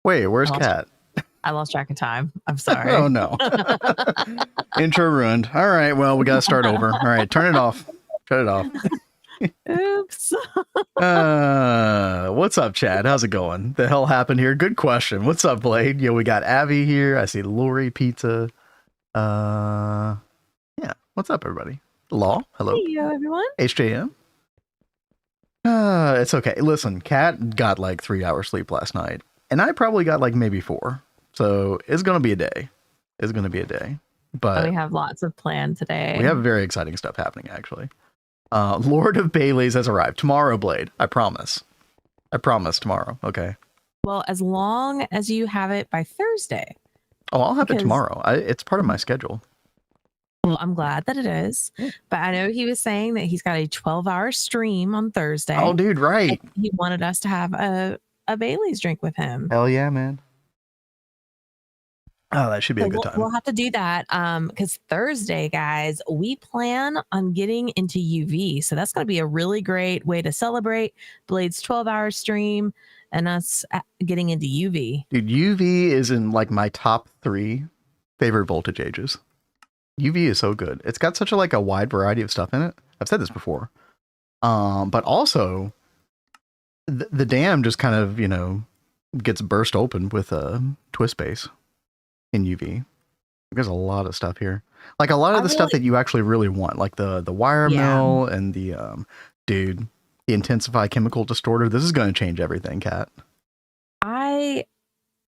Wait, where's I lost, Cat? I lost track of time. I'm sorry. Oh no. Intro ruined. All right, well, we gotta start over. All right, turn it off. Shut it off. Oops. What's up, Chad? How's it going? The hell happened here? Good question. What's up, Blade? We got Abby here. I see Lori Pizza. Yeah. What's up, everybody? Law. Hello. Hey, everyone. HJM. It's okay. Listen, Kat got like 3 hours sleep last night, and I probably got like maybe 4. So it's gonna be a day. It's gonna be a day. But we have lots of planned today. We have very exciting stuff happening, actually. Lord of Bailey's has arrived tomorrow, Blade. I promise. I promise tomorrow. Okay. Well, as long as you have it by Thursday. Oh, I'll have it tomorrow. It's part of my schedule. Well, I'm glad that it is. But I know he was saying that he's got a 12-hour stream on Thursday. Oh, dude, right. He wanted us to have a Bailey's drink with him. Hell yeah, man. Oh, that should be a good time. We'll have to do that because Thursday, guys, we plan on getting into UV. So that's going to be a really great way to celebrate Blade's 12-hour stream and us getting into UV. Dude, UV is in like my top 3 favorite voltage ages. UV is so good. It's got such a wide variety of stuff in it. I've said this before. But also the dam just kind of, gets burst open with a twist base in UV. There's a lot of stuff here. Like a lot of the stuff that you actually really want, like the wire mill and the the intensify chemical distorter. This is going to change everything, Kat. I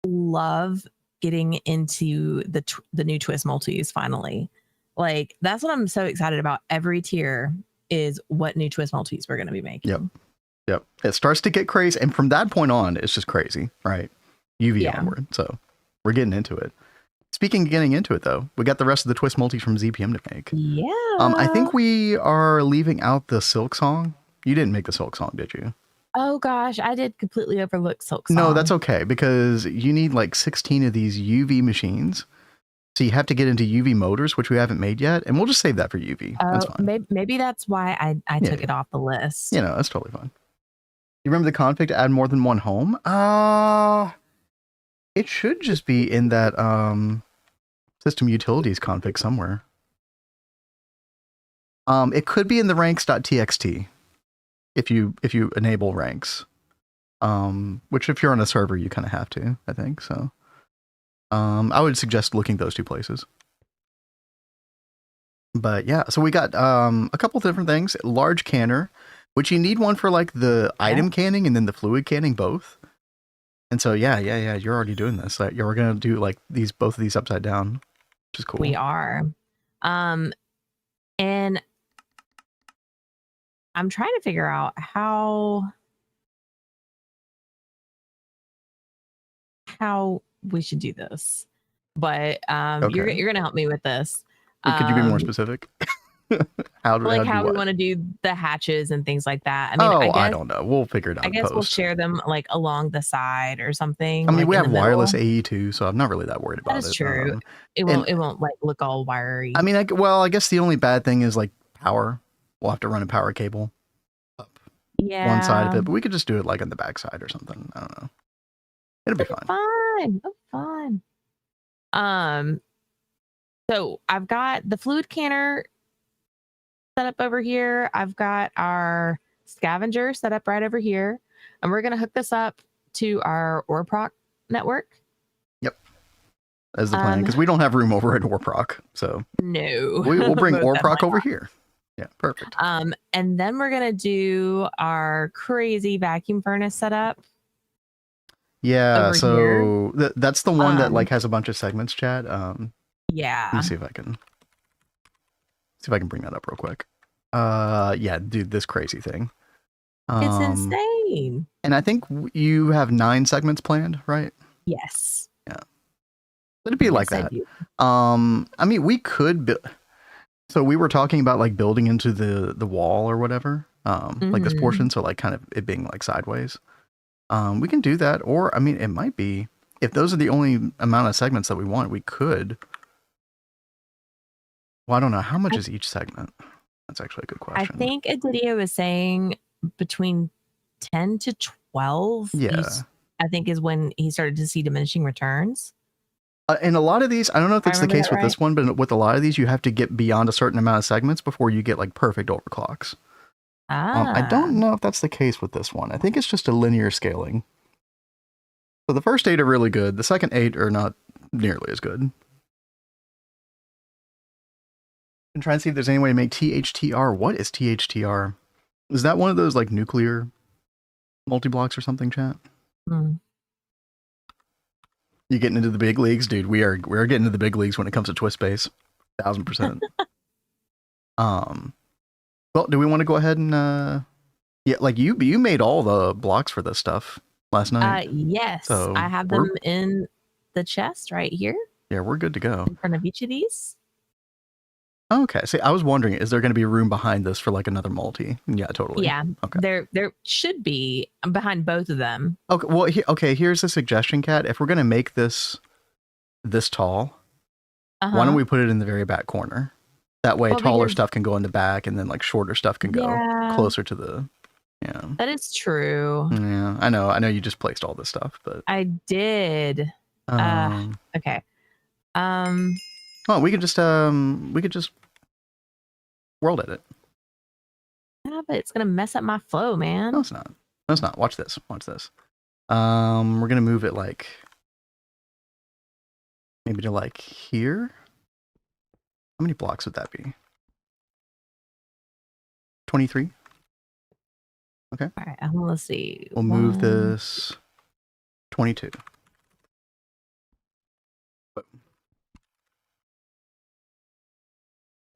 love getting into the new twist multis finally. Like that's what I'm so excited about. Every tier is what new twist multis we're going to be making. Yep. It starts to get crazy, and from that point on, it's just crazy, right? UV onward. So we're getting into it. Speaking of getting into it, though, we got the rest of the twist multis from ZPM to make. Yeah. I think we are leaving out the Silk song. You didn't make the Silk song, did you? Oh gosh, I did completely overlook Silk song. No, that's okay, because you need like 16 of these UV machines. So you have to get into UV motors, which we haven't made yet, and we'll just save that for UV. That's fine. Maybe that's why I took it off the list. That's totally fine. You remember the config to add more than one home? It should just be in that system utilities config somewhere. It could be in the ranks.txt if you enable ranks. Which if you're on a server, you kind of have to, I think. So I would suggest looking those 2 places. But yeah, so we got a couple different things. Large canner, which you need one for like the item canning and then the fluid canning both. And so yeah, you're already doing this. We're gonna do like both of these upside down, which is cool. We are. And I'm trying to figure out how we should do this. But you're gonna help me with this. Could you be more specific? how we want to do the hatches and things like that. I mean, I don't know. We'll figure it out. I guess we'll share them like along the side or something. I mean, we have wireless AE too, so I'm not really that worried about it. That's true. It won't like look all wiry. I mean, I guess the only bad thing is like power. We'll have to run a power cable up one side of it, but we could just do it like on the back side or something. I don't know. It'll be fine. Fine. So I've got the fluid canner set up over here. I've got our scavenger set up right over here. And we're going to hook this up to our ORPROC network. Yep. As the plan, because we don't have room over at ORPROC. So no, we'll bring ORPROC over here. Yeah, perfect. And then we're going to do our crazy vacuum furnace setup. Yeah, so that's the one that like has a bunch of segments, Chad. Yeah. Let me see if I can bring that up real quick. Yeah, dude, this crazy thing. It's insane. And I think you have 9 segments planned, right? Yes. Yeah. It'd be like that. I mean, we could so we were talking about like building into the wall or whatever. Like this portion, so like kind of it being like sideways. We can do that, or I mean, it might be if those are the only amount of segments that we want, we could. Well, I don't know. How much is each segment? That's actually a good question. I think Adidio was saying between 10 to 12. Yeah. I think is when he started to see diminishing returns. And a lot of these, I don't know if that's the case with this one, but with a lot of these, you have to get beyond a certain amount of segments before you get like perfect overclocks. I don't know if that's the case with this one. I think it's just a linear scaling. So the first 8 are really good. The second 8 are not nearly as good. I'm trying to see if there's any way to make THTR. What is THTR? Is that one of those like nuclear multi-blocks or something, chat? You getting into the big leagues, dude? We're getting into the big leagues when it comes to twist space, 1000%. Well, do we want to go ahead and yeah, like you made all the blocks for this stuff last night. Yes, so I have them in the chest right here. Yeah, we're good to go in front of each of these. Okay, see, I was wondering, is there going to be room behind this for like another multi? Yeah, totally. Yeah, okay. There should be behind both of them. Okay, well, here's a suggestion, Kat. If we're going to make this tall, why don't we put it in the very back corner? That way, taller stuff can go in the back, and then like shorter stuff can go closer to the. Yeah, that is true. Yeah, I know. You just placed all this stuff, but I did. Okay. Oh, we could just world edit. Yeah, but it's gonna mess up my flow, man. No, it's not. No, it's not. Watch this. Watch this. We're gonna move it like maybe to like here. How many blocks would that be? 23. Okay. All right. Let's see. We'll move this 22.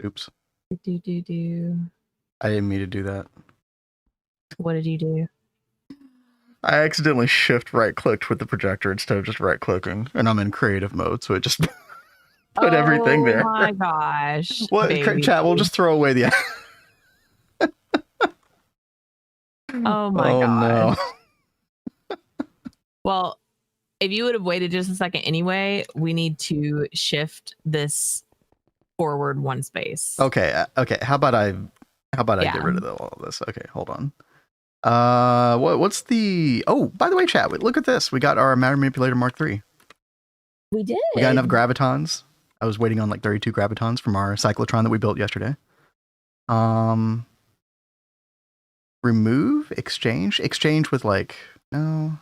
Oops. I didn't mean to do that. What did you do? I accidentally shift right clicked with the projector instead of just right clicking, and I'm in creative mode, so it just put everything there. Oh my gosh. What chat? We'll just throw away the. Oh my gosh. No. Well, if you would have waited just a second anyway, we need to shift this forward one space. Okay. How about I get rid of all of this? Okay, hold on. What's the? Oh, by the way, chat. Look at this. We got our matter manipulator Mark III. We did. We got enough gravitons. I was waiting on like 32 gravitons from our cyclotron that we built yesterday. Remove, exchange with like no.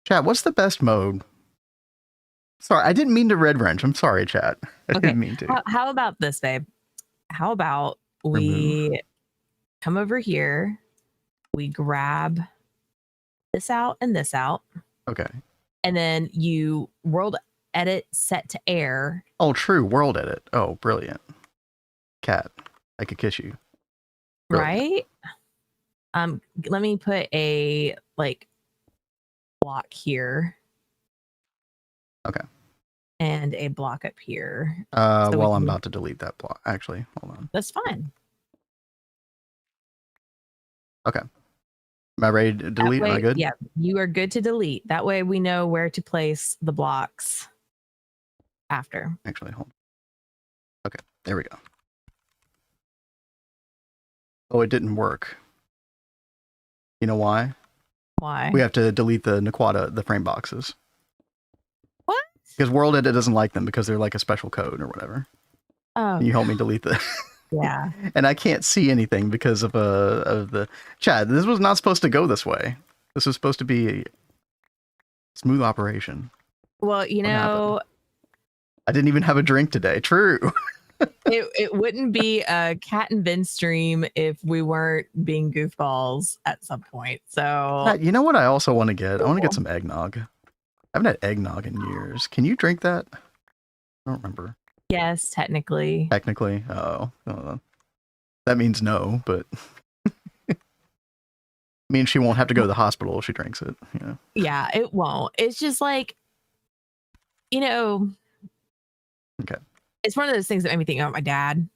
Chat, what's the best mode? Sorry, I didn't mean to red wrench. I'm sorry, chat. I didn't mean to. How about this, babe? How about we come over here, we grab this out and this out. Okay. And then you world edit set to air. Oh, true. World edit. Oh, brilliant. Cat, I could kiss you. Brilliant. Right? Let me put a like block here. Okay. And a block up here. Well, I'm about to delete that block. Actually, hold on. That's fine. Okay. Am I ready to delete? Am I good? Yeah, you are good to delete. That way we know where to place the blocks after. Actually, hold on. Okay, there we go. Oh, it didn't work. You know why? Why? We have to delete the Naquata, the frame boxes. What? Because World Edit doesn't like them because they're like a special code or whatever. Oh. You help me delete the. Yeah. And I can't see anything because of the chat. This was not supposed to go this way. This was supposed to be a smooth operation. Well, you know, I didn't even have a drink today. True. it wouldn't be a Cat and Ben stream if we weren't being goofballs at some point. So you know what I also want to get? I want to get some eggnog. I haven't had eggnog in years. Can you drink that? I don't remember. Yes, technically. Technically? Oh. That means no, but means she won't have to go to the hospital if she drinks it. Yeah. Yeah, it won't. It's just like, you know. Okay. It's one of those things that made me think about my dad.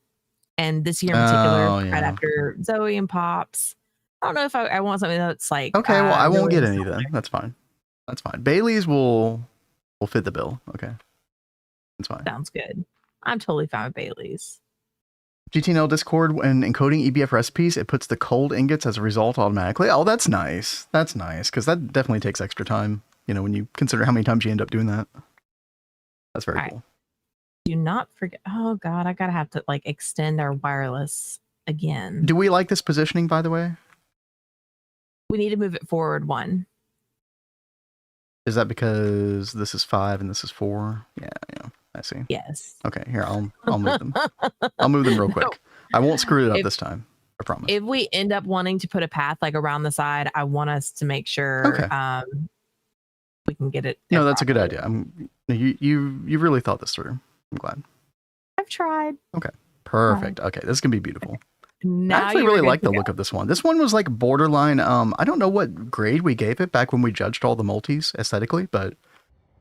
And this year in particular, right after Zoe and Pops. I don't know if I want something that's like. Okay, well, I won't get any then. That's fine. That's fine. Bailey's will fit the bill. Okay. That's fine. Sounds good. I'm totally fine with Bailey's. GTNL Discord, when encoding EBF recipes, it puts the cold ingots as a result automatically. Oh, that's nice. That's nice, because that definitely takes extra time, you know, when you consider how many times you end up doing that. That's very cool. Do not forget. Oh, God, I got to have to, like, extend our wireless again. Do we like this positioning, by the way? We need to move it forward one. Is that because this is 5 and this is 4? Yeah, I see. Yes. Okay, here, I'll move them. I'll move them real quick. No. I won't screw it up this time. I promise. If we end up wanting to put a path like around the side, I want us to make sure we can get it. No, that's properly. A good idea. You really thought this through. I'm glad. I've tried. Okay, perfect. Okay, this is gonna be beautiful. Now I actually really like the look of this one. This one was like borderline. I don't know what grade we gave it back when we judged all the multis aesthetically, but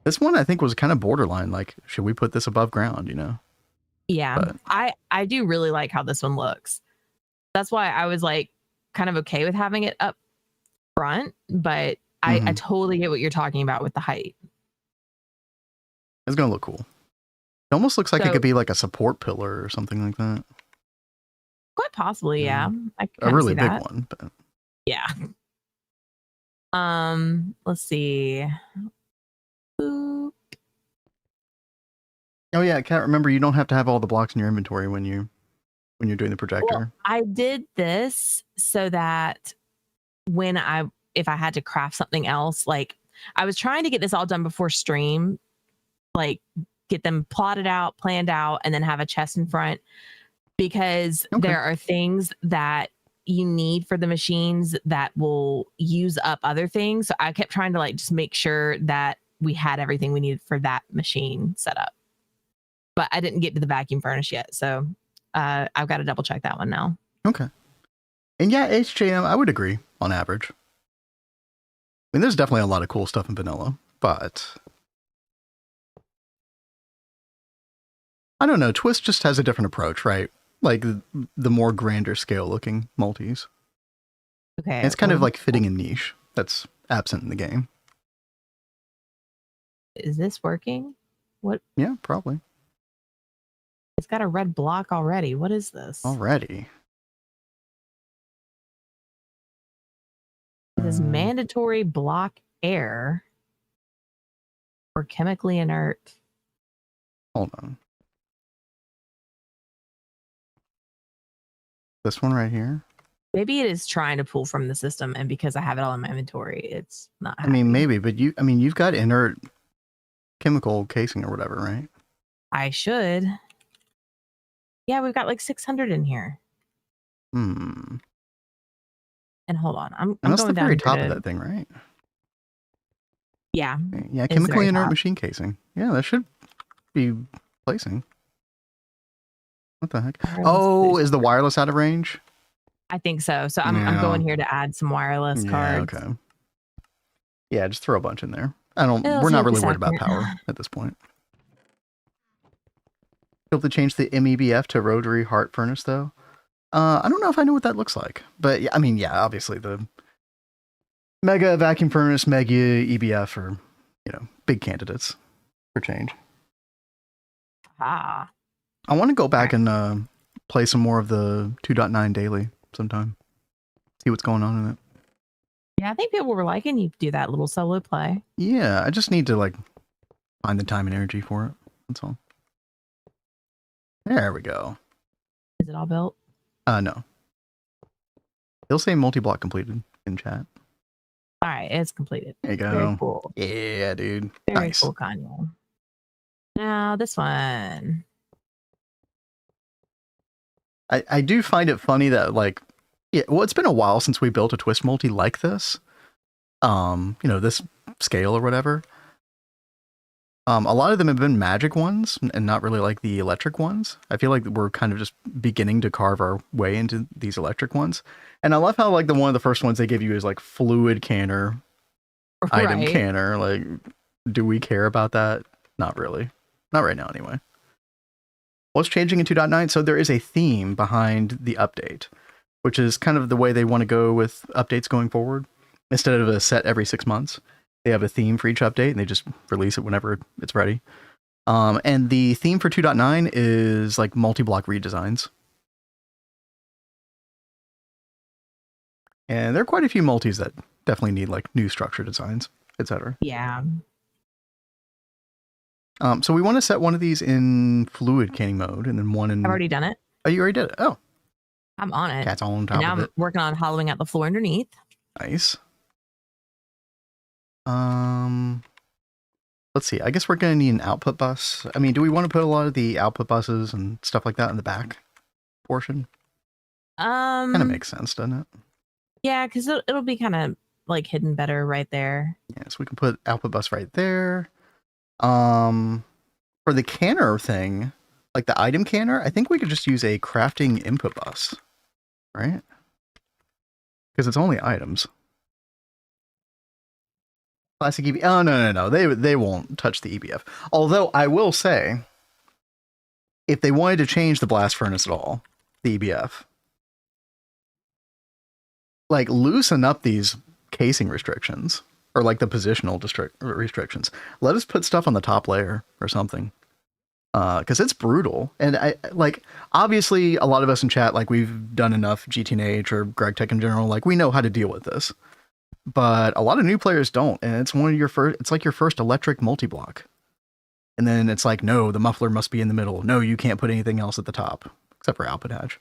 this one I think was kind of borderline. Like, should we put this above ground? You know? Yeah, but I do really like how this one looks. That's why I was like kind of okay with having it up front, but I totally get what you're talking about with the height. It's gonna look cool. It almost looks like it could be like a support pillar or something like that. Quite possibly, yeah. A really big one, but yeah. Let's see. Boop. Oh yeah, Kat, remember you don't have to have all the blocks in your inventory when you're doing the projector. Well, I did this so that if I had to craft something else, like I was trying to get this all done before stream, like get them plotted out, planned out, and then have a chest in front, because there are things that you need for the machines that will use up other things. So I kept trying to like just make sure that we had everything we needed for that machine set up. But I didn't get to the vacuum furnace yet. So I've got to double check that one now. Okay. And yeah, HJM, I would agree on average. I mean, there's definitely a lot of cool stuff in vanilla, but I don't know. Twist just has a different approach, right? Like the more grander scale looking multis. Okay. And it's kind of like fitting a niche that's absent in the game. Is this working? What? Yeah, probably. It's got a red block already. What is this? Already. It is mandatory block air or chemically inert. Hold on. This one right here? Maybe it is trying to pull from the system, and because I have it all in my inventory, it's not happy. I mean, maybe, but you've got inert chemical casing or whatever, right? I should. Yeah, we've got like 600 in here. And hold on, I'm that's going the down very top of that thing, right? Yeah. Yeah, chemically inert machine casing. Yeah, that should be placing. What the heck? Oh, is the wireless out of range? I think so. So I'm going here to add some wireless cards. Okay. Yeah, just throw a bunch in there. We're not really worried about power at this point. Able to change the MEBF to rotary heart furnace though. I don't know if I know what that looks like, but I mean, yeah, obviously the mega vacuum furnace, mega EBF are, big candidates for change. Ah. I want to go back and play some more of the 2.9 daily sometime. See what's going on in it. Yeah, I think people were liking you do that little solo play. Yeah, I just need to like find the time and energy for it. That's all. There we go. Is it all built? No. It'll say multi-block completed in chat. All right, it's completed. There you go. Very cool. Yeah, dude. Very nice. cool, Kanye. Now this one. I do find it funny that like, it's been a while since we built a twist multi like this. This scale or whatever. A lot of them have been magic ones and not really like the electric ones. I feel like we're kind of just beginning to carve our way into these electric ones. And I love how like one of the first ones they give you is like fluid canner, item canner. Like, do we care about that? Not really. Not right now anyway. What's changing in 2.9? So there is a theme behind the update, which is kind of the way they want to go with updates going forward. Instead of a set every 6 months, they have a theme for each update and they just release it whenever it's ready. And the theme for 2.9 is like multi-block redesigns. And there are quite a few multis that definitely need like new structure designs, etc. Yeah. So we want to set one of these in fluid canning mode, and then one in. I've already done it. Oh, you already did it. Oh, I'm on it. cat's on top And now of I'm it. working on hollowing out the floor underneath. Nice. Let's see. I guess we're going to need an output bus. I mean, do we want to put a lot of the output buses and stuff like that in the back portion? Kind of makes sense, doesn't it? Yeah, because it'll be kind of like hidden better right there. Yeah, so we can put output bus right there. For the canner thing, like the item canner, I think we could just use a crafting input bus, right? Because it's only items. Classic EBF. Oh, no. They won't touch the EBF. Although I will say, if they wanted to change the blast furnace at all, the EBF, like loosen up these casing restrictions or like the positional restrictions. Let us put stuff on the top layer or something. Because it's brutal. And I like, obviously a lot of us in chat, like we've done enough GTN-Age or Greg Tech in general, like we know how to deal with this. But a lot of new players don't, and it's one of your first. It's like your first electric multi-block, and then it's like, no, the muffler must be in the middle. No, you can't put anything else at the top except for output hatch.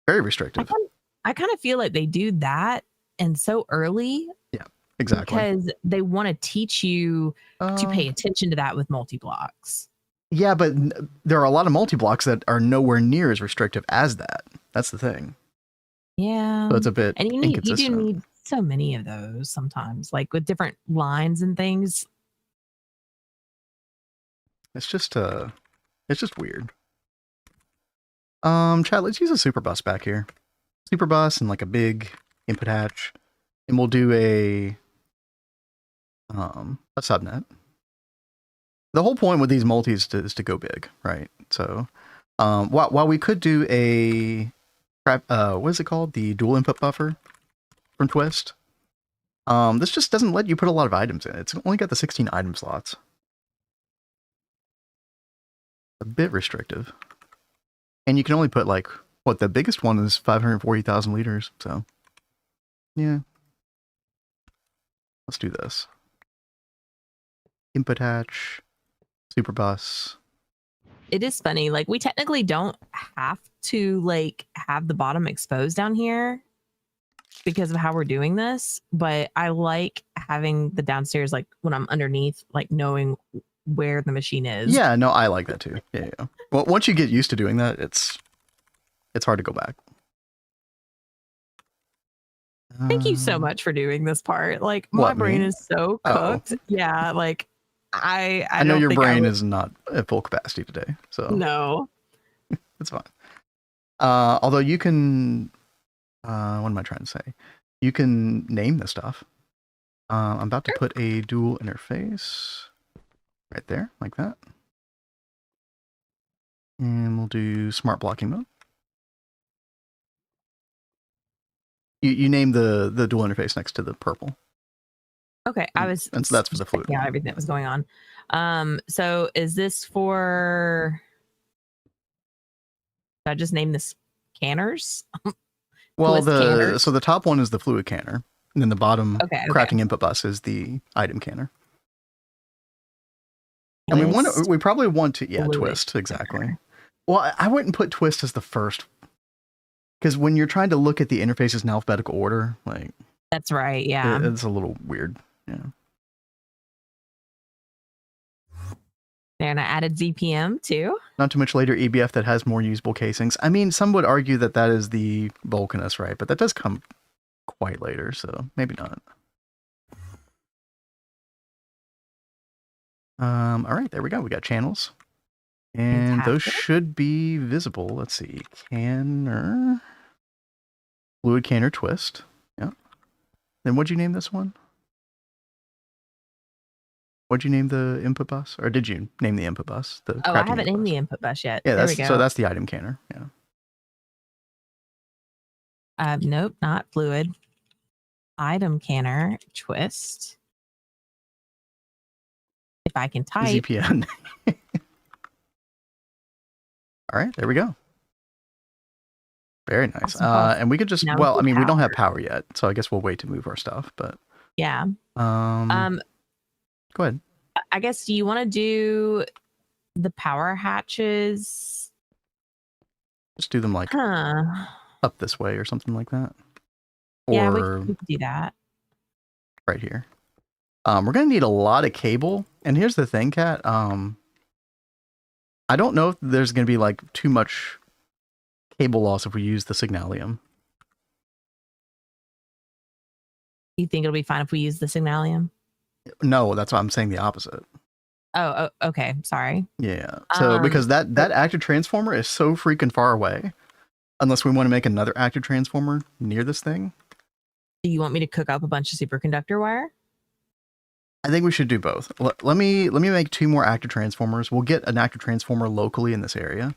Very restrictive. I kind of feel like they do that and so early. Yeah, exactly. Because they want to teach you to pay attention to that with multi-blocks. Yeah, but there are a lot of multi-blocks that are nowhere near as restrictive as that. That's the thing. Yeah. So it's a bit and you inconsistent. do need so many of those sometimes, like with different lines and things. It's just weird. Chat, let's use a super bus back here. Super bus and like a big input hatch. And we'll do a subnet. The whole point with these multis is to go big, right? So while we could do a what is it called? The dual input buffer from Twist. This just doesn't let you put a lot of items in. It's only got the 16 item slots. A bit restrictive. And you can only put like, what, the biggest one is 540,000 liters. So, yeah. Let's do this. Input hatch, super bus. It is funny. Like we technically don't have to like have the bottom exposed down here because of how we're doing this, but I like having the downstairs, like when I'm underneath, like knowing where the machine is. Yeah, no, I like that too. Yeah. Well, once you get used to doing that, it's hard to go back. Thank you so much for doing this part. Like my brain is so cooked. Oh. Yeah, like I know your brain is not at full capacity today, so no, it's fine. Although you can, what am I trying to say? You can name the stuff. I'm about to put a dual interface right there, like that, and we'll do smart blocking mode. You name the dual interface next to the purple. Okay, and so that's for the fluid. Yeah, everything that was going on. So is this for? Should I just name this canners? Well, so the top one is the fluid canner, and then the bottom crafting input bus is the item canner. And we probably want to twist exactly. Canner. Well, I wouldn't put twist as the first. Because when you're trying to look at the interfaces in alphabetical order, like... That's right, yeah. It's a little weird, yeah. And I added ZPM, too. Not too much later EBF that has more usable casings. I mean, some would argue that that is the bulkiness, right? But that does come quite later, so maybe not. All right, there we go. We got channels. And fantastic. Those should be visible. Let's see. Canner. Fluid canner twist. Yeah. Then what'd you name this one? What'd you name the input bus? Or did you name the input bus? I haven't named the input bus yet. Yeah, so that's the item canner. Yeah. Nope, not fluid. Item canner twist. If I can type. ZPN. All right, there we go. Very nice. Awesome sauce. And we could just, Now well, we I mean, we don't have power. power yet, so I guess we'll wait to move our stuff, but Yeah. go ahead. I guess, do you want to do the power hatches? Just do them like up this way or something like that. Yeah, Or we could do that. right here. We're gonna need a lot of cable. And here's the thing, Kat. I don't know if there's gonna be like too much cable loss if we use the Signalium. You think it'll be fine if we use the Signalium? No, that's why I'm saying the opposite. Oh, okay. Sorry. Yeah. So because that active transformer is so freaking far away, unless we want to make another active transformer near this thing. Do you want me to cook up a bunch of superconductor wire? I think we should do both. Let me make 2 more active transformers. We'll get an active transformer locally in this area.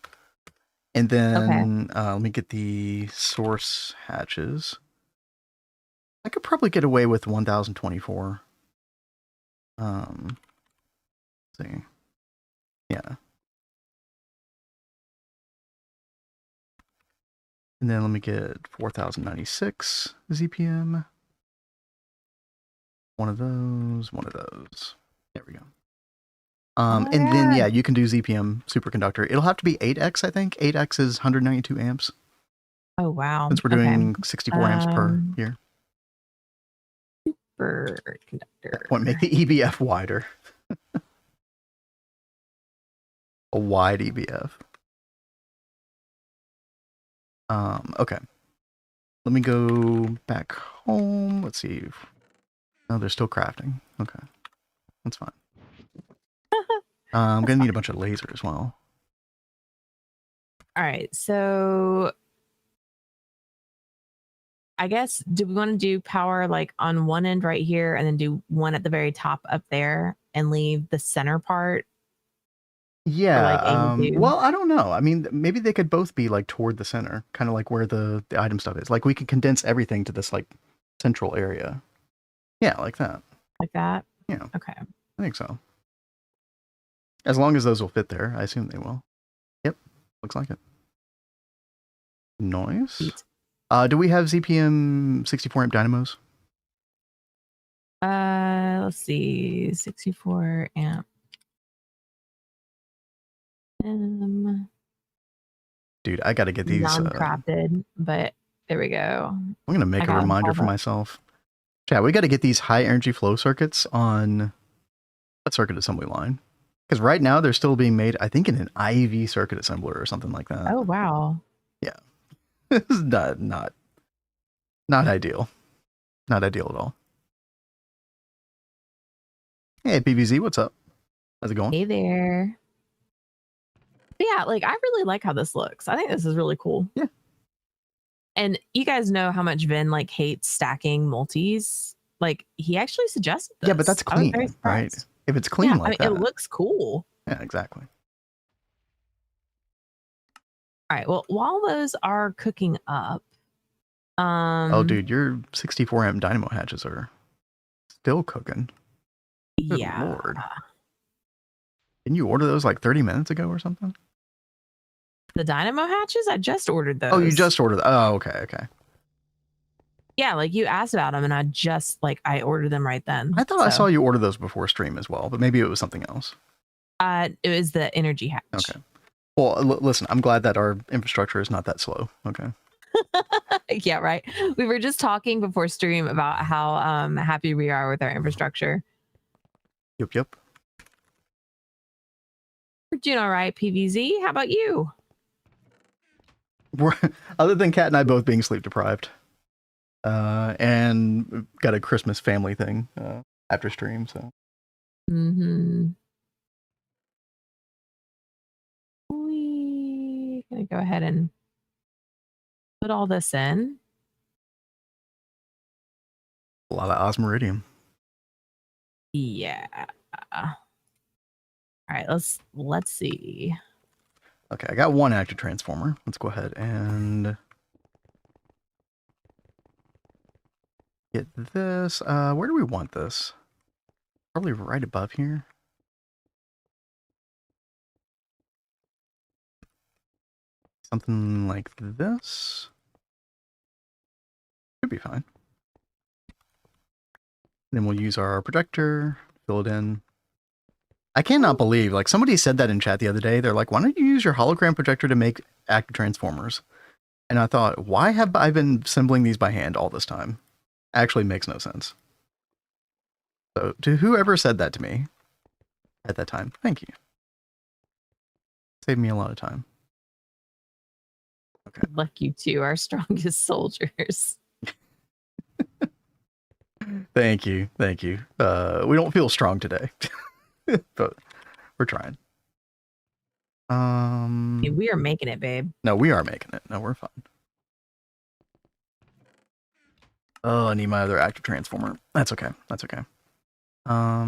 And then let me get the source hatches. I could probably get away with 1024. Let's see. Yeah. And then let me get 4096 ZPM. One of those. There we go. And then, yeah, you can do ZPM superconductor. It'll have to be 8x, I think. 8x is 192 amps. Oh, wow. Since we're doing 64 amps per year. Superconductor. That point, make the EBF wider. A wide EBF. Okay. Let me go back home. Let's see. Oh, they're still crafting. Okay. That's fine. I'm going to need a bunch of laser as well. All right. So I guess, do we want to do power like on one end right here and then do one at the very top up there and leave the center part? Yeah. Well, I don't know. I mean, maybe they could both be like toward the center, kind of like where the item stuff is. Like we could condense everything to this like central area. Yeah, like that. Like that? Yeah. Okay. I think so. As long as those will fit there, I assume they will. Yep. Looks like it. Noise. Sweet. Do we have ZPM 64 amp dynamos? Let's see. 64 amp. Dude, I got to get these non-crafted, but there we go. I'm going to make a reminder for myself. Chat, we got to get these high energy flow circuits on a circuit assembly line. Because right now they're still being made, I think, in an IV circuit assembler or something like that. Oh, wow. Yeah. This is not ideal. Not ideal at all. Hey, PVZ, what's up? How's it going? Hey there. Yeah, like I really like how this looks. I think this is really cool. Yeah. And you guys know how much Vin like hates stacking multis. Like he actually suggested this. Yeah, but that's clean, right? If it's clean like that. It looks cool. Yeah, exactly. All right. Well, while those are cooking up, oh, dude, your 64 amp dynamo hatches are still cooking. Good Lord. Didn't you order those like 30 minutes ago or something? The dynamo hatches? I just ordered those. Oh, you just ordered them. Oh, okay. Yeah, like you asked about them and I ordered them right then. I thought I saw you order those before stream as well, but maybe it was something else. It was the energy hatch. Okay. Well, listen, I'm glad that our infrastructure is not that slow. Okay. Yeah, right. We were just talking before stream about how happy we are with our infrastructure. Yep. We're doing all right, PVZ. How about you? Other than Kat and I both being sleep deprived. And got a Christmas family thing after stream, so. Mm-hmm. We're gonna go ahead and put all this in. A lot of osmiridium. Yeah. All right, let's see. Okay, I got one active transformer. Let's go ahead and get this. Where do we want this? Probably right above here. Something like this. Should be fine. Then we'll use our projector, fill it in. I cannot believe, like, somebody said that in chat the other day. They're like, why don't you use your hologram projector to make active transformers? And I thought, why have I been assembling these by hand all this time? Actually makes no sense. So to whoever said that to me at that time, thank you. Saved me a lot of time. Okay. Like you two, our strongest soldiers. Thank you. Thank you. We don't feel strong today, but we're trying. We are making it, babe. No, we are making it. No, we're fine. Oh, I need my other active transformer. That's okay. That's okay. Let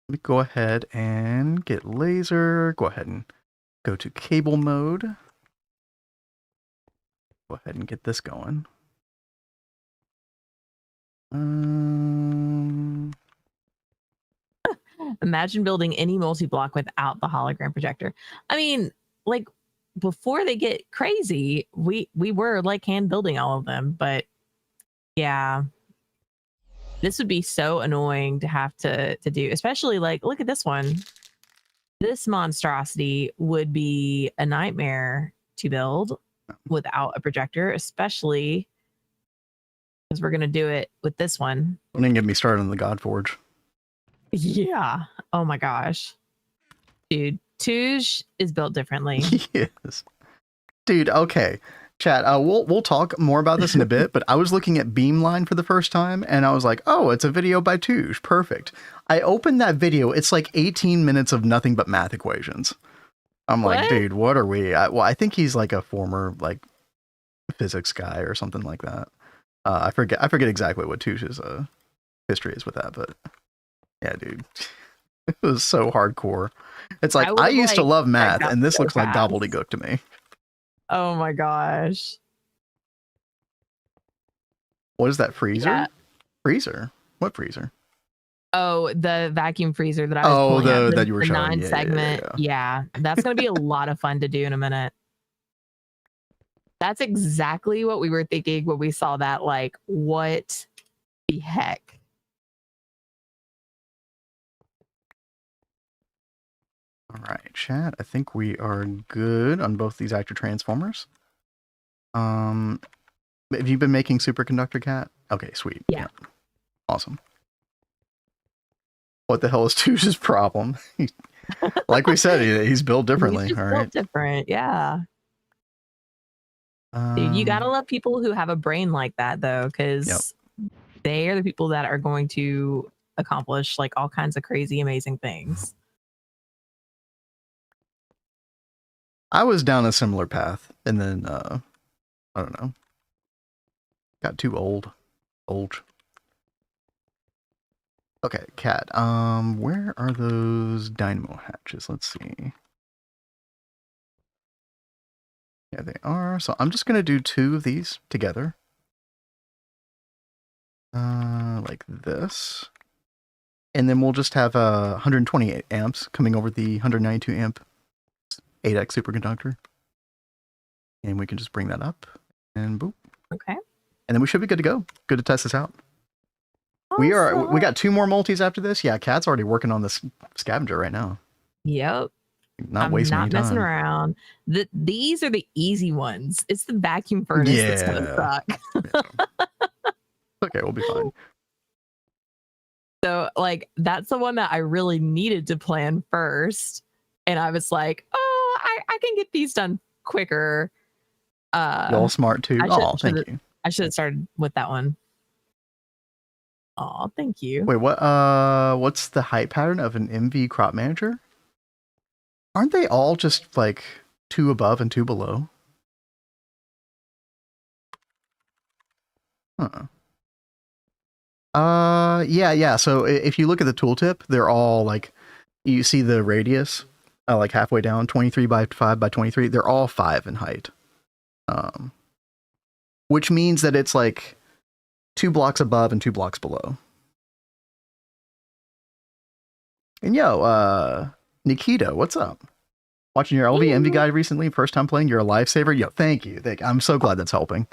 me go ahead and get laser. Go ahead and go to cable mode. Go ahead and get this going. Imagine building any multi-block without the hologram projector. I mean, like, before they get crazy, we were like hand building all of them, but yeah, this would be so annoying to have to do, especially like, look at this one. This monstrosity would be a nightmare to build without a projector, especially because we're going to do it with this one. Don't even get me started on the Godforge. Yeah. Oh my gosh. Dude, Touge is built differently. Yes. Dude, okay. Chat, we'll talk more about this in a bit, but I was looking at Beamline for the first time, and I was like, oh, it's a video by Touge. Perfect. I opened that video. It's like 18 minutes of nothing but math equations. I'm like, dude, what are we? I think he's like a former like physics guy or something like that. I forget exactly what Touge's history is with that, but yeah, dude. It was so hardcore. It's like, I used to love math, and this looks like gobbledygook to me. Oh my gosh. What is that, freezer? Yeah. Freezer? What freezer? Oh, the vacuum freezer that I was pulling out, that you were showing. 9-segment. Yeah, that's going to be a lot of fun to do in a minute. That's exactly what we were thinking when we saw that. Like, what the heck? All right, chat. I think we are good on both these actor transformers. Have you been making superconductor, Cat? Okay, sweet. Yeah. Awesome. What the hell is Touge's problem? Like we said, he's built differently. He's just all built right. different, yeah. Dude, you gotta love people who have a brain like that, though, because they are the people that are going to accomplish like all kinds of crazy, amazing things. I was down a similar path, and then I don't know, got too old. Okay, Cat. Where are those dynamo hatches? Let's see. Yeah, they are. So I'm just gonna do 2 of these together. Like this. And then we'll just have 128 amps coming over the 192 amp 8x superconductor. And we can just bring that up and boop. Okay. And then we should be good to go. Good to test this out. Awesome. We got 2 more multis after this. Yeah, Cat's already working on this scavenger right now. Yep. I'm not messing around. These are the easy ones. It's the vacuum furnace that's gonna suck. Yeah. Okay, we'll be fine. So like that's the one that I really needed to plan first. And I was like, oh, I can get these done quicker. Y'all smart too. Thank you. I should have started with that one. Oh, thank you. Wait, what's the height pattern of an MV crop manager? Aren't they all just like 2 above and 2 below? Huh. Yeah. So if you look at the tooltip, they're all like, you see the radius, like halfway down, 23 by 5 by 23. They're all 5 in height. Which means that it's like 2 blocks above and 2 blocks below. And yo, Nikita, what's up? Watching your LV Envy guide recently, first time playing, you're a lifesaver. Yo, thank you. I'm so glad that's helping.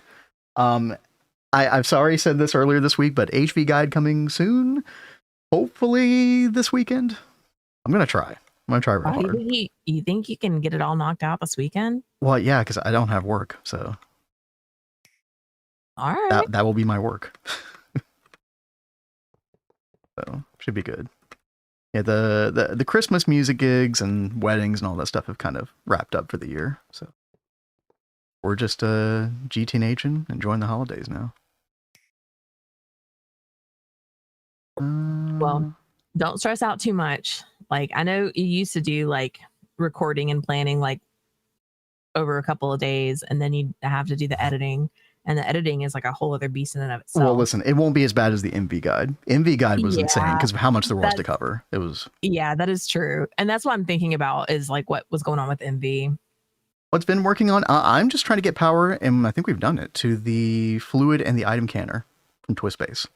I've sorry said this earlier this week, but HV guide coming soon. Hopefully this weekend. I'm gonna try. I'm gonna try real hard. You think you can get it all knocked out this weekend? Well, yeah, because I don't have work, so all right, that will be my work. So should be good. Yeah, the Christmas music gigs and weddings and all that stuff have kind of wrapped up for the year. So we're just GTH and enjoying the holidays now. Well, don't stress out too much. Like, I know you used to do like recording and planning like over a couple of days, and then you have to do the editing. And the editing is like a whole other beast in and of itself. Well, listen, it won't be as bad as the MV guide. MV guide was insane because of how much there was to cover. It was. Yeah, that is true. And that's what I'm thinking about is like what was going on with MV. What's been working on? I'm just trying to get power, and I think we've done it, to the fluid and the item canner from Twistbase.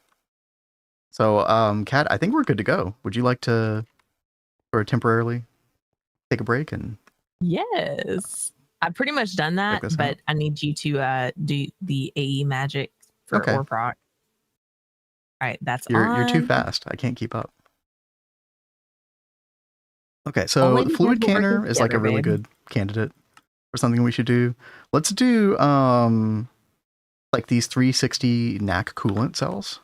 So, Kat, I think we're good to go. Would you like to sort of temporarily take a break? And yes. I've pretty much done that, but I need you to do the AE magic for ore proc. All right, that's you're too fast. I can't keep up. Okay, so fluid canner is like a really good candidate for something we should do. Let's do like these 360 NAC coolant cells.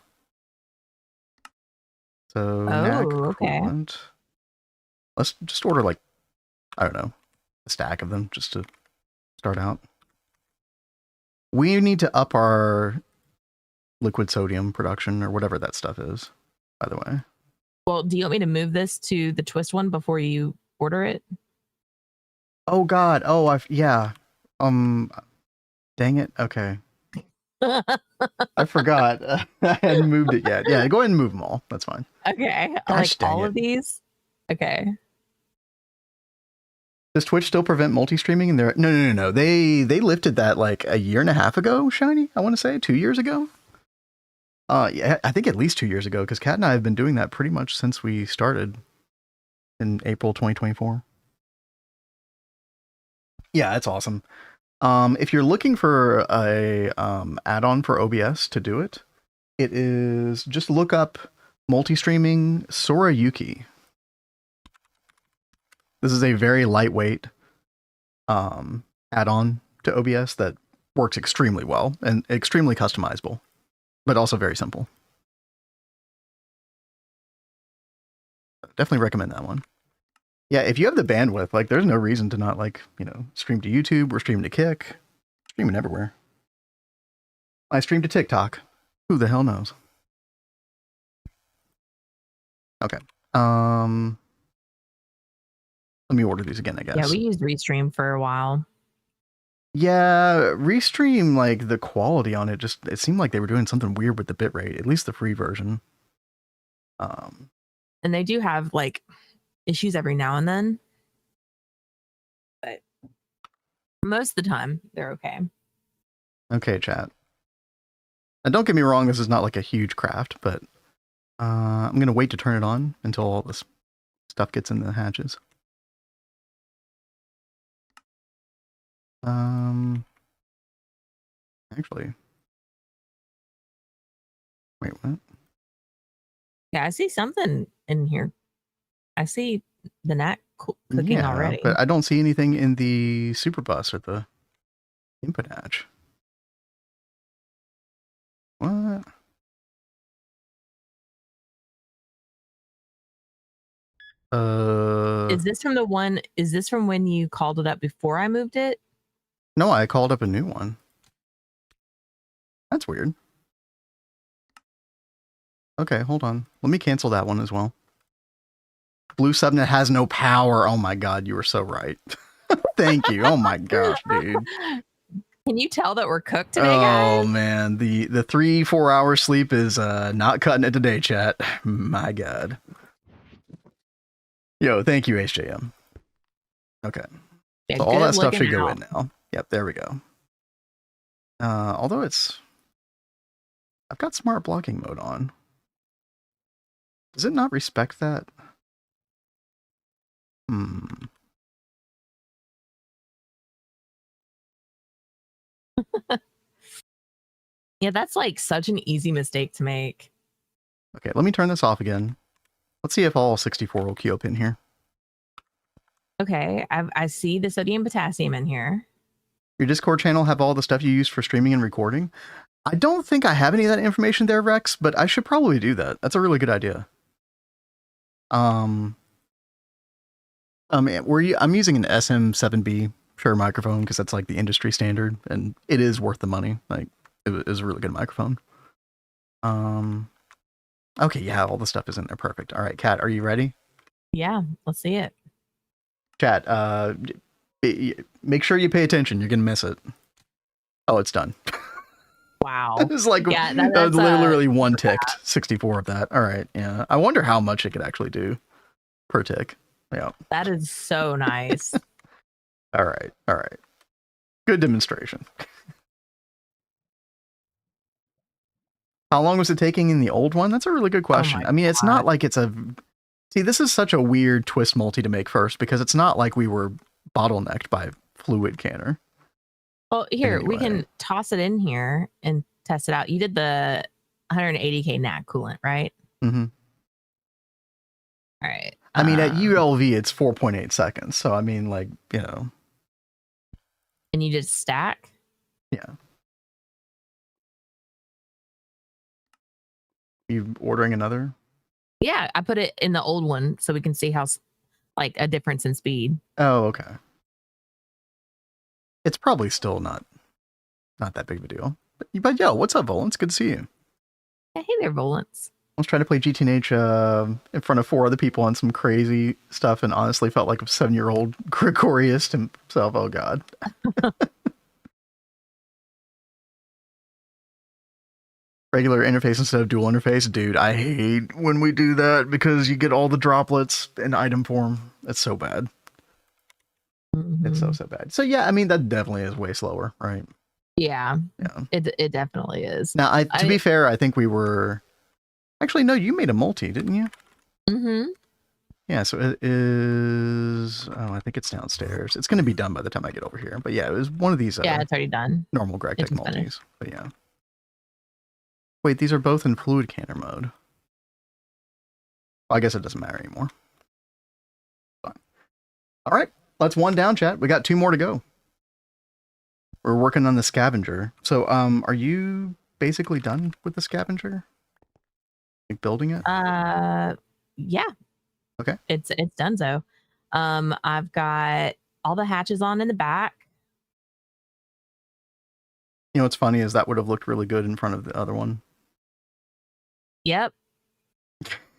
So NAC coolant. Let's just order like, I don't know, a stack of them just to start out. We need to up our liquid sodium production or whatever that stuff is, by the way. Well, do you want me to move this to the twist one before you order it? Oh God. Oh, yeah. Dang it. Okay. I forgot. I hadn't moved it yet. Yeah, go ahead and move them all. That's fine. Okay. Gosh, like all of these? Okay. Does Twitch still prevent multi-streaming? And no. They lifted that like a year and a half ago, Shiny. I want to say 2 years ago. Yeah, I think at least 2 years ago, because Kat and I have been doing that pretty much since we started in April 2024. Yeah, it's awesome. If you're looking for a add-on for OBS to do it, it is just look up multi-streaming Sorayuki. This is a very lightweight add-on to OBS that works extremely well and extremely customizable, but also very simple. Definitely recommend that one. Yeah, if you have the bandwidth, like there's no reason to not like, stream to YouTube or stream to Kick. Streaming everywhere. I stream to TikTok. Who the hell knows? Okay. Let me order these again, I guess. Yeah, we used Restream for a while. Yeah, Restream, like the quality on it, it seemed like they were doing something weird with the bitrate, at least the free version. And they do have like issues every now and then. But most of the time, they're okay. Okay, chat. And don't get me wrong, this is not like a huge craft, but I'm going to wait to turn it on until all this stuff gets in the hatches. Actually, wait, what? Yeah, I see something in here. I see the NAC cooking already. But I don't see anything in the super bus or the input hatch. What? Is this from the one? Is this from when you called it up before I moved it? No, I called up a new one. That's weird. Okay, hold on. Let me cancel that one as well. Blue subnet has no power. Oh my God, you were so right. Thank you. Oh my gosh, dude. Can you tell that we're cooked today, guys? Oh man, the 3-4 hour sleep is not cutting it today, chat. My God. Yo, thank you, HJM. Okay. Yeah, so all that stuff should go in now. Yep, there we go. Although I've got smart blocking mode on. Does it not respect that? Yeah, that's like such an easy mistake to make. Okay, let me turn this off again. Let's see if all 64 will queue up in here. Okay, I see the sodium potassium in here. Your Discord channel have all the stuff you use for streaming and recording? I don't think I have any of that information there, Rex, but I should probably do that. That's a really good idea. I'm using an SM7B Shure microphone because that's like the industry standard, and it is worth the money. Like, it is a really good microphone. Okay, yeah, all the stuff is in there. Perfect. All right, Kat, are you ready? Yeah, let's see it. Chat, make sure you pay attention. You're gonna miss it. Oh, it's done. Wow. It's like, yeah, that's literally one ticked. 64 of that. All right, yeah. I wonder how much it could actually do per tick. Yeah. That is so nice. All right. Good demonstration. How long was it taking in the old one? That's a really good question. I mean, it's not like it's a... See, this is such a weird twist multi to make first, because it's not like we were bottlenecked by fluid canner. Well, here, we can toss it in here and test it out. You did the 180K NAC coolant, right? Mm-hmm. All right. I mean, at ULV, it's 4.8 seconds. So, I mean, like, you know. And you just stack? Yeah. You ordering another? Yeah, I put it in the old one so we can see how, like, a difference in speed. Oh, okay. It's probably still not that big of a deal. But yo, what's up, Volance? Good to see you. Yeah, hey there, Volance. I was trying to play GTH in front of 4 other people on some crazy stuff, and honestly felt like a 7-year-old Gregorius himself. Oh, God. Regular interface instead of dual interface. Dude, I hate when we do that because you get all the droplets in item form. It's so bad. It's so bad. So, yeah, I mean, that definitely is way slower, right? Yeah. It definitely is. Now, to be fair, I think we were... Actually, no, you made a multi, didn't you? Mm-hmm. Yeah, so it is... Oh, I think it's downstairs. It's going to be done by the time I get over here. But yeah, it was one of these... yeah, it's already done. Normal GregTech multis. Finished. But yeah. Wait, these are both in fluid canner mode. Well, I guess it doesn't matter anymore. Fine. All right, that's one down, chat. We got 2 more to go. We're working on the scavenger. So, are you basically done with the scavenger? Like building it? Yeah. Okay. It's done. So, I've got all the hatches on in the back. You know what's funny is that would have looked really good in front of the other one. Yep.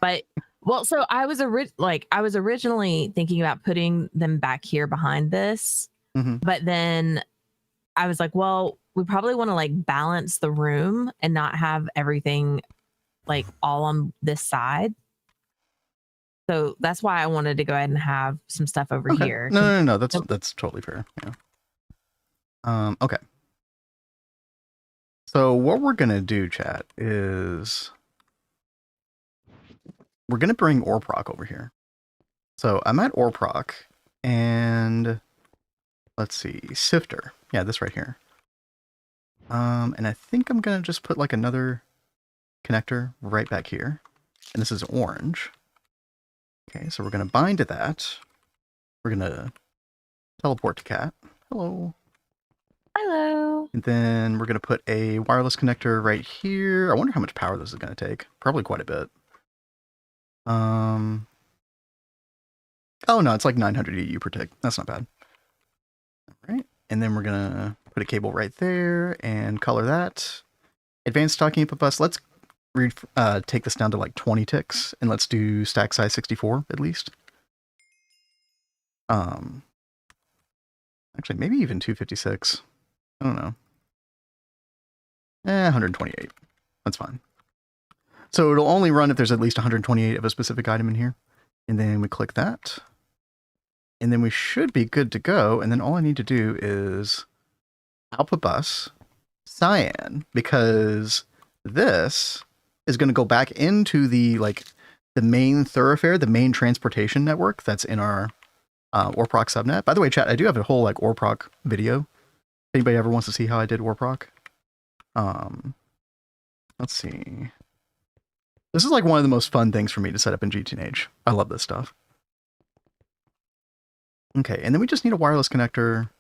But well, so I was originally thinking about putting them back here behind this, but then I was like, well, we probably want to like balance the room and not have everything like all on this side. So that's why I wanted to go ahead and have some stuff over here. No. That's totally fair. Yeah. Okay. So what we're gonna do, chat, is we're gonna bring Orproc over here. So I'm at Orproc, and let's see, Sifter. Yeah, this right here. And I think I'm gonna just put like another connector right back here, and this is orange. Okay, so we're gonna bind to that. We're gonna teleport to Cat. Hello. Hello. And then we're gonna put a wireless connector right here. I wonder how much power this is gonna take. Probably quite a bit. Oh no, it's like 900 EU per tick. That's not bad. All right, and then we're gonna put a cable right there and color that. Advanced stocking input bus. Let's take this down to like 20 ticks, and let's do stack size 64 at least. Actually, maybe even 256. I don't know. 128. That's fine. So it'll only run if there's at least 128 of a specific item in here. And then we click that. And then we should be good to go. And then all I need to do is output bus cyan, because this is going to go back into the main thoroughfare, the main transportation network that's in our Orproc subnet. By the way, chat, I do have a whole like Orproc video Anybody ever wants to see how I did warp rock? Let's see. This is like one of the most fun things for me to set up in ZPM-Age. I love this stuff. Okay, and then we just need a wireless connector.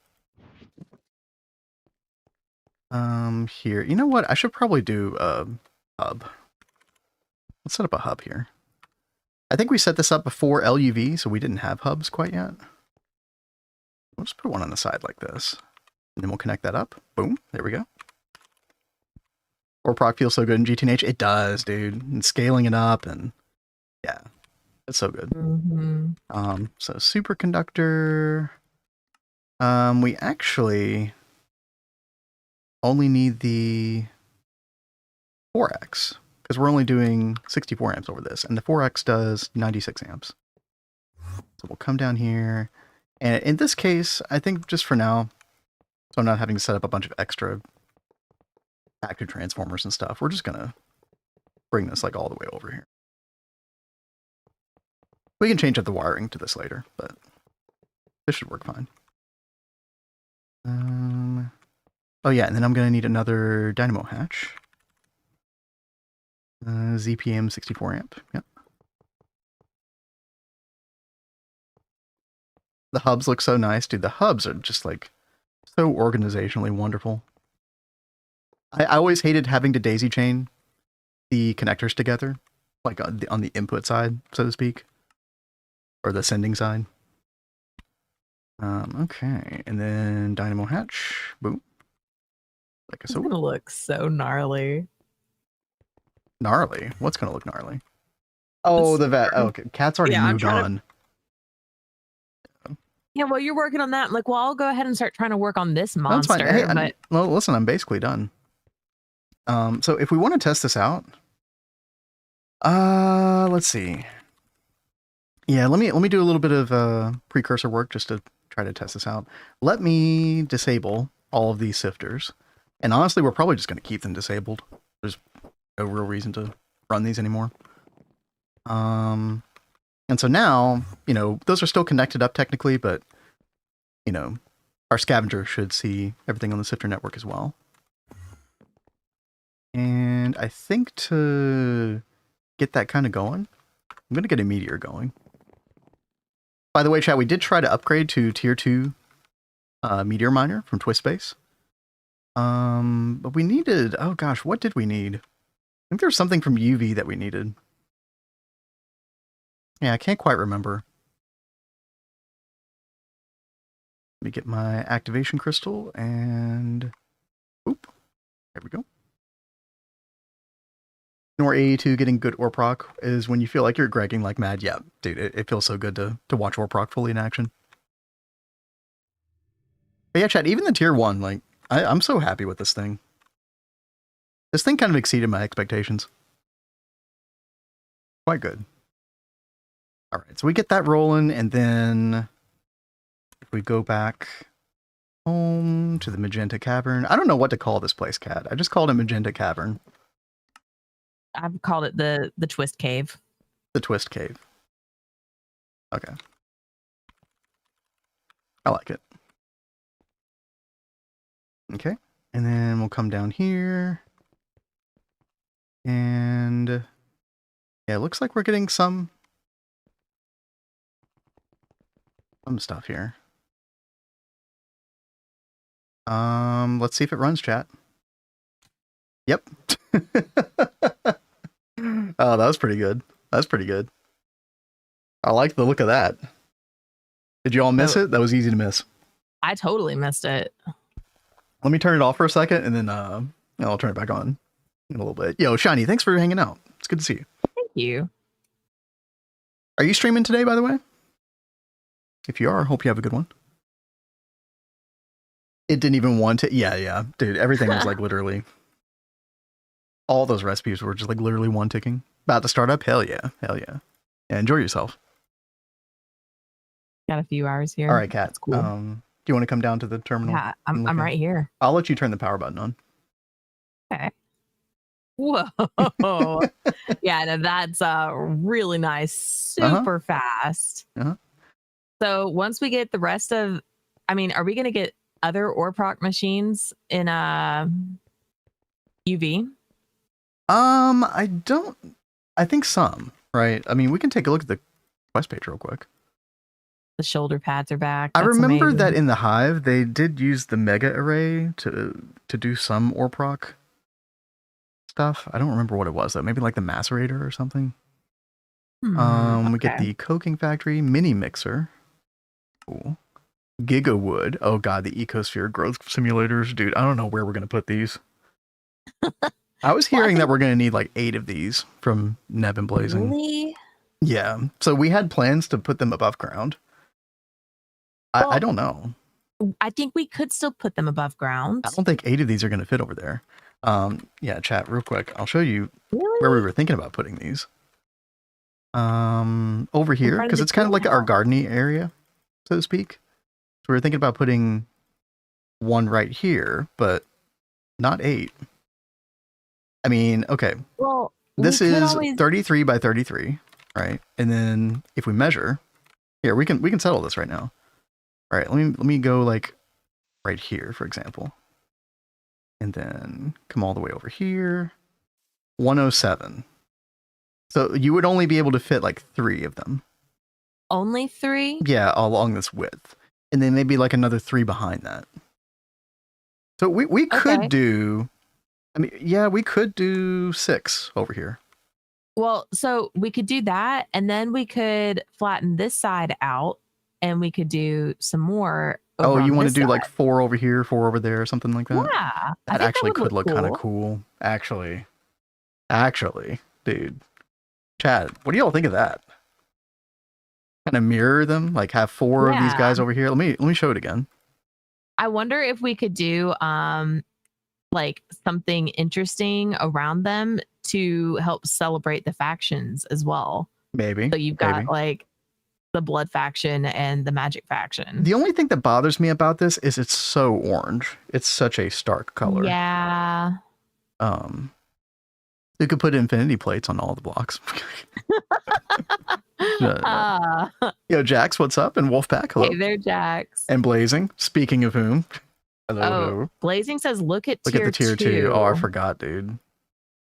Here. You know what? I should probably do a hub. Let's set up a hub here. I think we set this up before LUV, so we didn't have hubs quite yet. We'll just put one on the side like this. And then we'll connect that up. Boom. There we go. Warp rock feels so good in ZPM-Age. It does, dude. And scaling it up and yeah. It's so good. So superconductor. We actually only need the 4x because we're only doing 64 amps over this, and the 4x does 96 amps. So we'll come down here, and in this case, I think just for now, so I'm not having to set up a bunch of extra active transformers and stuff, we're just gonna bring this like all the way over here. We can change up the wiring to this later, but this should work fine. Oh yeah, and then I'm going to need another dynamo hatch. ZPM 64 amp, yep. The hubs look so nice, dude. The hubs are just like so organizationally wonderful. I always hated having to daisy chain the connectors together, like on the input side, so to speak. Or the sending side. Okay, and then dynamo hatch. Boom. Like so. It's gonna look so gnarly. Gnarly? What's gonna look gnarly? Oh, the vet. Oh, okay. Cat's already moved on. Yeah, well, you're working on that. I'm like, well, I'll go ahead and start trying to work on this monster. That's fine. Hey, well, listen, I'm basically done. So if we want to test this out, let's see. Yeah, let me do a little bit of precursor work just to try to test this out. Let me disable all of these sifters. And honestly, we're probably just going to keep them disabled. There's no real reason to run these anymore. And so now, you know, those are still connected up technically, but, you know, our scavenger should see everything on the sifter network as well. And I think to get that kind of going, I'm going to get a meteor going. By the way, chat, we did try to upgrade to tier 2 meteor miner from TwistSpace. But we needed, oh gosh, what did we need? I think there's something from UV that we needed. Yeah, I can't quite remember. Let me get my activation crystal and oop, there we go. Nor 82 getting good warp rock is when you feel like you're gregging like mad. Yeah, dude, it feels so good to watch warp rock fully in action. But yeah, chat, even the tier 1, like, I'm so happy with this thing. This thing kind of exceeded my expectations. Quite good. All right, so we get that rolling, and then if we go back home to the Magenta Cavern. I don't know what to call this place, Cat. I just called it Magenta Cavern. I've called it the Twist Cave. The Twist Cave. Okay. I like it. Okay. And then we'll come down here. And yeah, it looks like we're getting some stuff here. Let's see if it runs, chat. Yep. Oh, that was pretty good. That's pretty good. I like the look of that. Did you all miss it? That was easy to miss. I totally missed it. Let me turn it off for a second, and then I'll turn it back on in a little bit. Yo, Shiny, thanks for hanging out. It's good to see you. Thank you. Are you streaming today, by the way? If you are, hope you have a good one. It didn't even want to. Yeah. Dude, everything was like literally. All those recipes were just like literally one ticking. About to start up? Hell yeah. Yeah, enjoy yourself. Got a few hours here. All right, Kat. That's cool. Do you want to come down to the terminal? Yeah, I'm right here. I'll let you turn the power button on. Okay. Whoa. Yeah, no, that's really nice. Super fast. So once we get the rest of, I mean, are we going to get other ore proc machines in UV? I think some, right? I mean, we can take a look at the quest page real quick. The shoulder pads are back. I That's remember amazing. that in the Hive, they did use the Mega Array to do some ore proc stuff. I don't remember what it was though. Maybe like the Macerator or something. We get the Coking Factory Mini Mixer. Cool. Gigawood. Oh god, the Ecosphere growth simulators, dude. I don't know where we're gonna put these. I was hearing that we're gonna need like 8 of these from Neb and Blazing. Really? Yeah. So we had plans to put them above ground. Well, I don't know. I think we could still put them above ground. I don't think 8 of these are gonna fit over there. Yeah, chat real quick. I'll show you Really? where we were thinking about putting these. Over here, because it's kind of like our gardening area, so to speak. So we were thinking about putting one right here, but not 8. I mean, okay. Well, this is 33 by 33, right? And then if we measure, here we can settle this right now. All right, let me go like right here, for example, and then come all the way over here. 107. So you would only be able to fit like 3 of them. Only 3? Yeah, along this width, and then maybe like another 3 behind that. So we could do. I mean, yeah, we could do 6 over here. Well, so we could do that, and then we could flatten this side out, and we could do some more. Oh, you want to do like 4 over here, 4 over there, or something like that? Yeah, that actually could look kind of cool. Actually, dude, Chad, what do y'all think of that? Kind of mirror them, like have 4 of these guys over here. Let me show it again. I wonder if we could do like something interesting around them to help celebrate the factions as well. Maybe. So you've got like the blood faction and the magic faction. The only thing that bothers me about this is it's so orange. It's such a stark color. Yeah. You could put infinity plates on all the blocks. Yo, Jax, what's up? And Wolfpack, hello. Hey there, Jax. And Blazing, speaking of whom. Hello. Blazing says, look at the tier 2. Oh, I forgot, dude.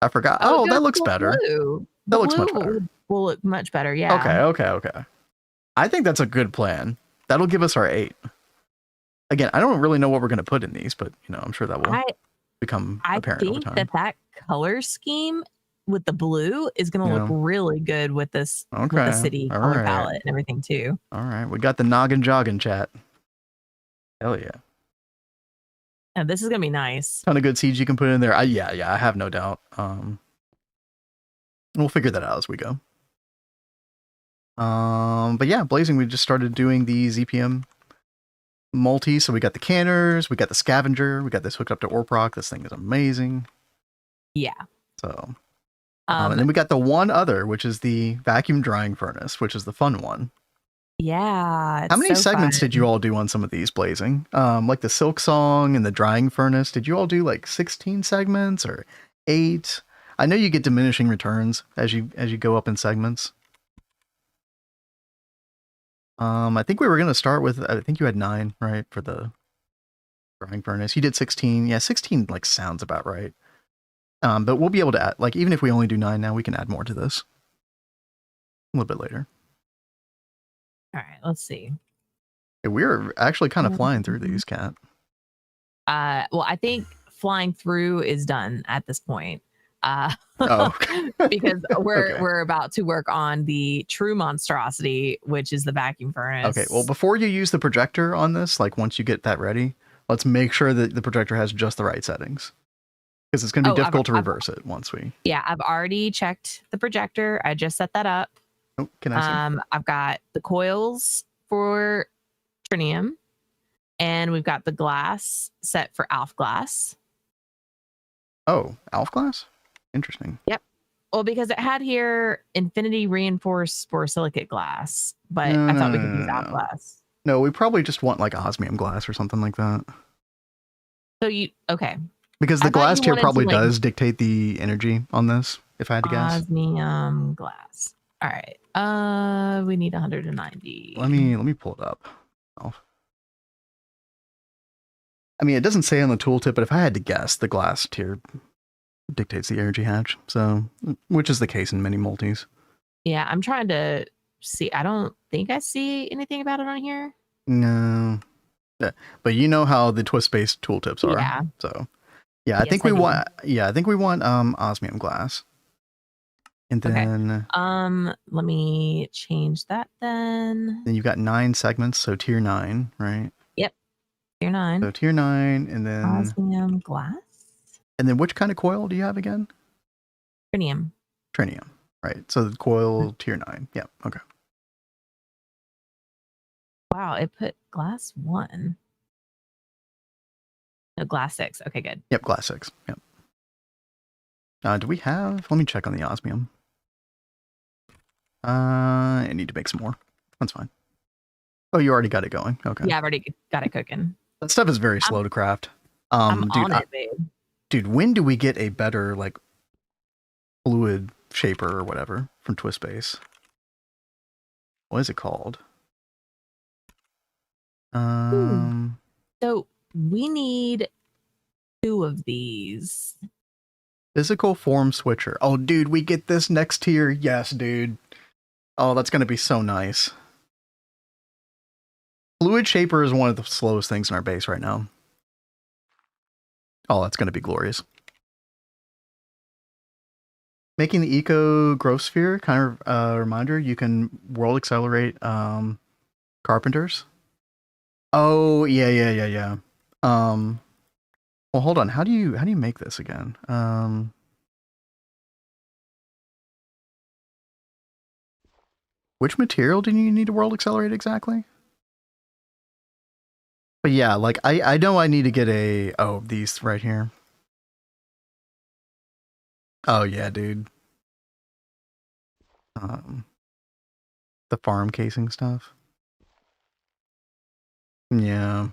I forgot. Oh, that looks better. That looks much better. Will look much better, yeah. Okay. I think that's a good plan. That'll give us our 8. Again, I don't really know what we're going to put in these, but you know, I'm sure that will become apparent over time. I think that color scheme with the blue is going to look really good with this with the city color palette and everything too. All right, we got the noggin jogging, chat. Hell yeah. And this is going to be nice. Ton of good seeds you can put in there. Yeah, I have no doubt. We'll figure that out as we go. But yeah, Blazing, we just started doing the ZPM multi. So we got the canners, we got the scavenger, we got this hooked up to Orproc. This thing is amazing. Yeah. So, and then we got the one other, which is the vacuum drying furnace, which is the fun one. Yeah. How many segments did you all do on some of these, Blazing? Like the Silk Song and the drying furnace. Did you all do like 16 segments or 8? I know you get diminishing returns as you go up in segments. I think we were going to start with, I think you had 9, right? For the drying furnace. You did 16. Yeah, 16 like sounds about right. But we'll be able to add, like, even if we only do 9 now, we can add more to this a little bit later. All right, let's see. Yeah, we're actually kind of flying through these, Kat. Well, I think flying through is done at this point. Because we're about to work on the true monstrosity, which is the vacuum furnace. Okay, well, before you use the projector on this, like once you get that ready, let's make sure that the projector has just the right settings. Because it's going to be difficult to reverse it once we... Yeah, I've already checked the projector. I just set that up. Oh, can I see? I've got the coils for trinium, and we've got the glass set for Alf glass. Oh, Alf glass? Interesting. Yep. Well, because it had here infinity reinforced borosilicate glass, but I thought we could use Alf glass. No, we probably just want like osmium glass or something like that. So okay. Because the glass tier probably does dictate the energy on this, if I had to guess. Osmium glass. All right. We need 190. Let me pull it up. I mean, it doesn't say on the tooltip, but if I had to guess, the glass tier dictates the energy hatch. So, which is the case in many multis. Yeah, I'm trying to see. I don't think I see anything about it on here. No. Yeah, but you know how the twist-based tooltips are. Yeah. So, yeah, I Yes, think I we do. want. Yeah, I think we want osmium glass. And then, let me change that then. then you've got 9 segments, so tier 9, right? Yep, tier 9. So tier 9, and then Osmium glass. And then which kind of coil do you have again? Trinium. Trinium, right? So the coil tier 9. Yeah, okay. Wow, it put glass 1. No, glass 6. Okay, good. Yep, glass 6. Yep. Do we have? Let me check on the osmium. I need to make some more. That's fine. Oh, you already got it going. Okay. Yeah, I've already got it cooking. That stuff is very slow to craft. I'm dude, on it, babe. Dude, when do we get a better like fluid shaper or whatever from Twist Base? What is it called? So we need 2 of these. Physical form switcher. Oh, dude, we get this next tier. Yes, dude. Oh, that's going to be so nice. Fluid shaper is one of the slowest things in our base right now. Oh, that's going to be glorious. Making the eco growth sphere, kind of a reminder, you can world accelerate carpenters. Oh, yeah. Well, hold on. How do you make this again? Which material do you need to world accelerate exactly? But yeah, like I know I need to get these right here. Oh yeah, dude. The farm casing stuff. Yeah.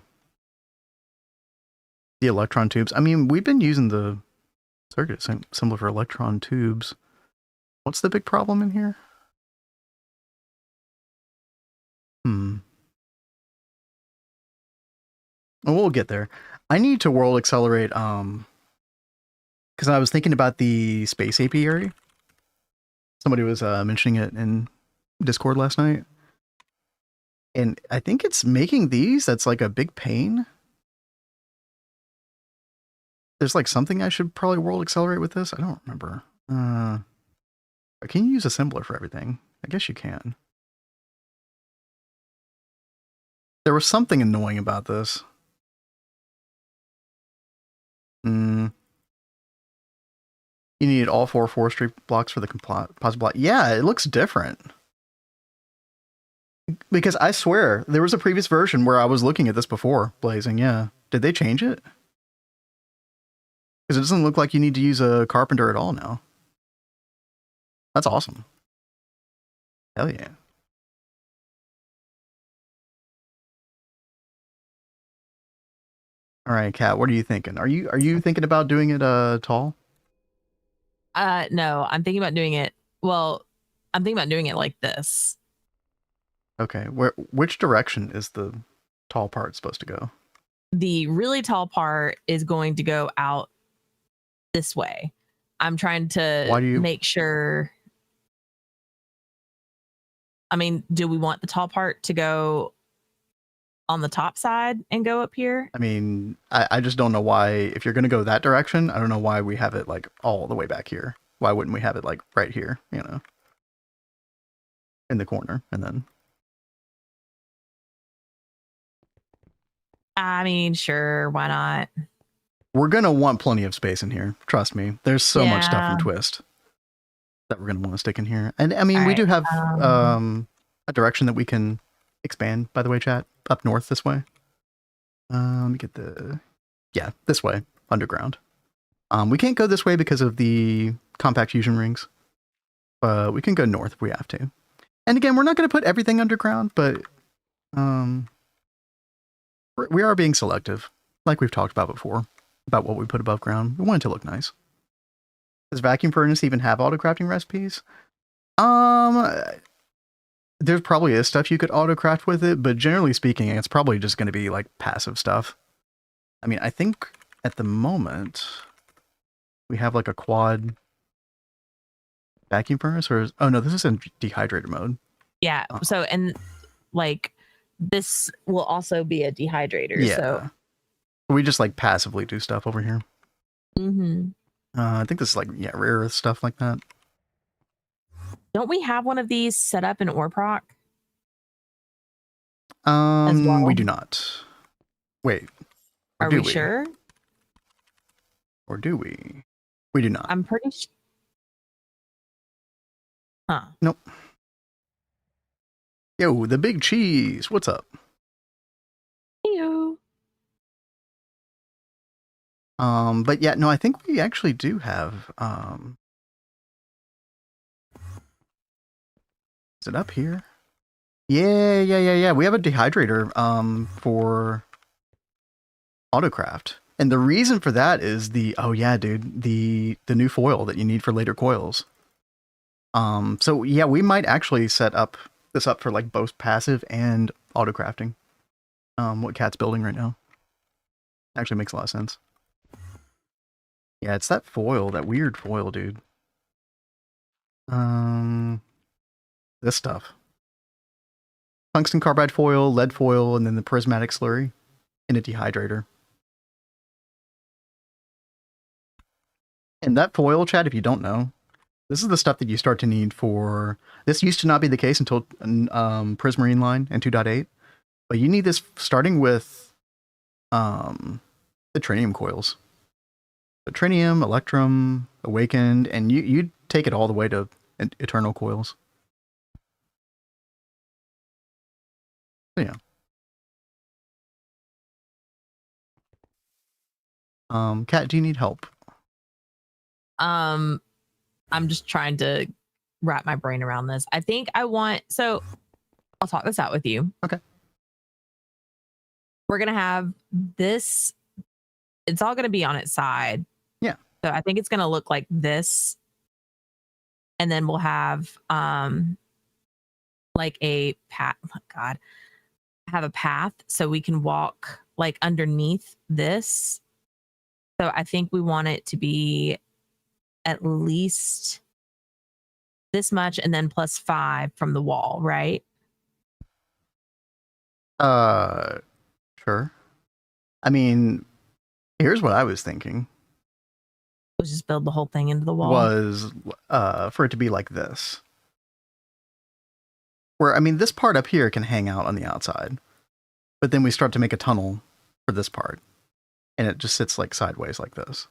The electron tubes. I mean, we've been using the circuit symbol for electron tubes. What's the big problem in here? We'll get there. I need to world accelerate, because I was thinking about the space apiary. Somebody was mentioning it in Discord last night. And I think it's making these that's like a big pain. There's like something I should probably world accelerate with this. I don't remember. Can you use assembler for everything? I guess you can. There was something annoying about this. You need all 4 forestry blocks for the composite block. Yeah, it looks different. Because I swear, there was a previous version where I was looking at this before, Blazing, yeah. Did they change it? Because it doesn't look like you need to use a carpenter at all now. That's awesome. Hell yeah. All right, Kat, what are you thinking? Are you thinking about doing it tall? No, I'm thinking about doing it. Well, I'm thinking about doing it like this. Okay, which direction is the tall part supposed to go? The really tall part is going to go out this way. I'm trying to make sure. I mean, do we want the tall part to go on the top side and go up here? I mean, I just don't know why, if you're going to go that direction, I don't know why we have it like all the way back here. Why wouldn't we have it like right here, you know, in the corner, and then. I mean, sure, why not? We're going to want plenty of space in here. Trust me. There's so much stuff from Twist that we're going to want to stick in here. And I mean, we do have a direction that we can expand, by the way, chat, up north this way. Let me get this way, underground. We can't go this way because of the compact fusion rings, but we can go north if we have to. And again, we're not going to put everything underground, but we are being selective, like we've talked about before, about what we put above ground. We want it to look nice. Does vacuum furnace even have auto crafting recipes? There probably is stuff you could auto craft with it, but generally speaking, it's probably just going to be like passive stuff. I mean, I think at the moment we have like a quad vacuum furnace, or oh no, this is in dehydrator mode. Yeah. So, and like this will also be a dehydrator. Yeah. So We just like passively do stuff over here. mm-hmm. I think this is like, yeah, rare earth stuff like that. Don't we have one of these set up in Orproc? As well? We do not. Wait. Are we sure? Or do we? We do not. I'm pretty sure. Huh. Nope. Yo, the big cheese. What's up? Ew. But yeah, no, I think we actually do have, is it up here? Yeah. We have a dehydrator, for autocraft. And the reason for that is oh yeah, dude, the new foil that you need for later coils. So yeah, we might actually set this up for like both passive and autocrafting. What Cat's building right now. Actually makes a lot of sense. Yeah, it's that foil, that weird foil, dude. This stuff. Tungsten carbide foil, lead foil, and then the prismatic slurry in a dehydrator. And that foil, Chad, if you don't know, this is the stuff that you start to need for... This used to not be the case until Prismarine line and 2.8. But you need this starting with the trinium coils. The trinium, electrum, awakened, and you take it all the way to eternal coils. So, yeah. Kat, do you need help? I'm just trying to wrap my brain around this. I think I want, so I'll talk this out with you. Okay. We're going to have this, it's all going to be on its side. Yeah. So I think it's going to look like this. And then we'll have like a path. Oh God, have a path so we can walk like underneath this. So I think we want it to be at least this much and then plus 5 from the wall, right? Sure. I mean, here's what I was thinking. Let's just build the whole thing into the wall. Was for it to be like this. Where, I mean, this part up here can hang out on the outside. But then we start to make a tunnel for this part. And it just sits like sideways like this.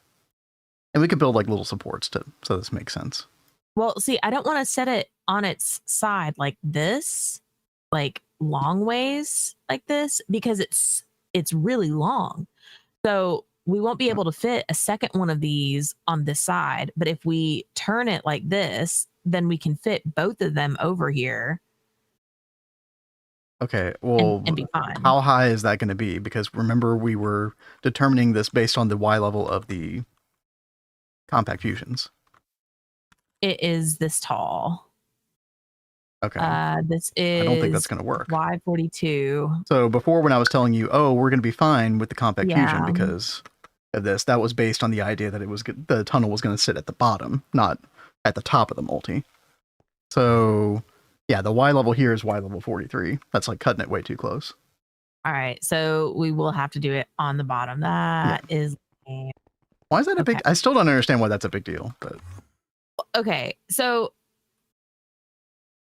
And we could build like little supports so this makes sense. Well, see, I don't want to set it on its side like this, like long ways like this, because it's really long. So we won't be able to fit a second one of these on this side. But if we turn it like this, then we can fit both of them over here. Okay, well, and be fine. How high is that going to be? Because remember, we were determining this based on the Y level of the compact fusions. It is this tall. Okay. This is... I don't think that's going to work. Y42. So before, when I was telling you, oh, we're going to be fine with the compact fusion because of this, that was based on the idea that the tunnel was going to sit at the bottom, not at the top of the multi. So... yeah, the Y level here is Y level 43. That's like cutting it way too close. All right, so we will have to do it on the bottom. That is... Why is that a big... I still don't understand why that's a big deal, but... Okay, so...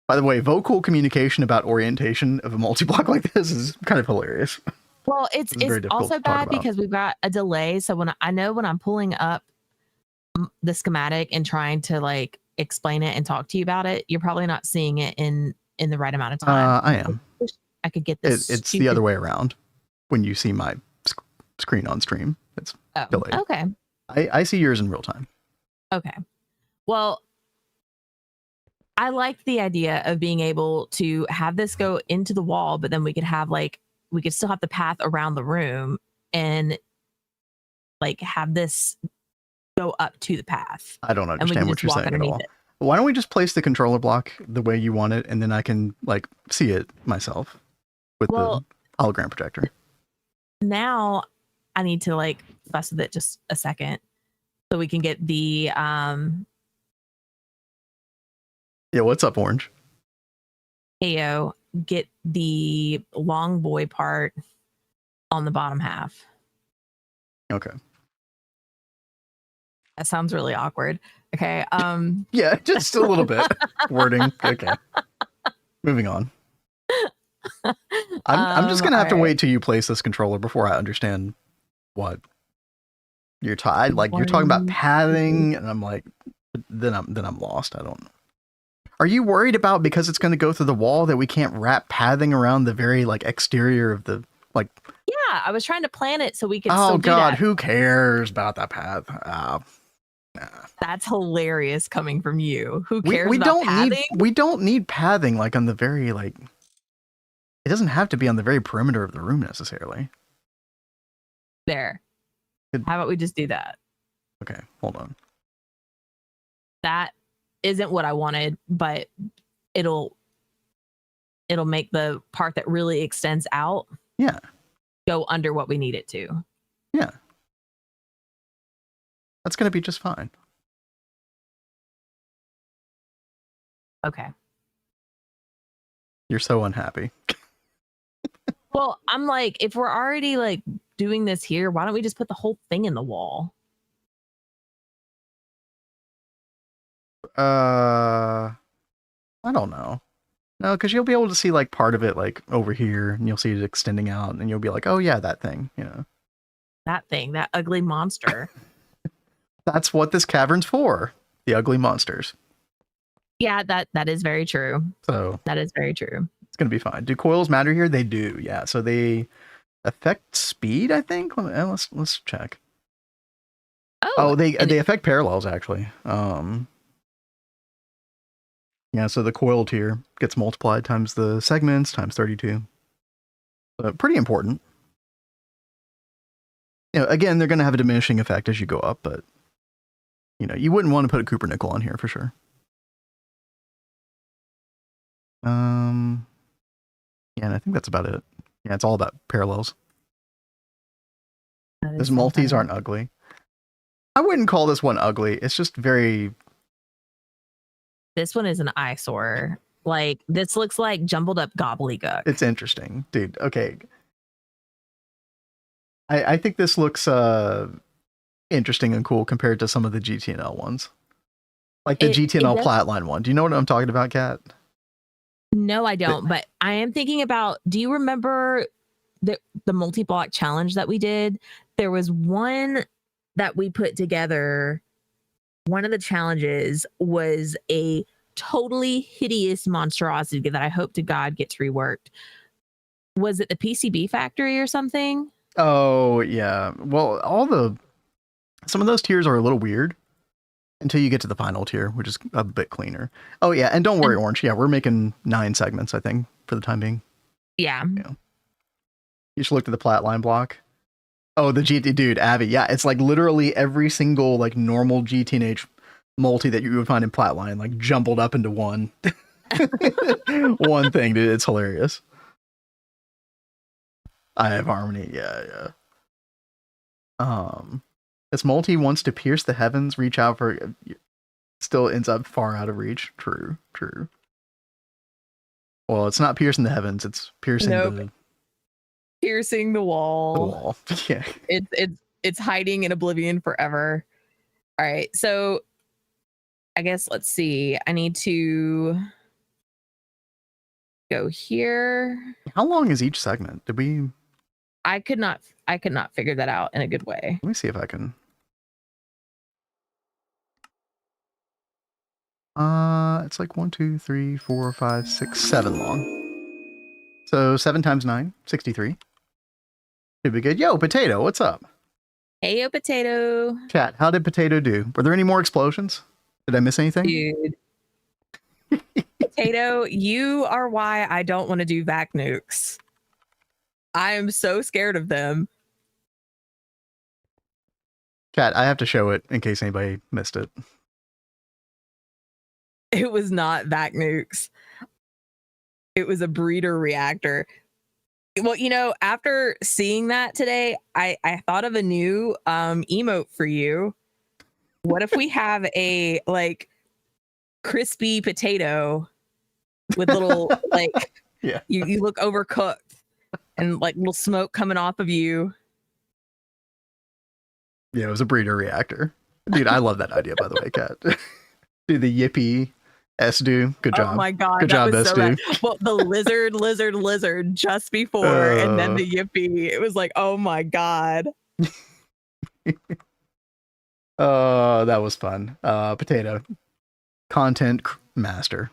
By the way, vocal communication about orientation of a multi-block like this is kind of hilarious. Well, it's also bad because we've got a delay. So when I'm pulling up the schematic and trying to like explain it and talk to you about it, you're probably not seeing it in the right amount of time. I am. I could get this. It's the other way around. When you see my screen on stream, it's delayed. Okay. I see yours in real time. Okay. Well, I like the idea of being able to have this go into the wall, but then we could still have the path around the room and like have this go up to the path. I don't understand what you're saying at all. It. Why don't we just place the controller block the way you want it, and then I can like see it myself with the hologram projector. Now I need to like fuss with it just a second so we can get the Yeah, what's up, Orange? AO, get the long boy part on the bottom half. Okay. That sounds really awkward. Okay. Yeah, just a little bit. Wording. Okay. Moving on. I'm just gonna have to wait till you place this controller before I understand what you're talking. Like you're talking about padding, and I'm like, then I'm lost. I don't. Are you worried about because it's going to go through the wall that we can't wrap padding around the very like exterior of the like? Yeah, I was trying to plan it so we could. Oh still do God, that. who cares about that path? Nah. That's hilarious coming from you. Who cares about don't padding? We don't need padding like on the very like. It doesn't have to be on the very perimeter of the room necessarily. There. How about we just do that? Okay, hold on. That isn't what I wanted, but it'll make the part that really extends out go under what we need it to. Yeah. That's going to be just fine. Okay. You're so unhappy. Well, I'm like, if we're already like doing this here, why don't we just put the whole thing in the wall? I don't know. No, because you'll be able to see like part of it like over here, and you'll see it extending out, and you'll be like, oh yeah, that thing, you know. That thing, that ugly monster. That's what this cavern's for. The ugly monsters. Yeah, that is very true. So that is very true. It's gonna be fine. Do coils matter here? They do, yeah. So they affect speed, I think. Let's check. Oh, they affect parallels actually. Yeah, so the coil tier gets multiplied times the segments times 32. Pretty important. You know, again, they're going to have a diminishing effect as you go up, but you know, you wouldn't want to put a Cooper nickel on here for sure. Yeah, and I think that's about it. Yeah, it's all about parallels. Those multis aren't ugly. I wouldn't call this one ugly. It's just very... This one is an eyesore. Like, this looks like jumbled up gobbledygook. It's interesting, dude. Okay. I think this looks interesting and cool compared to some of the GTNL ones. Like the GTNL Flatline one. Do you know what I'm talking about, Kat? No, I don't. But I am thinking about, do you remember the multi-block challenge that we did? There was one that we put together. One of the challenges was a totally hideous monstrosity that I hope to God gets reworked. Was it the PCB factory or something? Oh, yeah. Well, some of those tiers are a little weird until you get to the final tier, which is a bit cleaner. Oh, yeah. And don't worry, Orange. Yeah, we're making 9 segments, I think, for the time being. Yeah. You should look at the flatline block. Oh, the GT, dude, Abby. Yeah, it's like literally every single like normal GTNH multi that you would find in Flatline, like jumbled up into one. One thing, dude. It's hilarious. I have harmony. Yeah. This multi wants to pierce the heavens, reach out for, still ends up far out of reach. True. Well, it's not piercing the heavens. It's piercing piercing the wall. The wall. Yeah. It's hiding in oblivion forever. All right. So I guess let's see. I need to go here. How long is each segment? Did we? I could not figure that out in a good way. Let me see if I can. It's like 1, 2, 3, 4, 5, 6, 7 long. So 7 times 9, 63. Should be good. Yo, Potato, what's up? Hey, yo, Potato. Chat, how did Potato do? Were there any more explosions? Did I miss anything? Dude. Potato, you are why I don't want to do vac nukes. I am so scared of them. Chat, I have to show it in case anybody missed it. It was not vac nukes. It was a breeder reactor. Well, after seeing that today, I thought of a new emote for you. What if we have a like crispy potato with little like Yeah. you look overcooked and like little smoke coming off of you? Yeah, it was a breeder reactor. Dude, I love that idea, by the way, Kat. Do the yippee S-do. Good job. Oh my god, Good that job, was so bad. S-do. Well, the lizard just before, and then the yippee. It was like, oh my god. That was fun. Potato. Content master.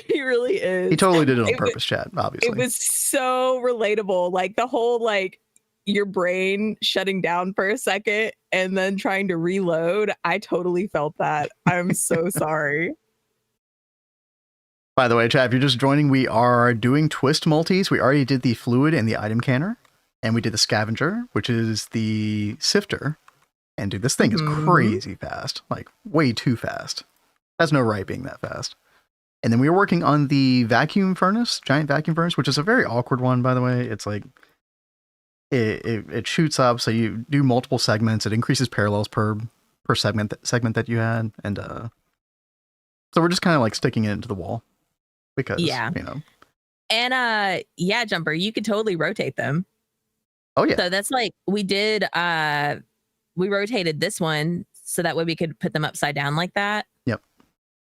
He really is. He totally did it on purpose, chat, obviously. It was so relatable. Like the whole like your brain shutting down for a second and then trying to reload. I totally felt that. I'm so sorry. By the way, chat, if you're just joining, we are doing twist multis. We already did the fluid and the item canner, and we did the scavenger, which is the sifter. And dude, this thing is crazy fast, like way too fast. Has no right being that fast. And then we were working on the vacuum furnace, giant vacuum furnace, which is a very awkward one, by the way. It's like it shoots up, so you do multiple segments. It increases parallels per segment that you had, and so we're just kind of like sticking it into the wall because And yeah, Jumper, you could totally rotate them. Oh yeah. So that's like we did. We rotated this one so that way we could put them upside down like that. Yep.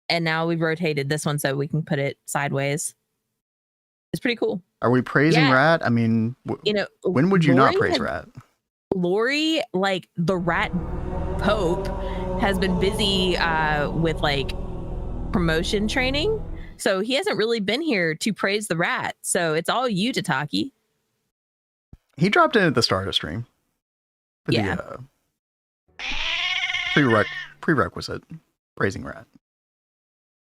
And now we've rotated this one so we can put it sideways. It's pretty cool. Are we praising Rat? I mean, when would you not praise Rat? Lori, like the Rat Pope, has been busy with like promotion training. So he hasn't really been here to praise the Rat. So it's all you, Tataki. He dropped in at the start of stream. Yeah. Prerequisite praising Rat.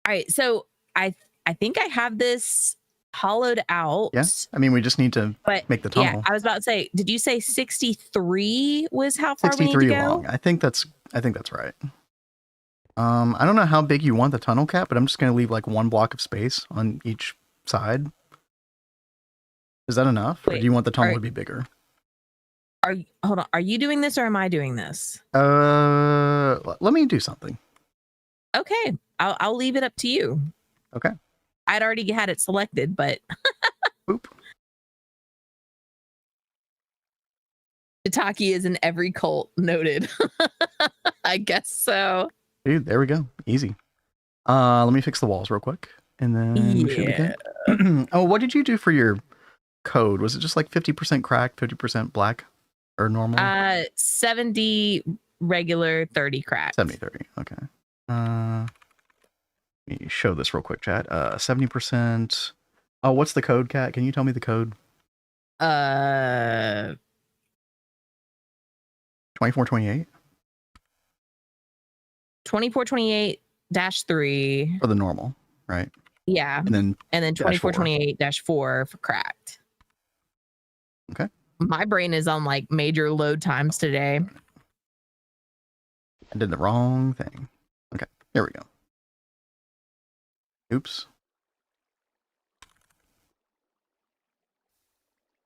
All right. So I think I have this hollowed out. Yes. I mean, we just need to make the tunnel. Yeah, I was about to say, did you say 63 was how far we need to go? 63 long. I think that's right. I don't know how big you want the tunnel, Cat, but I'm just going to leave like one block of space on each side. Is that enough? Or do you want the tunnel to be bigger? Hold on. Are you doing this or am I doing this? Let me do something. Okay. I'll leave it up to you. Okay. I'd already had it selected, but Boop. Shiitake is in every cult, noted. I guess so. Dude, there we go. Easy. Let me fix the walls real quick. And then we should be good. Oh, what did you do for your code? Was it just like 50% cracked, 50% black or normal? 70 regular, 30 cracked. 70-30. Okay. Let me show this real quick, chat. 70%. Oh, what's the code, Cat? Can you tell me the code? 2428. 2428-3 for the normal, right? Yeah. And then 2428-4 for cracked. Okay. My brain is on like major load times today. I did the wrong thing. Okay, here we go. Oops.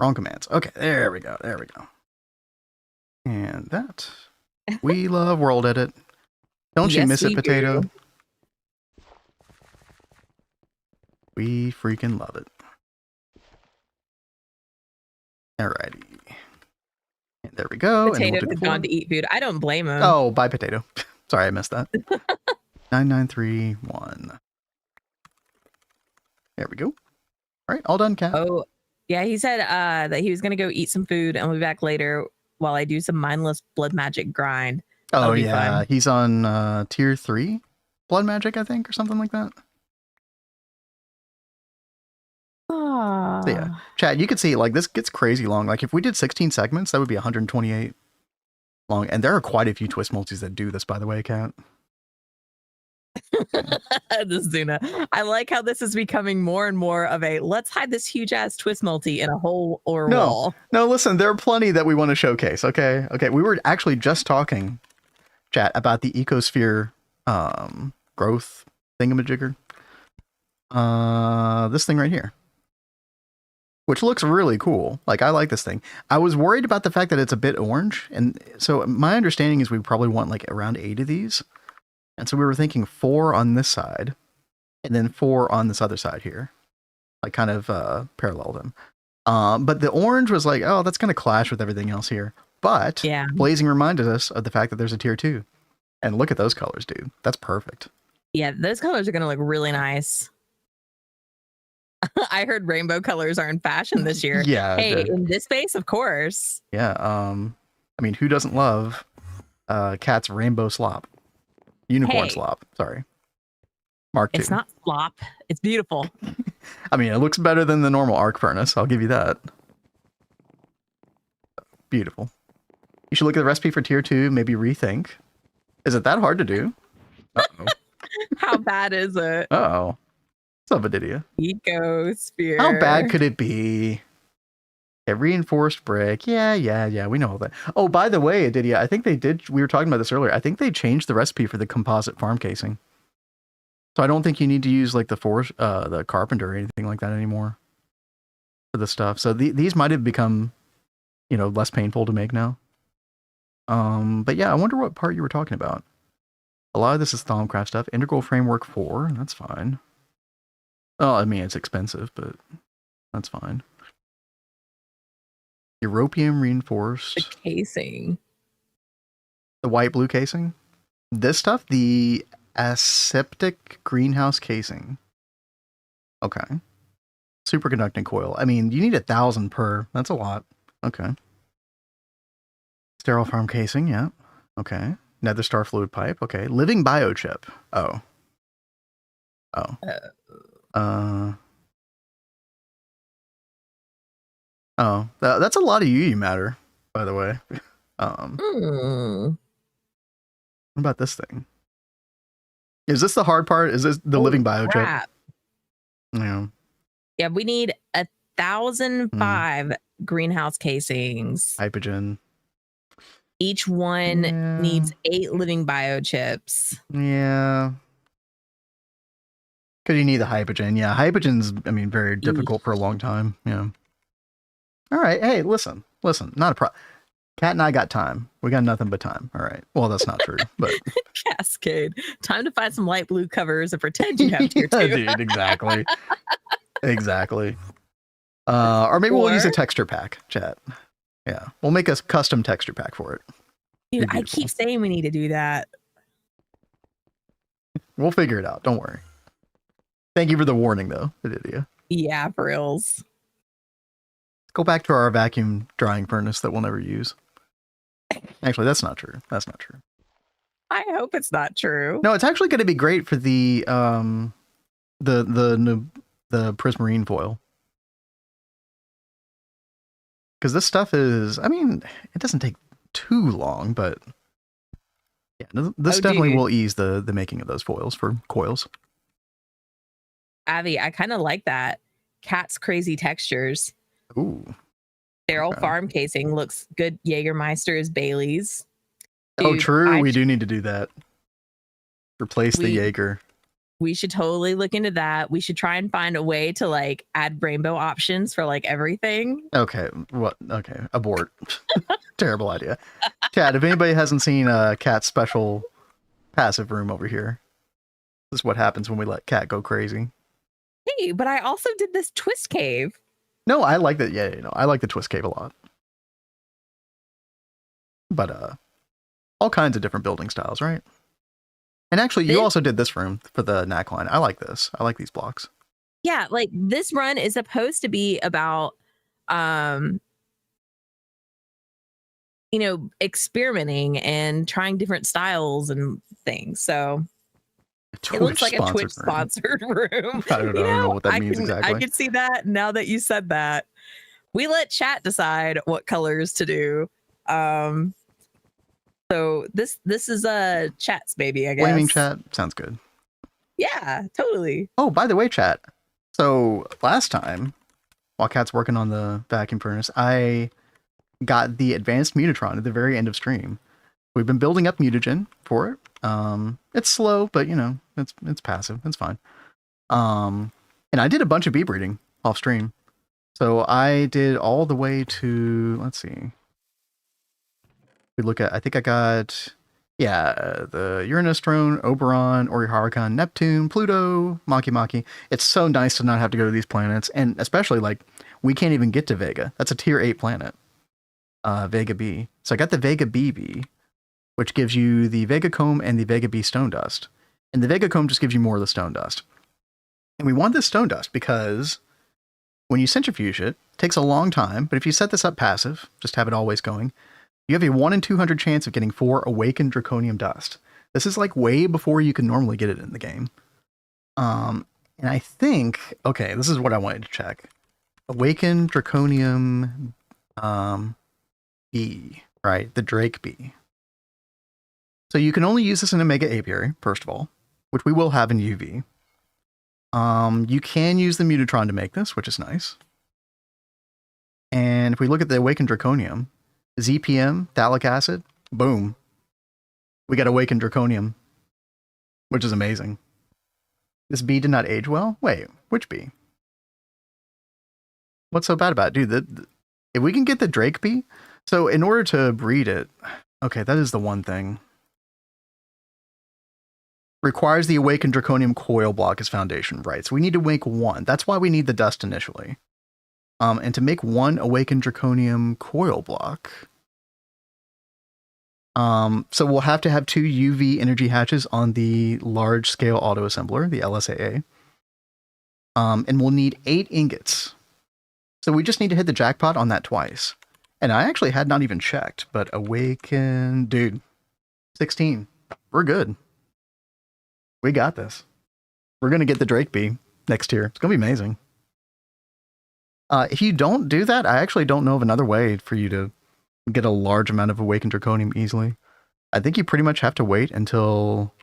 Wrong commands. Okay, there we go. There we go. And that. We love World Edit. Don't you miss it, Potato? Do. We freaking love it. Alrighty. And there we go. Potato has gone to eat food. I don't blame him. Oh, bye, Potato. Sorry, I missed that. 9931. There we go. All right, all done, Cat. Oh, yeah. He said that he was going to go eat some food and we'll be back later while I do some mindless blood magic grind. Oh, yeah. Fun. He's on tier 3 blood magic, I think, or something like that. So yeah, chat, you can see like this gets crazy long. Like if we did 16 segments, that would be 128 long. And there are quite a few twist multis that do this, by the way, Cat. This Zuna. I like how this is becoming more and more of a let's hide this huge ass twist multi in a hole or wall. No, listen, there are plenty that we want to showcase. Okay. We were actually just talking, chat, about the ecosphere growth thingamajigger. This thing right here. which looks really cool. Like, I like this thing. I was worried about the fact that it's a bit orange. And so my understanding is we probably want like around 8 of these. And so we were thinking 4 on this side and then 4 on this other side here, like kind of parallel them. But the orange was like, oh, that's going to clash with everything else here. But Yeah. Blazing reminded us of the fact that there's a tier 2. And look at those colors, dude. That's perfect. Yeah, those colors are going to look really nice. I heard rainbow colors are in fashion this year. Yeah. Hey, in this space, of course. Yeah. I mean, who doesn't love Cat's rainbow slop? Unicorn slop. Sorry. Mark 2. It's not slop. It's beautiful. I mean, it looks better than the normal arc furnace. I'll give you that. Beautiful. You should look at the recipe for tier 2. Maybe rethink. Is it that hard to do? Uh-oh. How bad is it? Uh-oh. What's up, Adidia? Ecosphere. How bad could it be? Yeah, reinforced brick. Yeah. We know all that. Oh, by the way, Adidia, I think they did. We were talking about this earlier. I think they changed the recipe for the composite farm casing. So I don't think you need to use like the carpenter or anything like that anymore for the stuff. So these might have become, less painful to make now. But yeah, I wonder what part you were talking about. A lot of this is Thaumcraft stuff. Integral Framework 4, that's fine. Oh, I mean, it's expensive, but that's fine. Europium reinforced. The casing. The white-blue casing. This stuff, the aseptic greenhouse casing. Okay. Superconducting coil. I mean, you need 1,000 per. That's a lot. Okay. Sterile farm casing, yeah. Okay. Nether star fluid pipe. Okay. Living biochip. Oh. That's a lot of UU matter, by the way. What about this thing? Is this the hard part? Is this the living biochip? Crap. Yeah. Yeah, we need 1,005 greenhouse casings. Hypogen. Each one needs 8 living biochips. Yeah. Because you need the hypogen. Yeah, hypogen's, very difficult for a long time. Yeah. All right. Hey, listen. Not a problem. Cat and I got time. We got nothing but time. All right. Well, that's not true, but Cascade. Time to find some light blue covers and pretend you have tier 2. Dude, exactly. Exactly. Or maybe we'll use a texture pack, chat. Yeah. We'll make a custom texture pack for it. Dude, I keep saying we need to do that. We'll figure it out. Don't worry. Thank you for the warning, though, Adidia. Yeah, for reals. Let's go back to our vacuum drying furnace that we'll never use. Actually, that's not true. I hope it's not true. No, it's actually going to be great for the prismarine foil. Because this stuff is, it doesn't take too long, but yeah, this definitely will ease the making of those foils for coils. Avi, I kind of like that. Cat's crazy textures. Ooh. Sterile farm casing looks good. Jägermeister is Bailey's. Dude, true. We do need to do that. Replace the Jaeger. We should totally look into that. We should try and find a way to like add rainbow options for like everything. Okay. What? Okay. Abort. Terrible idea. Chat, if anybody hasn't seen Cat's special passive room over here, this is what happens when we let Cat go crazy. Hey, but I also did this twist cave. No, I like that. Yeah, I like the twist cave a lot. But all kinds of different building styles, right? And actually, you also did this room for the knack line. I like this. I like these blocks. Yeah, like this run is supposed to be about, experimenting and trying different styles and things. So it looks like a Twitch sponsored room. I don't know what that means exactly. I can see that now that you said that. We let chat decide what colors to do. So this is a chat's baby, I guess. Flaming chat sounds good. Yeah, totally. Oh, by the way, chat. So last time, while Cat's working on the vacuum furnace, I got the advanced mutatron at the very end of stream. We've been building up mutagen for it. It's slow, but it's passive. It's fine. And I did a bunch of bee breeding off stream. So I did all the way to, let's see. We look at, I think I got, yeah, the Uranus, Trone, Oberon, Oriharakan, Neptune, Pluto, Maki Maki. It's so nice to not have to go to these planets, and especially like we can't even get to Vega. That's a tier 8 planet, Vega B. So I got the Vega BB, which gives you the Vega Comb and the Vega B stone dust. And the Vega Comb just gives you more of the stone dust. And we want this stone dust because when you centrifuge it, it takes a long time, but if you set this up passive, just have it always going, you have a 1 in 200 chance of getting 4 awakened draconium dust. This is like way before you can normally get it in the game. And I think, okay, this is what I wanted to check. Awakened draconium B, right? The Drake B. So you can only use this in a Mega Apiary, first of all, which we will have in UV. You can use the Mutatron to make this, which is nice. And if we look at the Awakened Draconium, ZPM, Phthalic Acid, boom. We got Awakened Draconium, which is amazing. This bee did not age well? Wait, which bee? What's so bad about it? Dude, if we can get the Drake bee, so in order to breed it, okay, that is the one thing. Requires the Awakened Draconium coil block as foundation, right? So we need to make one. That's why we need the dust initially. And to make one Awakened Draconium coil block, so we'll have to have 2 UV energy hatches on the large scale auto assembler, the LSAA. And we'll need 8 ingots. So we just need to hit the jackpot on that twice. And I actually had not even checked, but Awakened, dude, 16. We're good. We got this. We're going to get the Drake bee next year. It's going to be amazing. If you don't do that, I actually don't know of another way for you to get a large amount of Awakened Draconium easily. I think you pretty much have to wait until,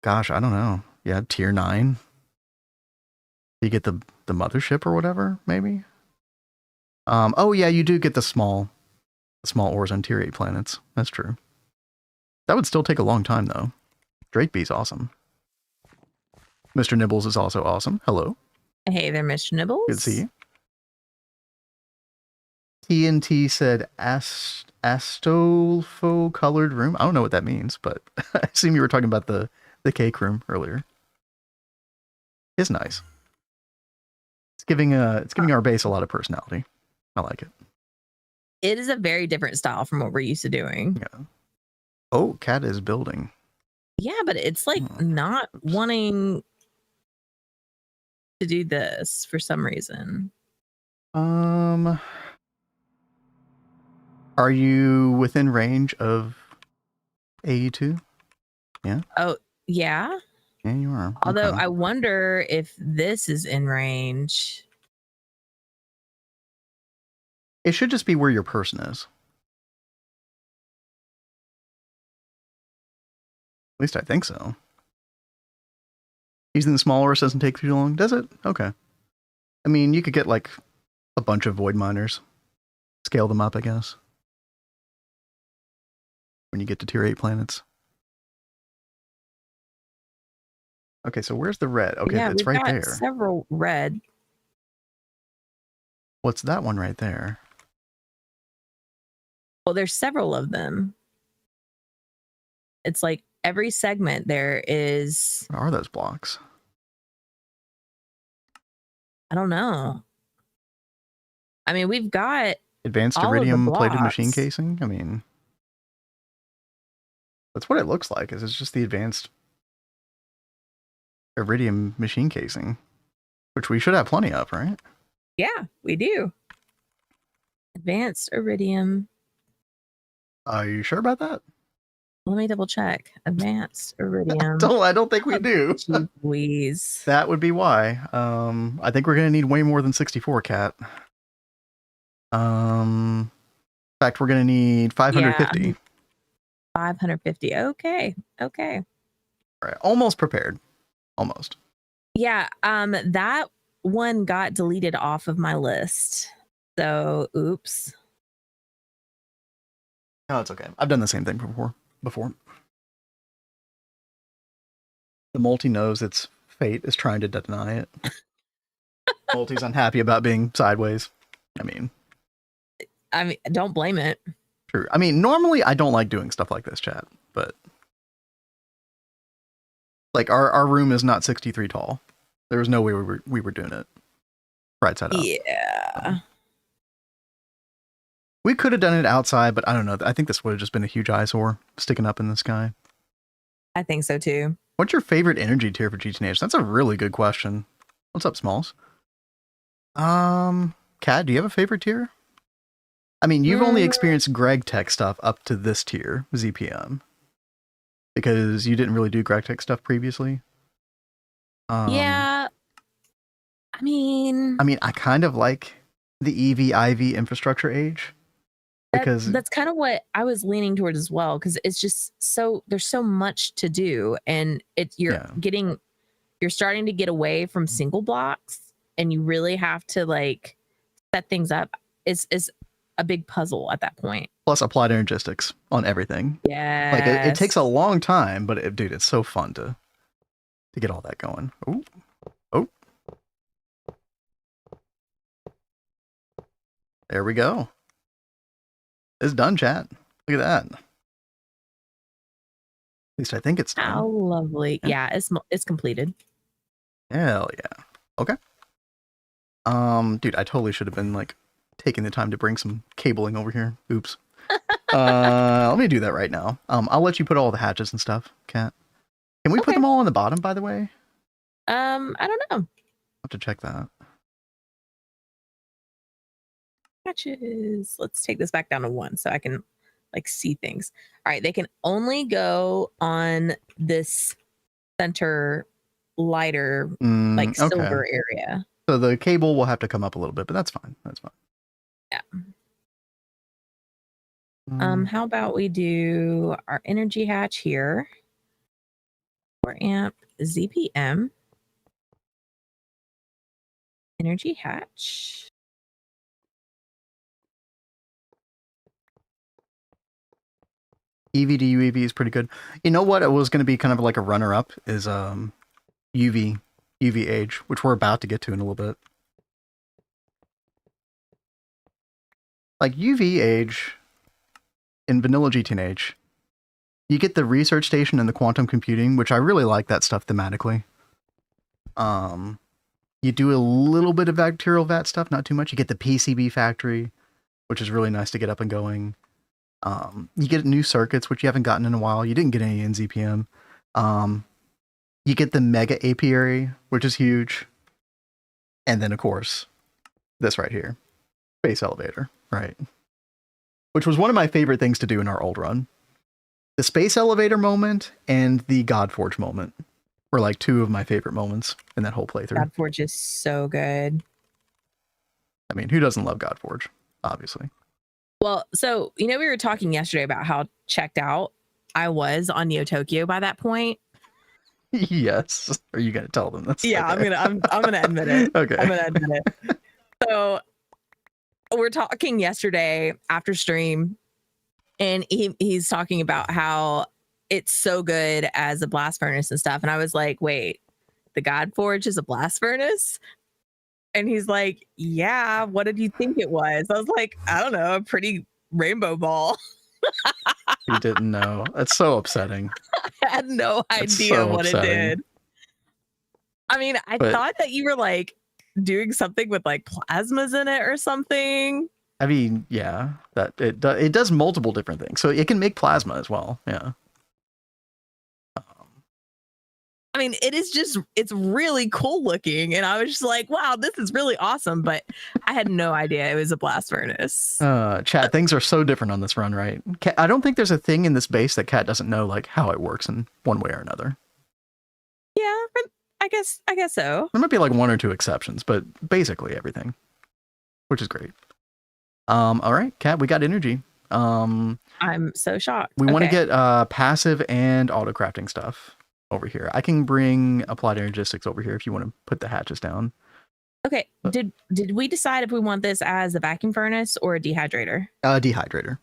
gosh, I don't know. Yeah, tier 9. You get the mothership or whatever, maybe? Oh yeah, you do get the small ores on tier 8 planets. That's true. That would still take a long time though. Drake bee's awesome. Mr. Nibbles is also awesome. Hello. Hey there, Mr. Nibbles. Good to see you. TNT said Astolfo colored room. I don't know what that means, but I assume you were talking about the cake room earlier. It's nice. It's giving our base a lot of personality. I like it. It is a very different style from what we're used to doing. Yeah. Oh, Cat is building. Yeah, but it's like not wanting to do this for some reason. Are you within range of AE2? Yeah. Oh, yeah. Yeah, you are. Although okay. I wonder if this is in range. It should just be where your person is. At least I think so. Using the small ores doesn't take too long, does it? Okay. I mean, you could get like a bunch of void miners. Scale them up, I guess. When you get to tier 8 planets. Okay, so where's the red? Okay, yeah, it's right there. Several red. What's that one right there? Well, there's several of them. It's like every segment there is. What are those blocks? I don't know. I mean, we've got advanced iridium plated machine casing. I mean, that's what it looks like. Is it's just the advanced iridium machine casing, which we should have plenty of, right? Yeah, we do. Advanced iridium. Are you sure about that? Let me double check. Advanced iridium. I don't think we do. Please. That would be why. I think we're gonna need way more than 64, Cat. In fact, we're gonna need 550. Yeah. 550. Okay. Okay. All right. Almost prepared. Almost. Yeah. That one got deleted off of my list. So oops. No, it's okay. I've done the same thing before. The multi knows its fate is trying to deny it. Multi's unhappy about being sideways. I mean, don't blame it. True. I mean, normally I don't like doing stuff like this, chat, but like our room is not 63 tall. There was no way we were doing it right side up. Yeah. We could have done it outside, but I don't know. I think this would have just been a huge eyesore sticking up in the sky. I think so too. What's your favorite energy tier for GTH? That's a really good question. What's up, Smalls? Kat, do you have a favorite tier? I mean, you've only experienced Greg Tech stuff up to this tier, ZPM, because you didn't really do Greg Tech stuff previously. Yeah. I mean, I kind of like the EV/IV infrastructure age. Because that's kind of what I was leaning towards as well, because it's just there's so much to do, and you're starting to get away from single blocks, and you really have to like set things up. It's a big puzzle at that point. Plus applied energistics on everything. Yeah, like it takes a long time, but dude, it's so fun to get all that going. Oh, there we go. It's done, chat. Look at that. At least I think it's done. How lovely. Yeah, it's completed. Hell yeah. Okay. Dude, I totally should have been like taking the time to bring some cabling over here. Oops. Let me do that right now. I'll let you put all the hatches and stuff, Kat. Can we put them all on the bottom, by the way? I don't know. I'll have to check that. Hatches. Let's take this back down to 1 so I can like see things. All right, they can only go on this center lighter silver area. So the cable will have to come up a little bit, but that's fine. That's fine. Yeah. How about we do our energy hatch here? 4 amp ZPM energy hatch. EV to UEV is pretty good. You know what? It was going to be kind of like a runner-up is UV-Age, which we're about to get to in a little bit. Like UV-Age in vanilla GTH, you get the research station and the quantum computing, which I really like that stuff thematically. You do a little bit of bacterial vat stuff, not too much. You get the PCB factory, which is really nice to get up and going. You get new circuits, which you haven't gotten in a while. You didn't get any in ZPM. You get the mega apiary, which is huge. And then, of course, this right here. Space elevator, right? Which was one of my favorite things to do in our old run. The space elevator moment and the Godforge moment were like 2 of my favorite moments in that whole playthrough. Godforge is so good. I mean, who doesn't love Godforge? Obviously. Well, so, we were talking yesterday about how checked out I was on Neo Tokyo by that point. Yes. Are you going to tell them this? Yeah, okay. I'm going to admit it. Okay. I'm going to admit it. So we're talking yesterday after stream, and he's talking about how it's so good as a blast furnace and stuff. And I was like, wait, the Godforge is a blast furnace? And he's like, yeah, what did you think it was? I was like, I don't know, a pretty rainbow ball. You didn't know. That's so upsetting. I had no idea what it did. I mean, I thought that you were like doing something with like plasmas in it or something. I mean, yeah, that it does multiple different things. So it can make plasma as well. Yeah. I mean, it's really cool looking. And I was just like, wow, this is really awesome. But I had no idea it was a blast furnace. Chat, things are so different on this run, right? Kat, I don't think there's a thing in this base that Kat doesn't know like how it works in one way or another. Yeah, I guess so. There might be like 1 or 2 exceptions, but basically everything, which is great. All right, Kat, we got energy. I'm so shocked. We want to get passive and auto crafting stuff over here. I can bring applied energistics over here if you want to put the hatches down. Okay. Did we decide if we want this as a vacuum furnace or a dehydrator? Dehydrator.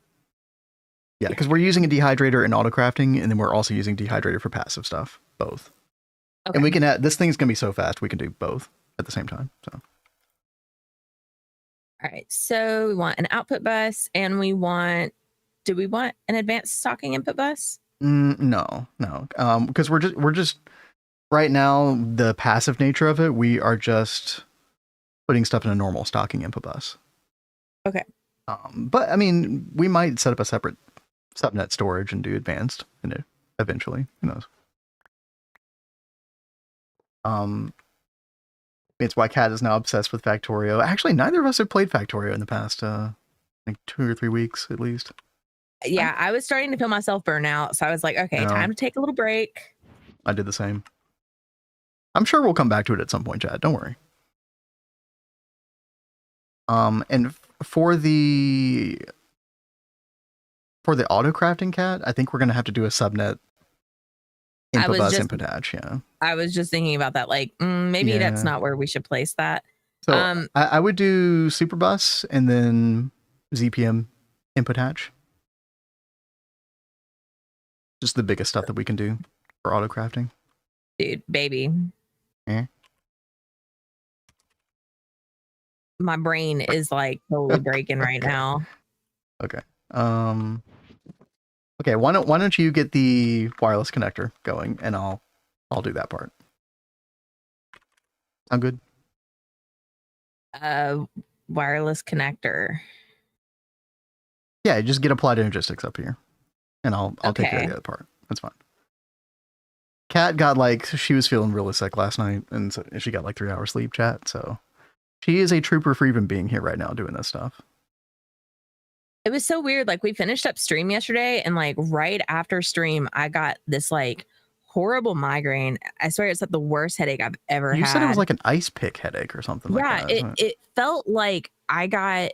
Yeah, because we're using a dehydrator in auto crafting, and then we're also using dehydrator for passive stuff. Both. Okay. And we can add, this thing's gonna be so fast we can do both at the same time. So All right. So we want an output bus, and do we want an advanced stocking input bus? No. Because we're just right now, the passive nature of it, we are just putting stuff in a normal stocking input bus. Okay. But I mean, we might set up a separate subnet storage and do advanced, eventually. Who knows? It's why Cat is now obsessed with Factorio. Actually, neither of us have played Factorio in the past, like 2 or 3 weeks at least. Yeah, I was starting to feel myself burn out, so I was like, okay, time to take a little break. I did the same. I'm sure we'll come back to it at some point, Chad. Don't worry. And for the auto crafting, Cat, I think we're gonna have to do a subnet input bus input hatch. Yeah. I was just thinking about that. Like, maybe that's not where we should place that. So I would do Superbus and then ZPM input hatch. Just the biggest stuff that we can do for auto crafting. Dude, baby. Eh? My brain is like totally breaking right now. Okay. Okay, why don't you get the wireless connector going and I'll do that part. Sound good? Wireless connector. Yeah, just get applied logistics up here. And I'll take care of the other part. That's fine. Kat got she was feeling really sick last night, and so she got 3 hours sleep, chat. So she is a trooper for even being here right now doing this stuff. It was so weird. We finished up stream yesterday, and right after stream, I got this horrible migraine. I swear it's the worst headache I've ever had. You said it was an ice pick headache or something like that. Yeah, it felt like I got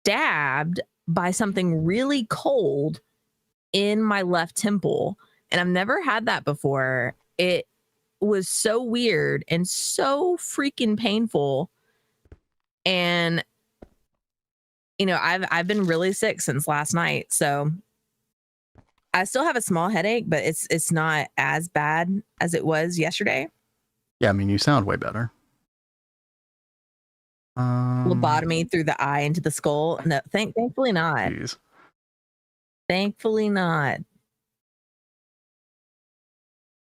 stabbed by something really cold in my left temple, and I've never had that before. It was so weird and so freaking painful. And I've been really sick since last night, so I still have a small headache, but it's not as bad as it was yesterday. Yeah, I mean, you sound way better. Lobotomy through the eye into the skull? No, thankfully not. Geez. Thankfully not.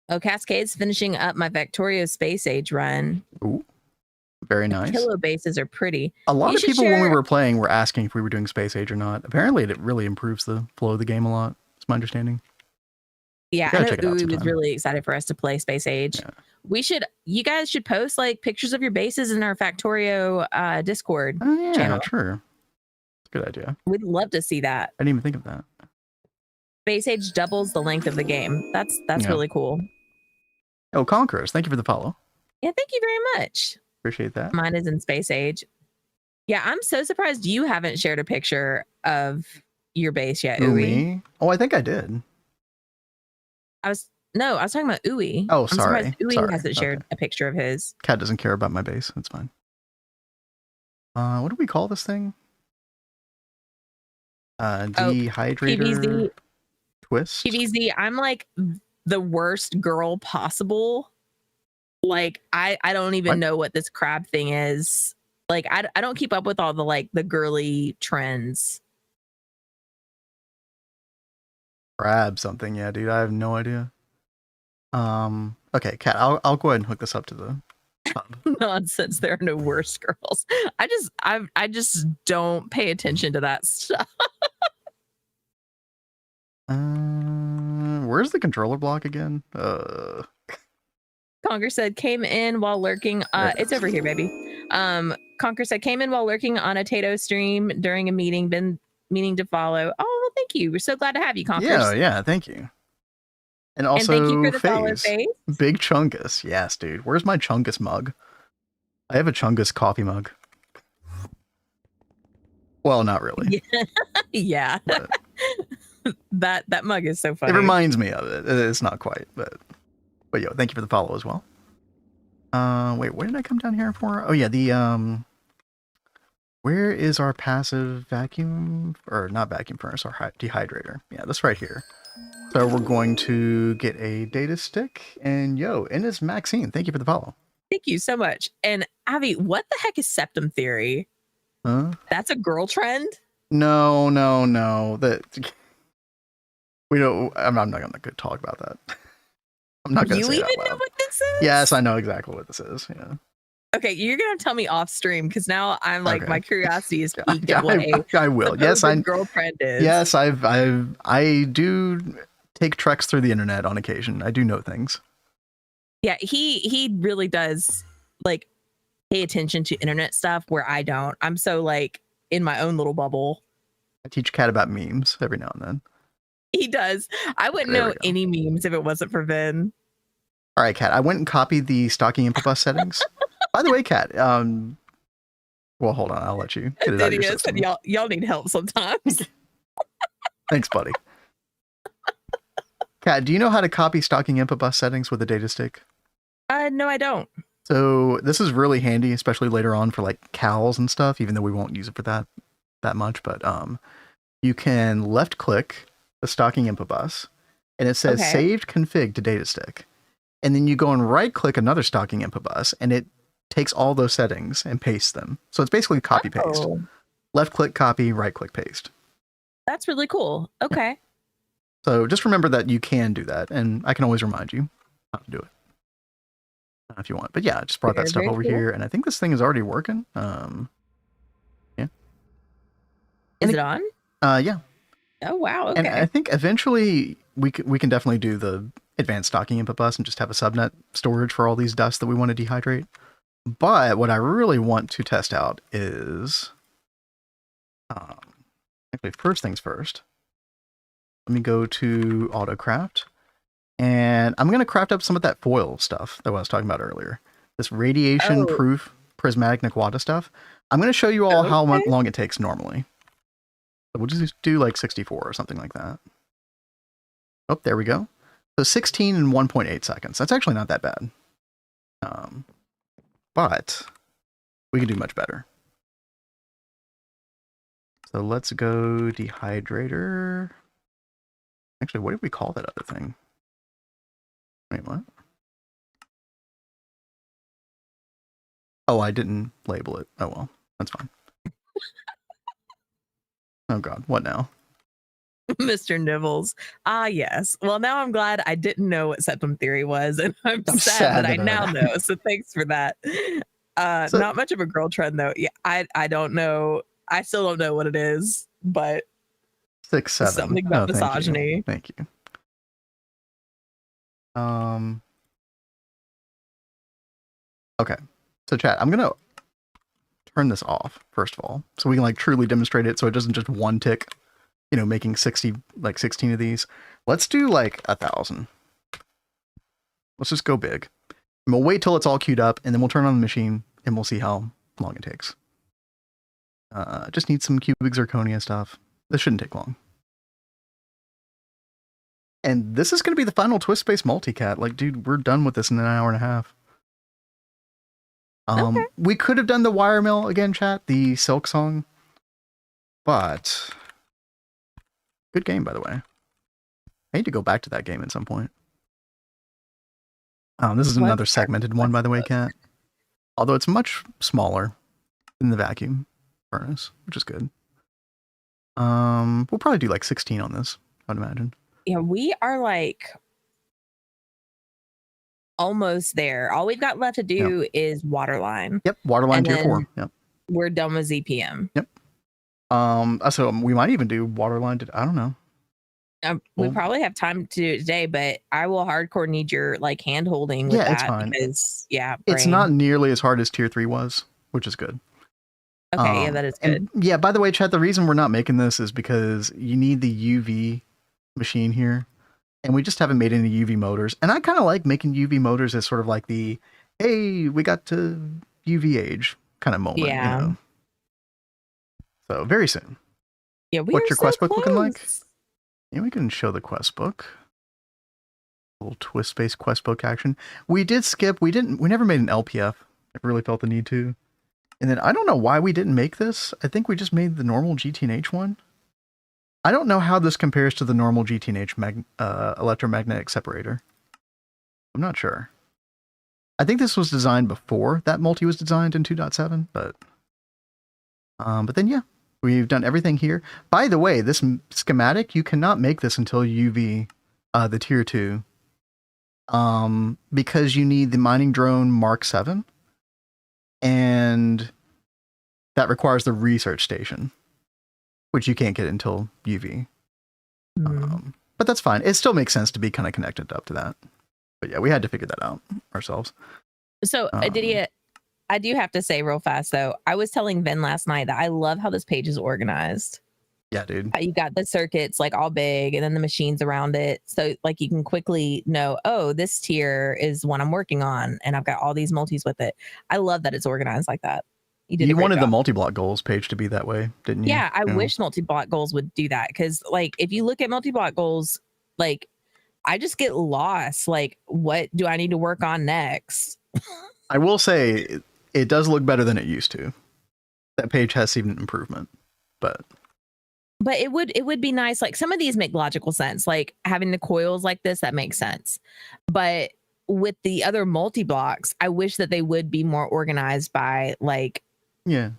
Oh, Cascade's finishing up my Factorio Space Age run. Ooh, very nice. Kilo bases are pretty. A lot of people when we were playing were asking if we were doing Space Age or not. Apparently, it really improves the flow of the game a lot. It's my understanding. Yeah, I know Uwe was really excited for us to play Space Age. Yeah. You guys should post pictures of your bases in our Factorio Discord channel. Sure. Good idea. We'd love to see that. I didn't even think of that. Space Age doubles the length of the game. That's really cool. Oh, Conquerors, thank you for the follow. Yeah, thank you very much. Appreciate that. Mine is in SpaceAge. Yeah, I'm so surprised you haven't shared a picture of your base yet, Uwe. Me? Oh, I think I did. I was talking about Uwe. Oh, sorry. I'm surprised Uwe hasn't shared a picture of his. Cat doesn't care about my base. That's fine. What do we call this thing? Dehydrator PVZ. Twist. PVZ. I'm the worst girl possible. I don't even know what this crab thing is. I don't keep up with all the girly trends. Crab something, yeah, dude. I have no idea. Okay, Kat, I'll go ahead and hook this up to the hub. Nonsense. There are no worse girls. I just don't pay attention to that stuff. Where's the controller block again? Conquer said came in while lurking. It's over here, baby. Conquer said came in while lurking on a Tato stream during a meeting. Been meaning to follow. Oh, well, thank you. We're so glad to have you, Conquer. Yeah, thank you. And also, thank you for the follow, Faze. Big Chungus. Yes, dude. Where's my Chungus mug? I have a Chungus coffee mug. Well, not really. Yeah. That mug is so funny. It reminds me of it. It's not quite, but yo, thank you for the follow as well. Wait, where did I come down here for? Oh yeah, the where is our passive vacuum, or not vacuum furnace, our dehydrator? Yeah, that's right here. So we're going to get a data stick, and and it's Maxine. Thank you for the follow. Thank you so much. And Avi, what the heck is septum theory? Huh? That's a girl trend? No. That we don't. I'm not going to talk about that. I'm not going to You say it even out know loud. what this is? Yes, I know exactly what this is. Yeah. Okay, you're gonna tell me off stream because now I'm like, Okay. my curiosity is piqued at what I will. Yes, supposed girl trend is. Yes, I do take treks through the internet on occasion. I do know things. Yeah, he really does like pay attention to internet stuff where I don't. I'm so like in my own little bubble. I teach Cat about memes every now and then. He does. I wouldn't There we know go. any memes if it wasn't for Vin. All right, Cat. I went and copied the stocking input bus settings. By the way, Cat. Well, hold on. I'll let you get it out of your system. And y'all need help sometimes. Thanks, buddy. Cat, do you know how to copy stocking input bus settings with a data stick? No, I don't. So this is really handy, especially later on for like cows and stuff, even though we won't use it for that much. But you can left click the stocking input bus and it says saved config to data stick. And then you go and right click another stocking input bus and it takes all those settings and pastes them. So it's basically copy paste. Left click copy, right click paste. That's really cool. Okay. Yeah. So just remember that you can do that, and I can always remind you how to do it if you want. But yeah, I just brought that stuff over here, and I think this thing is already working. Yeah. Is it on? Yeah. Oh wow. Okay. And I think eventually we can definitely do the advanced stocking input bus and just have a subnet storage for all these dusts that we want to dehydrate. But what I really want to test out is actually first things first. Let me go to AutoCraft, and I'm going to craft up some of that foil stuff that I was talking about earlier. This radiation-proof prismatic Naquata stuff. I'm going to show you all how long it takes normally. So we'll just do like 64 or something like that. Oh, there we go. So 16 and 1.8 seconds. That's actually not that bad. But we can do much better. So let's go dehydrator. Actually, what did we call that other thing? Wait, what? Oh, I didn't label it. Oh, well, that's fine. Oh, God. What now? Mr. Nibbles. Ah, yes. Well, now I'm glad I didn't know what septum theory was, and I'm sad that I now know. So thanks for that. So, not much of a girl trend, though. Yeah, I don't know. I still don't know what it is, but 6-7. Something about misogyny. Thank you. Okay. So chat, I'm gonna turn this off first of all, so we can like truly demonstrate it, so it doesn't just one tick, you know, making 16 of these. Let's do like 1,000. Let's just go big. And we'll wait till it's all queued up, and then we'll turn on the machine, and we'll see how long it takes. Just need some cubic zirconia stuff. This shouldn't take long. And this is going to be the final twist space multicat. Like, dude, we're done with this in an hour and a half. We could have done the wire mill again, chat, the Silk Song. But good game, by the way. I need to go back to that game at some point. This is another segmented one, by the way, Cat. Although it's much smaller than the vacuum furnace, which is good. We'll probably do like 16 on this, I'd imagine. Yeah, we are like almost there. All we've got left to do is waterline. Yep, waterline tier 4. Yep. We're done with ZPM. Yep. So we might even do waterline. I don't know. We probably have time to do it today, but I will hardcore need your like hand holding with that. It's fine. Because, it's not nearly as hard as tier 3 was, which is good. Okay, that is good. And yeah, by the way, chat, the reason we're not making this is because you need the UV machine here, and we just haven't made any UV motors. And I kind of like making UV motors as sort of like the, hey, we got to UV-Age kind of moment. Yeah. You know? So very soon. Yeah, what's your quest book looking like? Yeah, we can show the quest book. A little twist-based quest book action. We did skip. We never made an LPF. I really felt the need to. And then I don't know why we didn't make this. I think we just made the normal GT&H one. I don't know how this compares to the normal GT&H electromagnetic separator. I'm not sure. I think this was designed before that multi was designed in 2.7, but But then, yeah, we've done everything here. By the way, this schematic, you cannot make this until UV, the tier 2. Because you need the mining drone Mark 7. And that requires the research station, which you can't get until UV. But that's fine. It still makes sense to be kind of connected up to that. But yeah, we had to figure that out ourselves. So, I do have to say real fast, though, I was telling Ben last night that I love how this page is organized. Yeah, dude. You got the circuits like all big and then the machines around it. So like you can quickly know, oh, this tier is one I'm working on and I've got all these multis with it. I love that it's organized like that. You wanted the multi-block goals page to be that way, didn't you? Yeah, I wish multi-block goals would do that, because like if you look at multi-block goals, like I just get lost. Like, what do I need to work on next? I will say it does look better than it used to. That page has seen improvement, but it would be nice. Like some of these make logical sense, like having the coils like this, that makes sense. But with the other multi-blocks, I wish that they would be more organized by like a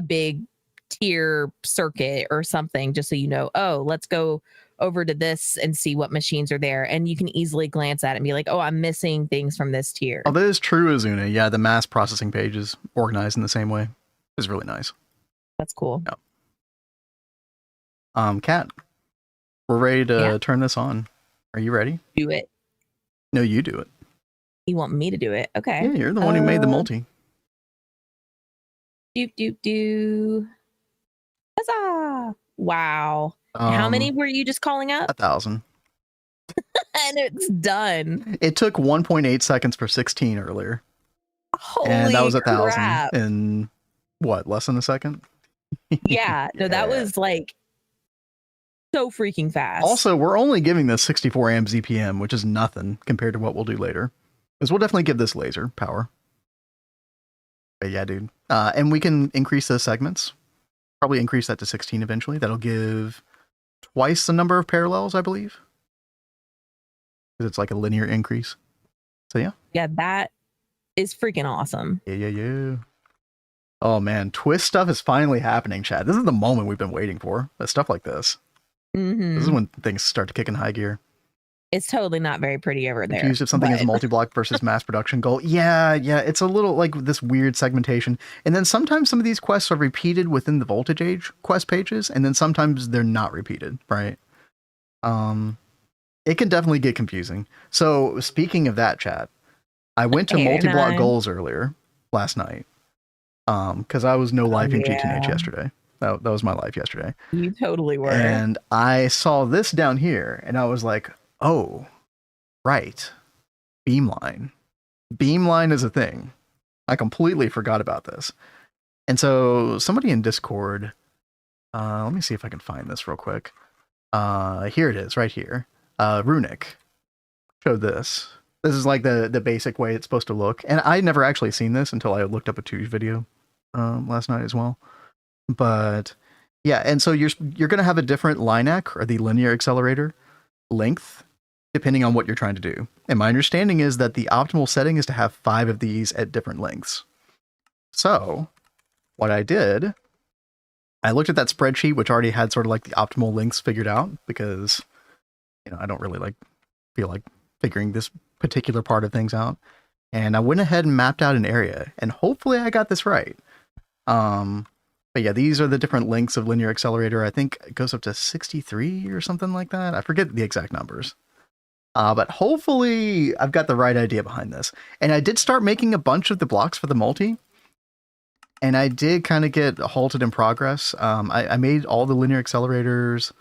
big tier circuit or something, just so you know, oh, let's go over to this and see what machines are there, and you can easily glance at it and be like, oh, I'm missing things from this tier. Oh, that is true, Azuna. Yeah, the mass processing page is organized in the same way. It's really nice. That's cool. Yeah. Kat, we're ready to turn this on. Are you ready? Do it. No, you do it. You want me to do it? Okay. Yeah, you're the one who made the multi. Huzzah! Wow. How many were you just calling up? 1,000. And it's done. It took 1.8 seconds for 16 earlier. Holy and that was 1,000 crap. in what, less than a second? Yeah, no, that was like so freaking fast. Also, we're only giving this 64 amp ZPM, which is nothing compared to what we'll do later. Because we'll definitely give this laser power. But yeah, dude. And we can increase those segments. Probably increase that to 16 eventually. That'll give twice the number of parallels, I believe. Because it's like a linear increase. So yeah. Yeah, that is freaking awesome. Yeah. Oh man, twist stuff is finally happening, Chad. This is the moment we've been waiting for. Stuff like this. This is when things start to kick in high gear. It's totally not very pretty over there. Confused if something is a multi-block versus mass production goal. Yeah, it's a little like this weird segmentation. And then sometimes some of these quests are repeated within the Voltage Age quest pages, and then sometimes they're not repeated, right? It can definitely get confusing. So speaking of that, chat, I went to multi-block goals earlier last night. Because I was no lifing G-Teenage yesterday. That was my life yesterday. You totally were. And I saw this down here, and I was like, oh, right. Beamline. Beamline is a thing. I completely forgot about this. And so somebody in Discord, let me see if I can find this real quick. Here it is, right here. Runic showed this. This is like the basic way it's supposed to look. And I never actually seen this until I looked up a Tuj video last night as well. But yeah, and so you're going to have a different LINAC, or the linear accelerator length, depending on what you're trying to do. And my understanding is that the optimal setting is to have 5 of these at different lengths. So what I did, I looked at that spreadsheet, which already had sort of like the optimal lengths figured out, because, you know, I don't really feel like figuring this particular part of things out. And I went ahead and mapped out an area, and hopefully I got this right. But yeah, these are the different lengths of linear accelerator. I think it goes up to 63 or something like that. I forget the exact numbers. But hopefully I've got the right idea behind this. And I did start making a bunch of the blocks for the multi. And I did kind of get halted in progress. I made all the linear accelerators,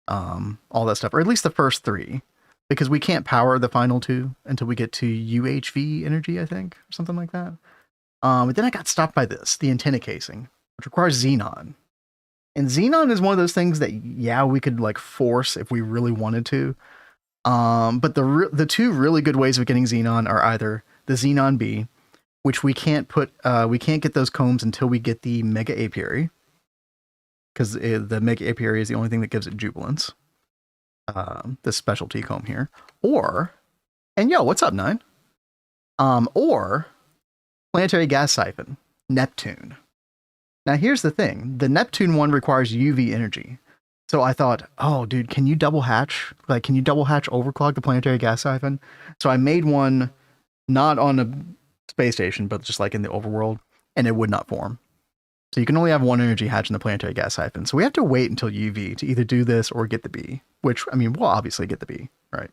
all that stuff, or at least the first 3. Because we can't power the final 2 until we get to UHV energy, I think, or something like that. But then I got stopped by this, the antenna casing, which requires xenon. And xenon is one of those things that, yeah, we could like force if we really wanted to. But the 2 really good ways of getting xenon are either the xenon B, which we can't get those combs until we get the mega apiary, because the mega apiary is the only thing that gives it jubilance. This specialty comb here, and yo, what's up, 9? Or planetary gas siphon, Neptune. Now here's the thing. The Neptune one requires UV energy. So I thought, oh, dude, can you double hatch? Like, can you double hatch overclock the planetary gas siphon? So I made one not on a space station, but just like in the overworld, and it would not form. So you can only have one energy hatch in the planetary gas siphon. So we have to wait until UV to either do this or get the B, which, I mean, we'll obviously get the B, right?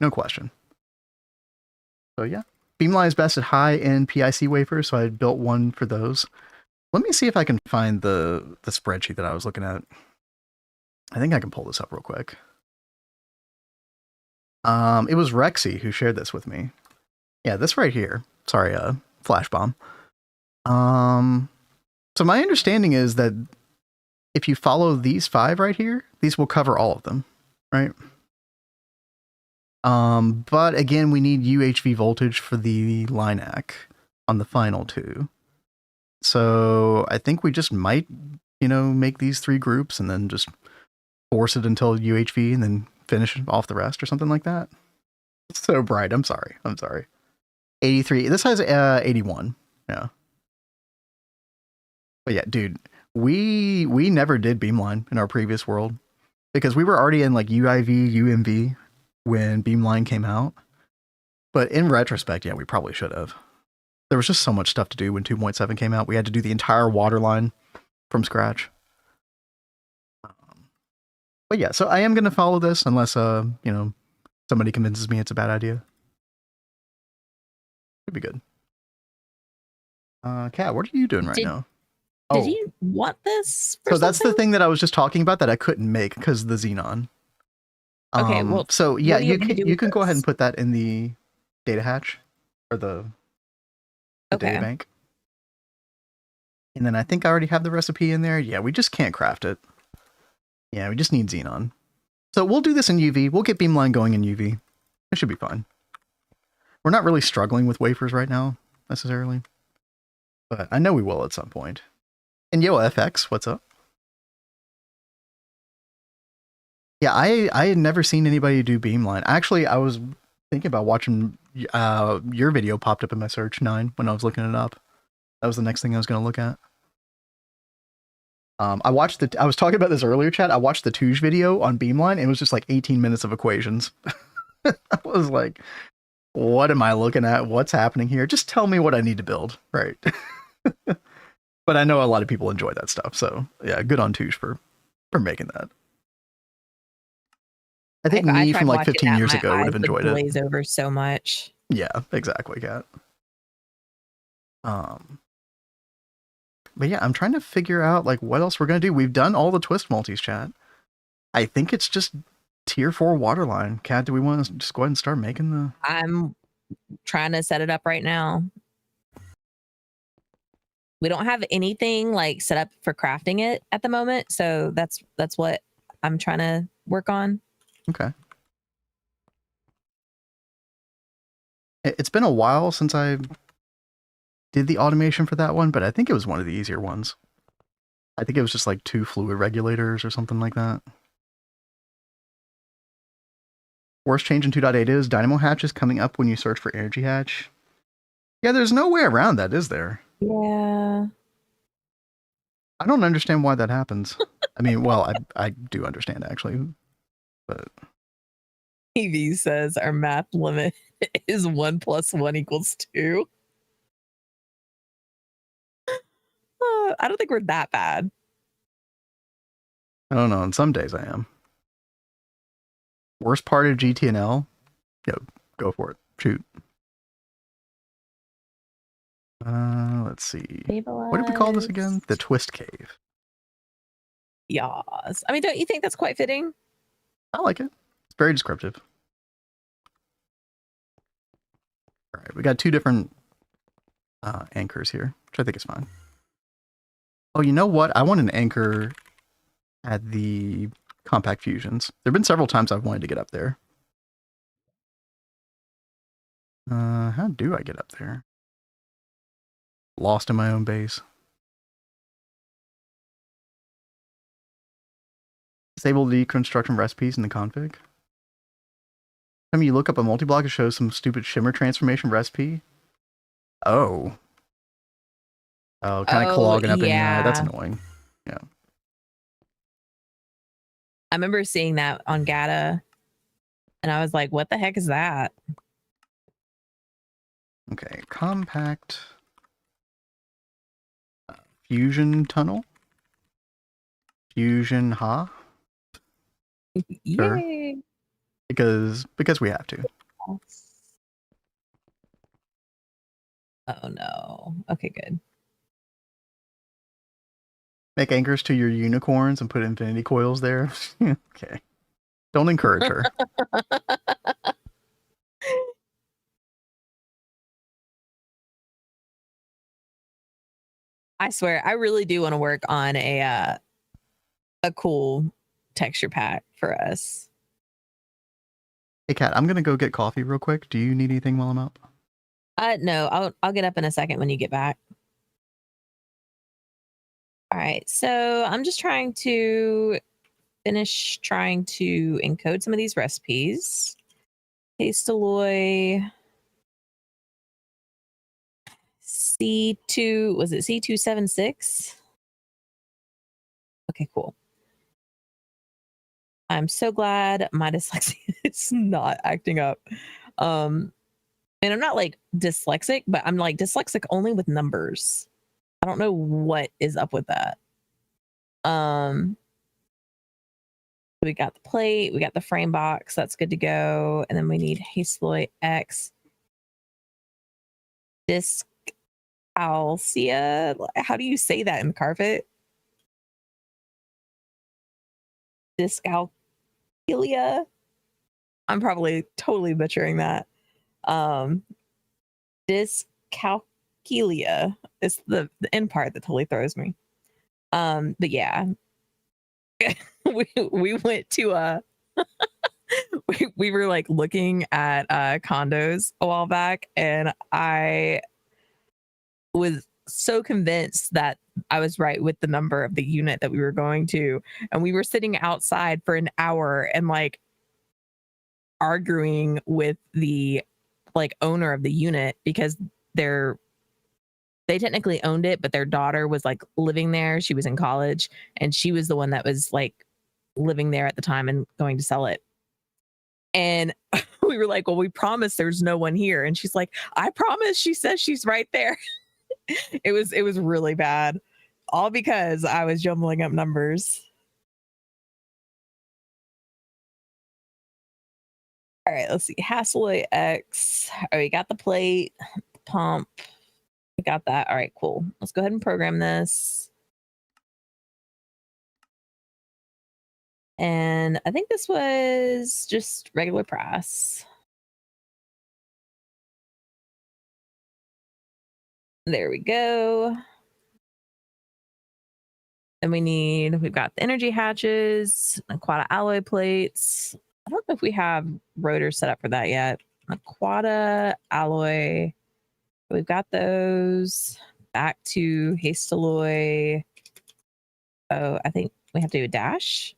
No question. So yeah, Beamline is best at high-end PIC wafers, so I built one for those. Let me see if I can find the spreadsheet that I was looking at. I think I can pull this up real quick. It was Rexy who shared this with me. Yeah, this right here. Sorry, flash bomb. So my understanding is that if you follow these 5 right here, these will cover all of them, right? But again, we need UHV voltage for the LINAC on the final 2. So I think we just might, you know, make these 3 groups and then just force it until UHV and then finish off the rest or something like that. It's so bright. I'm sorry. 83. This has 81. Yeah. But yeah, dude, we never did Beamline in our previous world because we were already in like UIV, UMV when Beamline came out. But in retrospect, yeah, we probably should have. There was just so much stuff to do when 2.7 came out. We had to do the entire water line from scratch. But yeah, so I am going to follow this unless, you know, somebody convinces me it's a bad idea. Could be good. Kat, what are you doing right now? Did you want this? So that's the thing that I was just talking about that I couldn't make because of the Xenon. Okay, well, so yeah, you can go ahead and put that in the data hatch or the data bank. And then I think I already have the recipe in there. Yeah, we just can't craft it. Yeah, we just need Xenon. So we'll do this in UV. We'll get Beamline going in UV. It should be fine. We're not really struggling with wafers right now, necessarily. But I know we will at some point. And yo, FX, what's up? Yeah, I had never seen anybody do Beamline. Actually, I was thinking about watching your video popped up in my search 9 when I was looking it up. That was the next thing I was going to look at. I was talking about this earlier, chat. I watched the Touge video on Beamline. And it was just like 18 minutes of equations. I was like, what am I looking at? What's happening here? Just tell me what I need to build, right? But I know a lot of people enjoy that stuff. So yeah, good on Touge for making that. I think me from like 15 years ago would have enjoyed it. Glaze over so much. Yeah, exactly, Kat. But yeah, I'm trying to figure out like what else we're gonna do. We've done all the twist multis, chat. I think it's just tier 4 waterline. Kat, do we want to just go ahead and start making the? I'm trying to set it up right now. We don't have anything like set up for crafting it at the moment, so that's what I'm trying to work on. Okay. It's been a while since I did the automation for that one, but I think it was one of the easier ones. I think it was just like 2 fluid regulators or something like that. Worst change in 2.8 is dynamo hatch is coming up when you search for energy hatch. Yeah, there's no way around that, is there? Yeah. I don't understand why that happens. I mean, well, I do understand actually, but EV says our math limit is 1 + 1 = 2. I don't think we're that bad. I don't know. On some days I am. Worst part of GTNL? Yo, go for it. Shoot. Let's see. Stabilize. What did we call this again? The Twist Cave. Yas. I mean, don't you think that's quite fitting? I like it. It's very descriptive. All right, we got 2 different anchors here, which I think is fine. Oh, you know what? I want an anchor at the compact fusions. There have been several times I've wanted to get up there. How do I get up there? Lost in my own base. Disable the construction recipes in the config. Time you look up a multiblock, it shows some stupid shimmer transformation recipe. Oh. Oh, kind of Oh, clogging up in your eye. That's yeah. annoying. Yeah. I remember seeing that on Gata, and I was like, what the heck is that? Okay, compact fusion tunnel. Fusion ha. Sure. Yay. Because we have to. Oh no. Okay, good. Make anchors to your unicorns and put infinity coils there. Okay. Don't encourage her. I swear, I really do want to work on a cool texture pack for us. Hey, Kat, I'm gonna go get coffee real quick. Do you need anything while I'm up? No, I'll get up in a second when you get back. All right, so I'm just trying to finish trying to encode some of these recipes. Hastaloy C2, was it C276? Okay, cool. I'm so glad my dyslexia is not acting up. And I'm not like dyslexic, but I'm like dyslexic only with numbers. I don't know what is up with that. We got the plate, we got the frame box, that's good to go. And then we need Hastaloy X. Dyscalcia. How do you say that in the carpet? Dyscalculia. I'm probably totally butchering that. Dyscalculia is the end part that totally throws me. But yeah, we went to we were like looking at condos a while back, and I was so convinced that I was right with the number of the unit that we were going to, and we were sitting outside for an hour and like arguing with the like owner of the unit because they technically owned it, but their daughter was like living there. She was in college, and she was the one that was like living there at the time and going to sell it. And we were like, well, we promise there's no one here. And she's like, I promise. She says she's right there. It was really bad. All because I was jumbling up numbers. All right, let's see. Hastaloy X. Oh, we got the plate, the pump. We got that. All right, cool. Let's go ahead and program this. And I think this was just regular press. There we go. And we've got the energy hatches, Aquata alloy plates. I don't know if we have rotors set up for that yet. Aquata alloy. We've got those. Back to Hastaloy. Oh, I think we have to do a dash.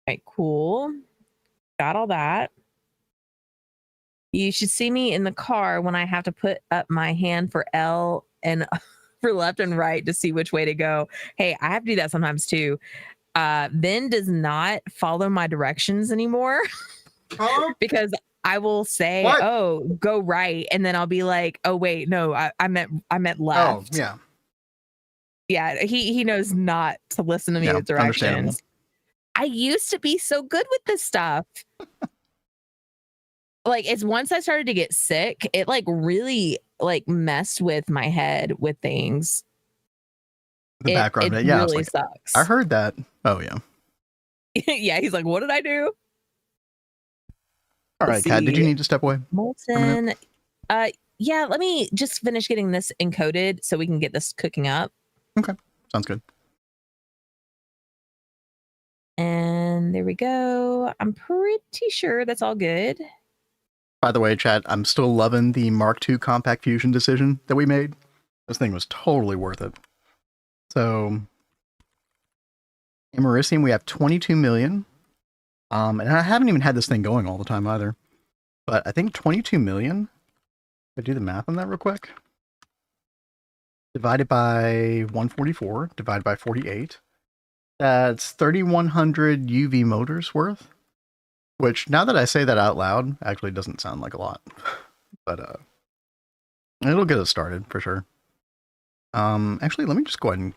All right, cool. Got all that. You should see me in the car when I have to put up my hand for L and for left and right to see which way to go. Hey, I have to do that sometimes too. Ben does not follow my directions anymore because I will say, What? "Oh, go right," and then I'll be like, "Oh, wait, no, I meant left." Oh, yeah. Yeah, he knows not to listen to me with directions. I used to be so good with this stuff. Like, it's once I started to get sick, it like really like messed with my head with things. The background. It Yeah, really like, sucks. I heard that. Oh, yeah. Yeah, he's like, what did I do? All right, Kat, did you need to step away? Molten. Yeah, let me just finish getting this encoded so we can get this cooking up. Okay, sounds good. And there we go. I'm pretty sure that's all good. By the way, chat, I'm still loving the Mark II compact fusion decision that we made. This thing was totally worth it. So, in Mericium, we have 22 million. And I haven't even had this thing going all the time either. But I think 22 million. If I do the math on that real quick. divided by 144, divided by 48. That's 3,100 UV motors worth. Which, now that I say that out loud, actually doesn't sound like a lot. But it'll get us started for sure. Actually, let me just go ahead and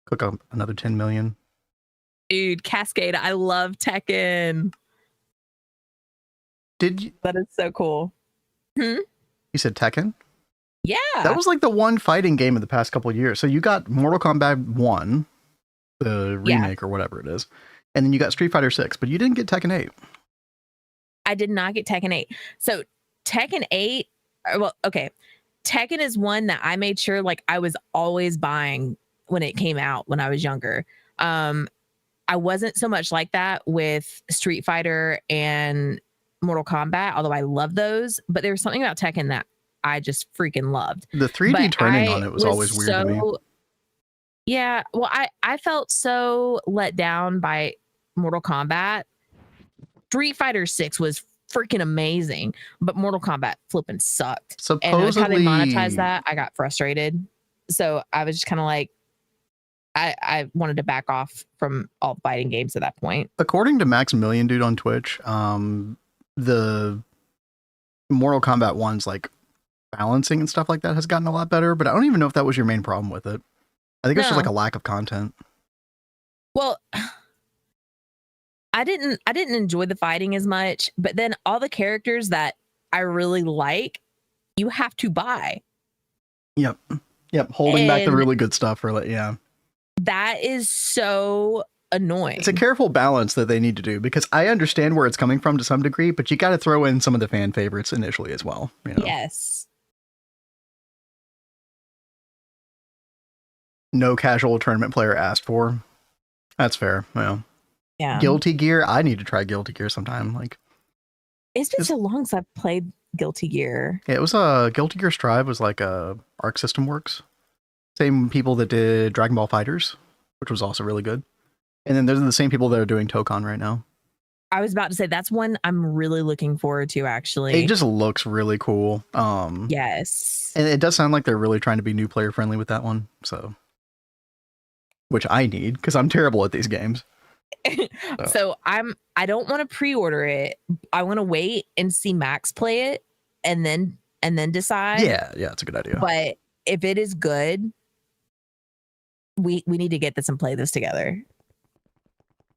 cook up another 10 million. Dude, Cascade, I love Tekken. Did you? That is so cool. You said Tekken? Yeah. That was like the one fighting game of the past couple of years. So you got Mortal Kombat 1, the remake or whatever it is, and then you got Street Fighter 6, but you didn't get Tekken 8. I did not get Tekken 8. So Tekken 8, well, okay. Tekken is one that I made sure like I was always buying when it came out when I was younger. I wasn't so much like that with Street Fighter and Mortal Kombat, although I love those, but there was something about Tekken that I just freaking loved. The 3D turning on it was always weird to me. Yeah, well, I felt so let down by Mortal Kombat. Street Fighter 6 was freaking amazing, but Mortal Kombat flipping sucked. Supposedly, and how they monetized that, I got frustrated. So I was just kind of like, I wanted to back off from all fighting games at that point. According to Maximilian Dude on Twitch, the Mortal Kombat 1's like balancing and stuff like that has gotten a lot better, but I don't even know if that was your main problem with it. I think it's just like a lack of content. Well, I didn't enjoy the fighting as much, but then all the characters that I really like, you have to buy. Yep. Holding back the really good stuff for that is so annoying. It's a careful balance that they need to do, because I understand where it's coming from to some degree, but you got to throw in some of the fan favorites initially as well. You know? Yes. No casual tournament player asked for. That's fair. Well, yeah. Guilty Gear. I need to try Guilty Gear sometime. Like, it's been so long since I've played Guilty Gear. Yeah, it was Guilty Gear Strive was like Arc System Works. Same people that did Dragon Ball Fighters, which was also really good. And then those are the same people that are doing Tokon right now. I was about to say that's one I'm really looking forward to, actually. It just looks really cool. Yes. And it does sound like they're really trying to be new player friendly with that one. So, which I need, because I'm terrible at these games. So I don't want to pre-order it. I want to wait and see Max play it and then decide. Yeah, it's a good idea. But if it is good, we need to get this and play this together.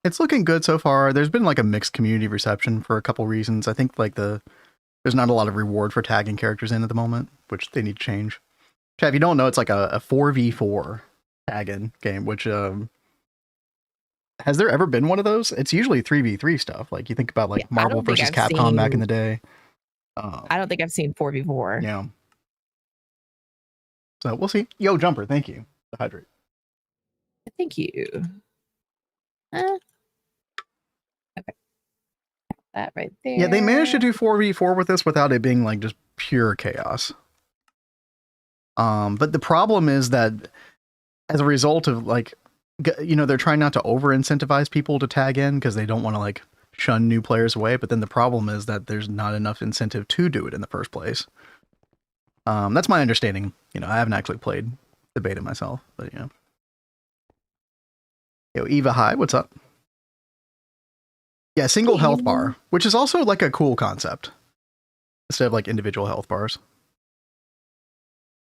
It's looking good so far. There's been like a mixed community reception for a couple reasons. I think like there's not a lot of reward for tagging characters in at the moment, which they need to change. If you don't know, it's like a 4v4 tagging game, which has there ever been one of those? It's usually 3v3 stuff. Like you think about like Marvel versus Capcom back in the day. I don't think I've seen 4v4. Yeah. So we'll see. Yo, Jumper, thank you. To hydrate. Thank you. Okay. That right there. Yeah, they managed to do 4v4 with this without it being like just pure chaos. But the problem is that as a result of like, you know, they're trying not to over incentivize people to tag in because they don't want to like shun new players away. But then the problem is that there's not enough incentive to do it in the first place. That's my understanding. You know, I haven't actually played the beta myself, but you know. Yo, Eva, hi, what's up? Yeah, single health bar, which is also like a cool concept. Instead of like individual health bars.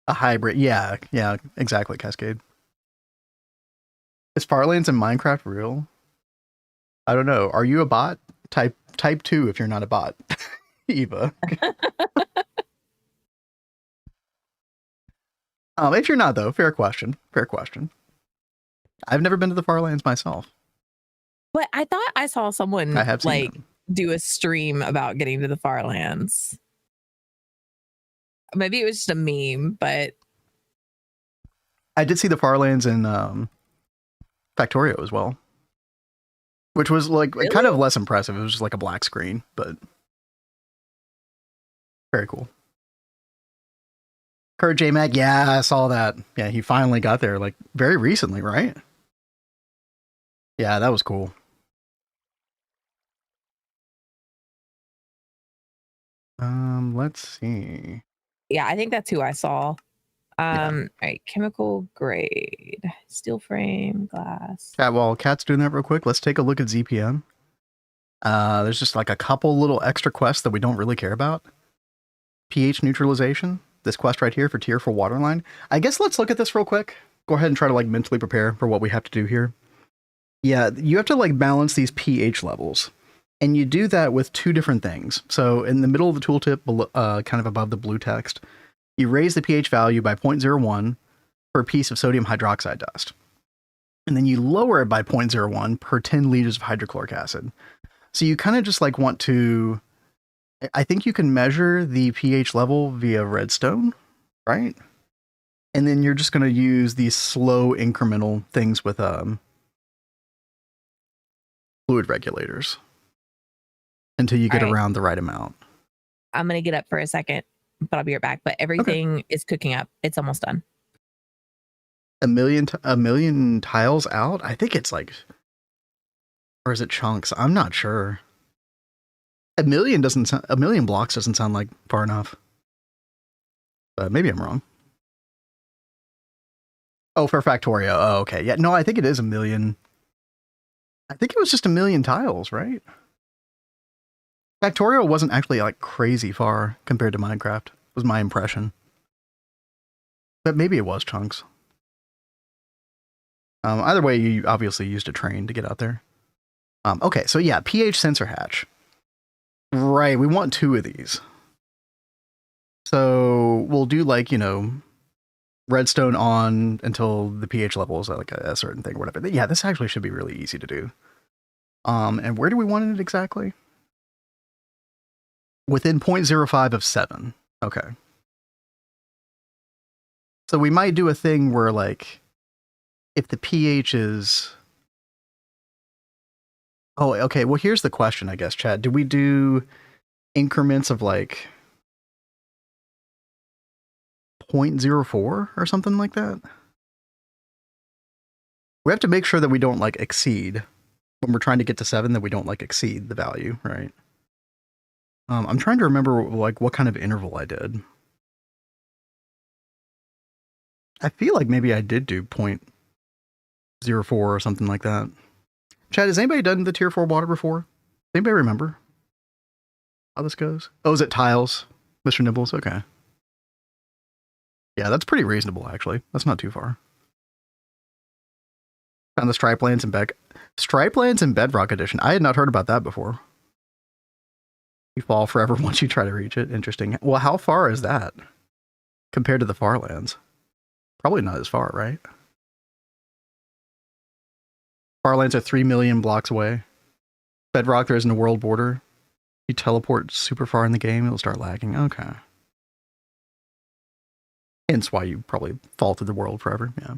A hybrid, yeah, exactly, Cascade. Is Farlands in Minecraft real? I don't know. Are you a bot? Type 2 if you're not a bot. Eva. If you're not though, fair question. I've never been to the Farlands myself. But I thought I saw someone like them. Do a stream about getting to the Farlands. Maybe it was just a meme, but I did see the Farlands in Factorio as well, which was like kind of less impressive. It was just like a black screen, but very cool. Kurt J Mag, yeah, I saw that. Yeah, he finally got there like very recently, right? Yeah, that was cool. Let's see. Yeah, I think that's who I saw. All right, chemical grade, steel frame, glass. While Cat's doing that real quick, let's take a look at ZPM. There's just like a couple little extra quests that we don't really care about. pH neutralization. This quest right here for tier 4 waterline. I guess let's look at this real quick. Go ahead and try to like mentally prepare for what we have to do here. Yeah, you have to like balance these pH levels. And you do that with two different things. So in the middle of the tooltip, below, kind of above the blue text, you raise the pH value by 0.01 per piece of sodium hydroxide dust. And then you lower it by 0.01 per 10 liters of hydrochloric acid. So you kind of just like want to, I think you can measure the pH level via redstone, right? And then you're just going to use these slow incremental things with fluid regulators until you get around the right amount. I'm going to get up for a second, but I'll be right back. But everything is cooking up. It's almost done. A million tiles out? I think it's like, or is it chunks? I'm not sure. A million blocks doesn't sound like far enough. But maybe I'm wrong. Oh, for Factorio. Oh, okay. Yeah, no, I think it is a million. I think it was just a million tiles, right? Factorio wasn't actually like crazy far compared to Minecraft, was my impression. But maybe it was chunks. Either way, you obviously used a train to get out there. Okay, so yeah, pH sensor hatch. Right, we want 2 of these. So we'll do like, you know, redstone on until the pH level is like a certain thing or whatever. Yeah, this actually should be really easy to do. And where do we want it exactly? Within 0.05 of 7. Okay. So we might do a thing where like, if the pH is... Oh, okay. Well, here's the question, I guess, Chad. Do we do increments of like 0.04 or something like that? We have to make sure that we don't like exceed when we're trying to get to 7, that we don't like exceed the value, right? I'm trying to remember like what kind of interval I did. I feel like maybe I did do 0.04 or something like that. Chad, has anybody done the tier 4 water before? Anybody remember how this goes? Oh, is it tiles, Mr. Nibbles? Okay. Yeah, that's pretty reasonable, actually. That's not too far. Found the stripe lands in Bedrock Edition. I had not heard about that before. You fall forever once you try to reach it. Interesting. Well, how far is that compared to the far lands? Probably not as far, right? Farlands are 3 million blocks away. Bedrock, there isn't a world border. You teleport super far in the game, it'll start lagging. Okay. Hence why you probably fall through the world forever. Yeah.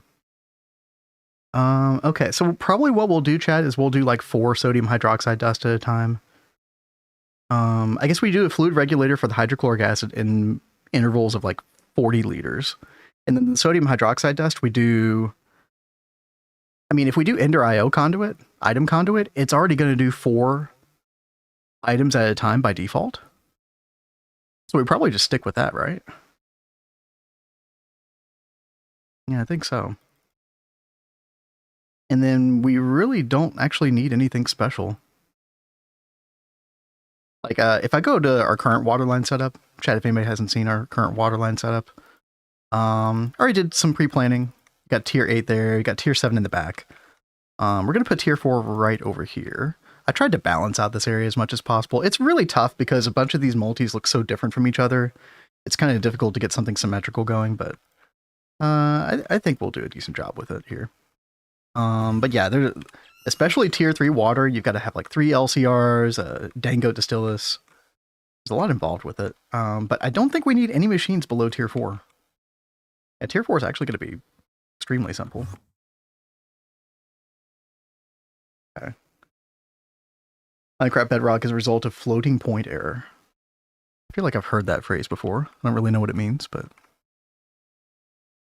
Okay, so probably what we'll do, Chad, is we'll do like 4 sodium hydroxide dust at a time. I guess we do a fluid regulator for the hydrochloric acid in intervals of like 40 liters. And then the sodium hydroxide dust, we do... I mean, if we do Ender IO conduit, item conduit, it's already going to do 4 items at a time by default. So we probably just stick with that, right? Yeah, I think so. And then we really don't actually need anything special. Like, if I go to our current waterline setup, chat if anybody hasn't seen our current waterline setup, already did some pre-planning. Got tier 8 there, you got tier 7 in the back. We're going to put tier 4 right over here. I tried to balance out this area as much as possible. It's really tough because a bunch of these multis look so different from each other. It's kind of difficult to get something symmetrical going, but I think we'll do a decent job with it here. But yeah, especially tier 3 water, you've got to have like 3 LCRs, Dango Distillus. There's a lot involved with it. But I don't think we need any machines below tier 4. Yeah, tier 4 is actually going to be extremely simple. Okay. Minecraft Bedrock is a result of floating point error. I feel like I've heard that phrase before. I don't really know what it means, but...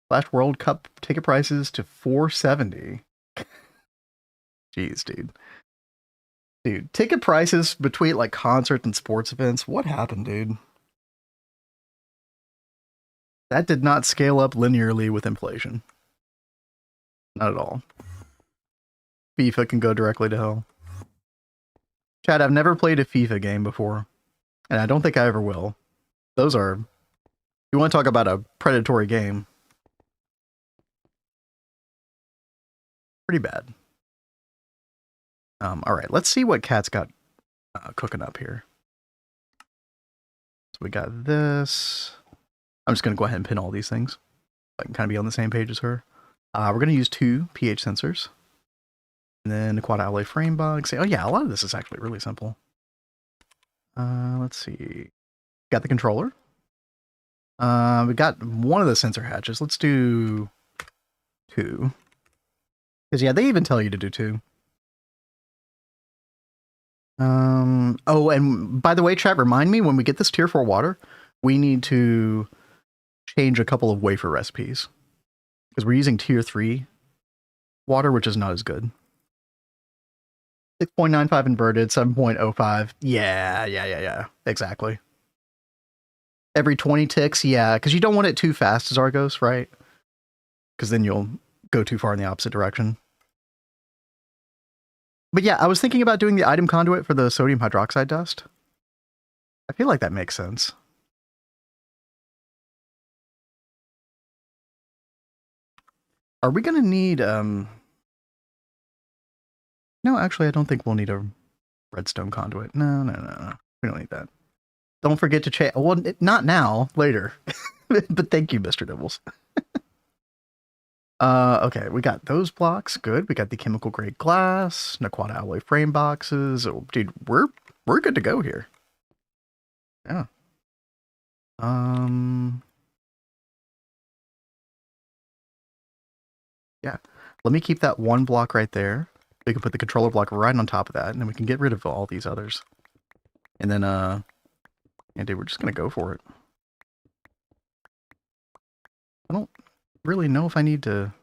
Flash World Cup ticket prices to $4.70. Jeez, dude. Dude, ticket prices between like concerts and sports events. What happened, dude? That did not scale up linearly with inflation. Not at all. FIFA can go directly to hell. Chad, I've never played a FIFA game before, and I don't think I ever will. Those are... You want to talk about a predatory game? Pretty bad. All right, let's see what Cat's got cooking up here. So we got this. I'm just going to go ahead and pin all these things so I can kind of be on the same page as her. We're going to use 2 pH sensors. And then a quad alloy frame box. Oh yeah, a lot of this is actually really simple. Let's see. Got the controller. We got one of the sensor hatches. Let's do 2. Because yeah, they even tell you to do 2. Oh, and by the way, chat, remind me when we get this tier 4 water, we need to change a couple of wafer recipes. Because we're using tier 3 water, which is not as good. 6.95 inverted, 7.05. Yeah. Exactly. Every 20 ticks, yeah, because you don't want it too fast as Argos, right? Because then you'll go too far in the opposite direction. But yeah, I was thinking about doing the item conduit for the sodium hydroxide dust. I feel like that makes sense. Are we going to need... No, actually, I don't think we'll need a redstone conduit. No. We don't need that. Don't forget to check. Well, not now, later. But thank you, Mr. Nibbles. Okay, we got those blocks. Good. We got the chemical grade glass, quad alloy frame boxes. Oh, dude, we're good to go here. Yeah. Yeah. Let me keep that one block right there. We can put the controller block right on top of that, and then we can get rid of all these others. And then, yeah, dude, we're just gonna go for it. I don't really know if I need to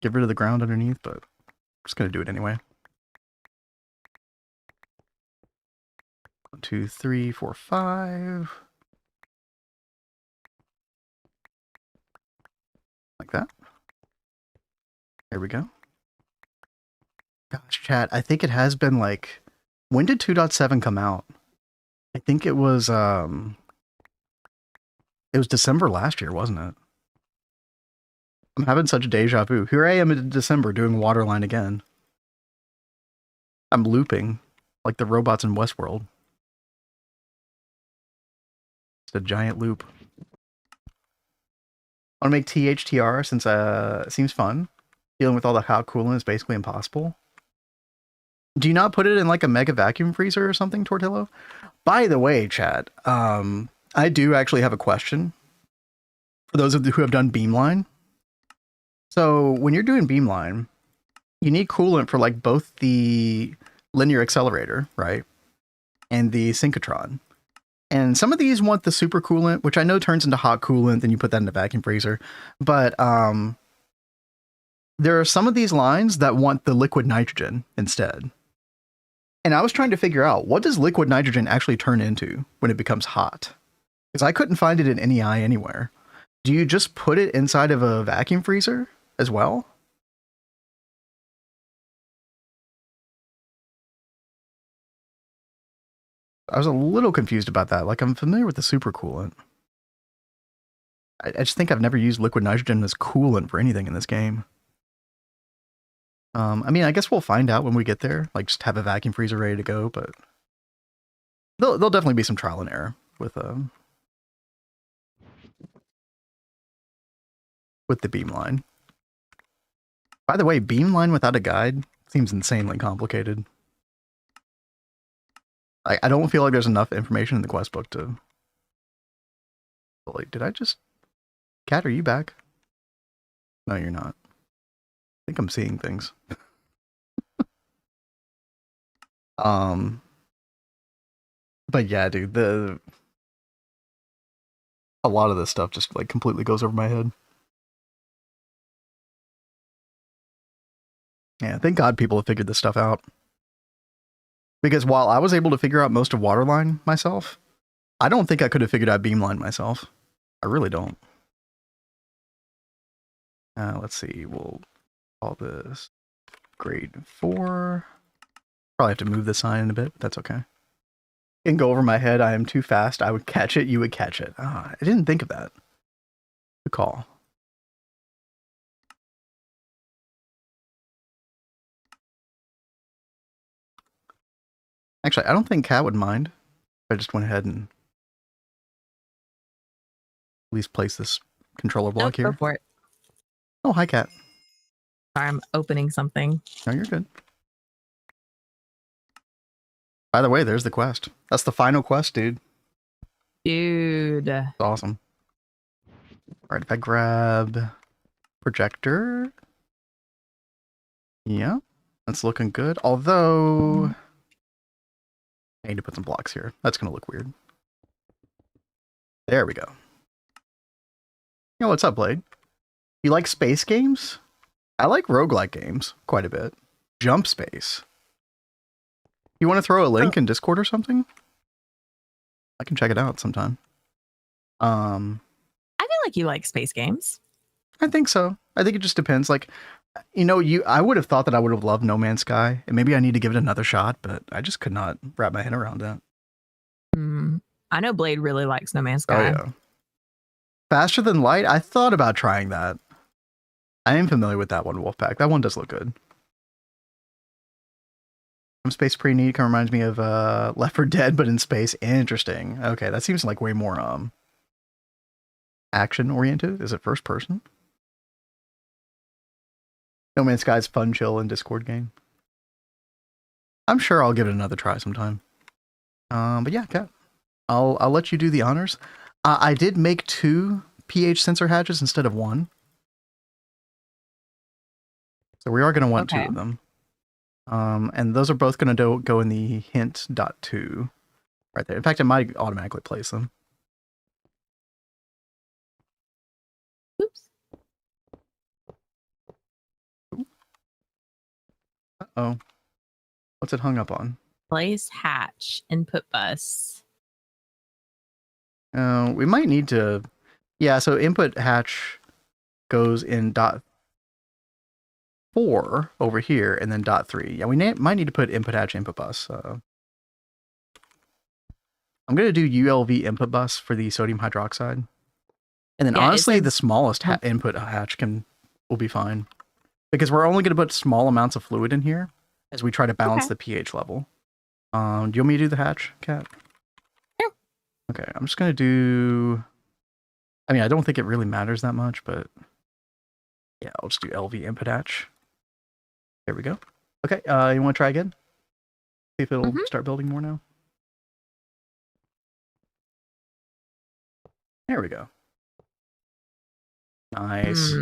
get rid of the ground underneath, but I'm just gonna do it anyway. 1, 2, 3, 4, 5. Like that. There we go. Gosh, chat, I think it has been like... When did 2.7 come out? I think it was December last year, wasn't it? I'm having such a deja vu. Here I am in December doing Waterline again. I'm looping like the robots in Westworld. It's a giant loop. I want to make THTR since it seems fun. Dealing with all the hot coolant is basically impossible. Do you not put it in like a mega vacuum freezer or something, Tortillo? By the way, chat, I do actually have a question for those of you who have done Beamline. So when you're doing Beamline, you need coolant for like both the linear accelerator, right? And the synchrotron. And some of these want the super coolant, which I know turns into hot coolant, then you put that in the vacuum freezer. But there are some of these lines that want the liquid nitrogen instead. And I was trying to figure out, what does liquid nitrogen actually turn into when it becomes hot? Because I couldn't find it in NEI anywhere. Do you just put it inside of a vacuum freezer as well? I was a little confused about that. Like, I'm familiar with the supercoolant. I just think I've never used liquid nitrogen as coolant for anything in this game. I mean, I guess we'll find out when we get there. Like, just have a vacuum freezer ready to go, but there'll definitely be some trial and error with the Beamline. By the way, Beamline without a guide seems insanely complicated. I don't feel like there's enough information in the quest book to... Like, did I just... Cat, are you back? No, you're not. I think I'm seeing things. But yeah, dude, a lot of this stuff just like completely goes over my head. Yeah, thank God people have figured this stuff out. Because while I was able to figure out most of Waterline myself, I don't think I could have figured out Beamline myself. I really don't. Let's see. We'll call this grade 4. Probably have to move the sign in a bit, but that's okay. It can go over my head. I am too fast. I would catch it. You would catch it. I didn't think of that. Good call. Actually, I don't think Cat would mind if I just went ahead and at least place this controller block here. Go for it. Oh, hi, Cat. Sorry, I'm opening something. No, you're good. By the way, there's the quest. That's the final quest, dude. Dude. It's awesome. All right, if I grab projector. Yeah, that's looking good. Although, I need to put some blocks here. That's going to look weird. There we go. Yo, what's up, Blade? You like space games? I like roguelike games quite a bit. Jump Space. You want to throw a link in Discord or something? I can check it out sometime. I feel like you like space games. I think so. I think it just depends. Like, you know, I would have thought that I would have loved No Man's Sky, and maybe I need to give it another shot, but I just could not wrap my head around that. I know Blade really likes No Man's Sky. Oh yeah. Faster Than Light. I thought about trying that. I am familiar with that one, Wolfpack. That one does look good. Space pretty neat. Kind of reminds me of Left 4 Dead, but in space. Interesting. Okay, that seems like way more action oriented. Is it first person? No Man's Sky's fun, chill, and Discord game. I'm sure I'll give it another try sometime. But yeah, Cat, I'll let you do the honors. I did make 2 pH sensor hatches instead of 1. So we are going to want 2 of them. And those are both going to go in the hint.2 right there. In fact, it might automatically place them. Oops. Uh-oh. What's it hung up on? Place hatch input bus. We might need to... Yeah, so input hatch goes in .4 over here, and then .3. Yeah, we might need to put input hatch input bus. I'm going to do ULV input bus for the sodium hydroxide. And then honestly, the smallest input hatch will be fine. Because we're only going to put small amounts of fluid in here as we try to balance the pH level. Do you want me to do the hatch, Cat? Sure. Okay, I'm just going to do... I mean, I don't think it really matters that much, but... Yeah, I'll just do LV input hatch. There we go. Okay, you want to try again? See if it'll start building more now. There we go. Nice.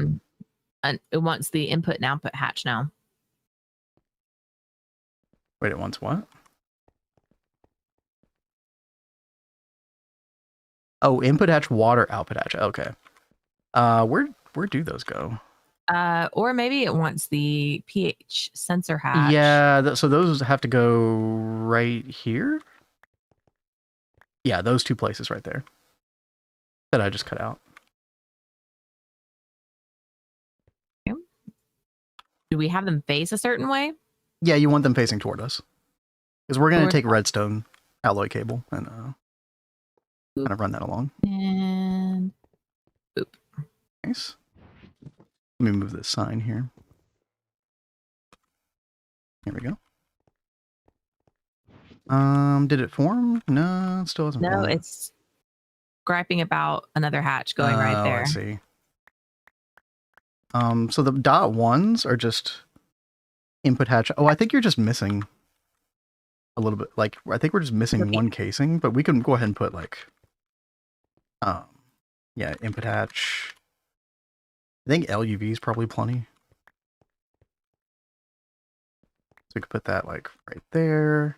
And it wants the input and output hatch now. Wait, it wants what? Oh, input hatch, water, output hatch. Okay. Where do those go? Or maybe it wants the pH sensor hatch. Yeah, so those have to go right here? Yeah, those 2 places right there. That I just cut out. Do we have them face a certain way? Yeah, you want them facing toward us. Because we're going to take redstone alloy cable and kind of run that along. And boop. Nice. Let me move this sign here. Here we go. Did it form? No, it still hasn't formed. No, it's griping about another hatch going right there. I see. So the .1s are just input hatch. Oh, I think you're just missing a little bit. Like, I think we're just missing one casing, but we can go ahead and put like, yeah, input hatch. I think LUV is probably plenty. So we could put that like right there.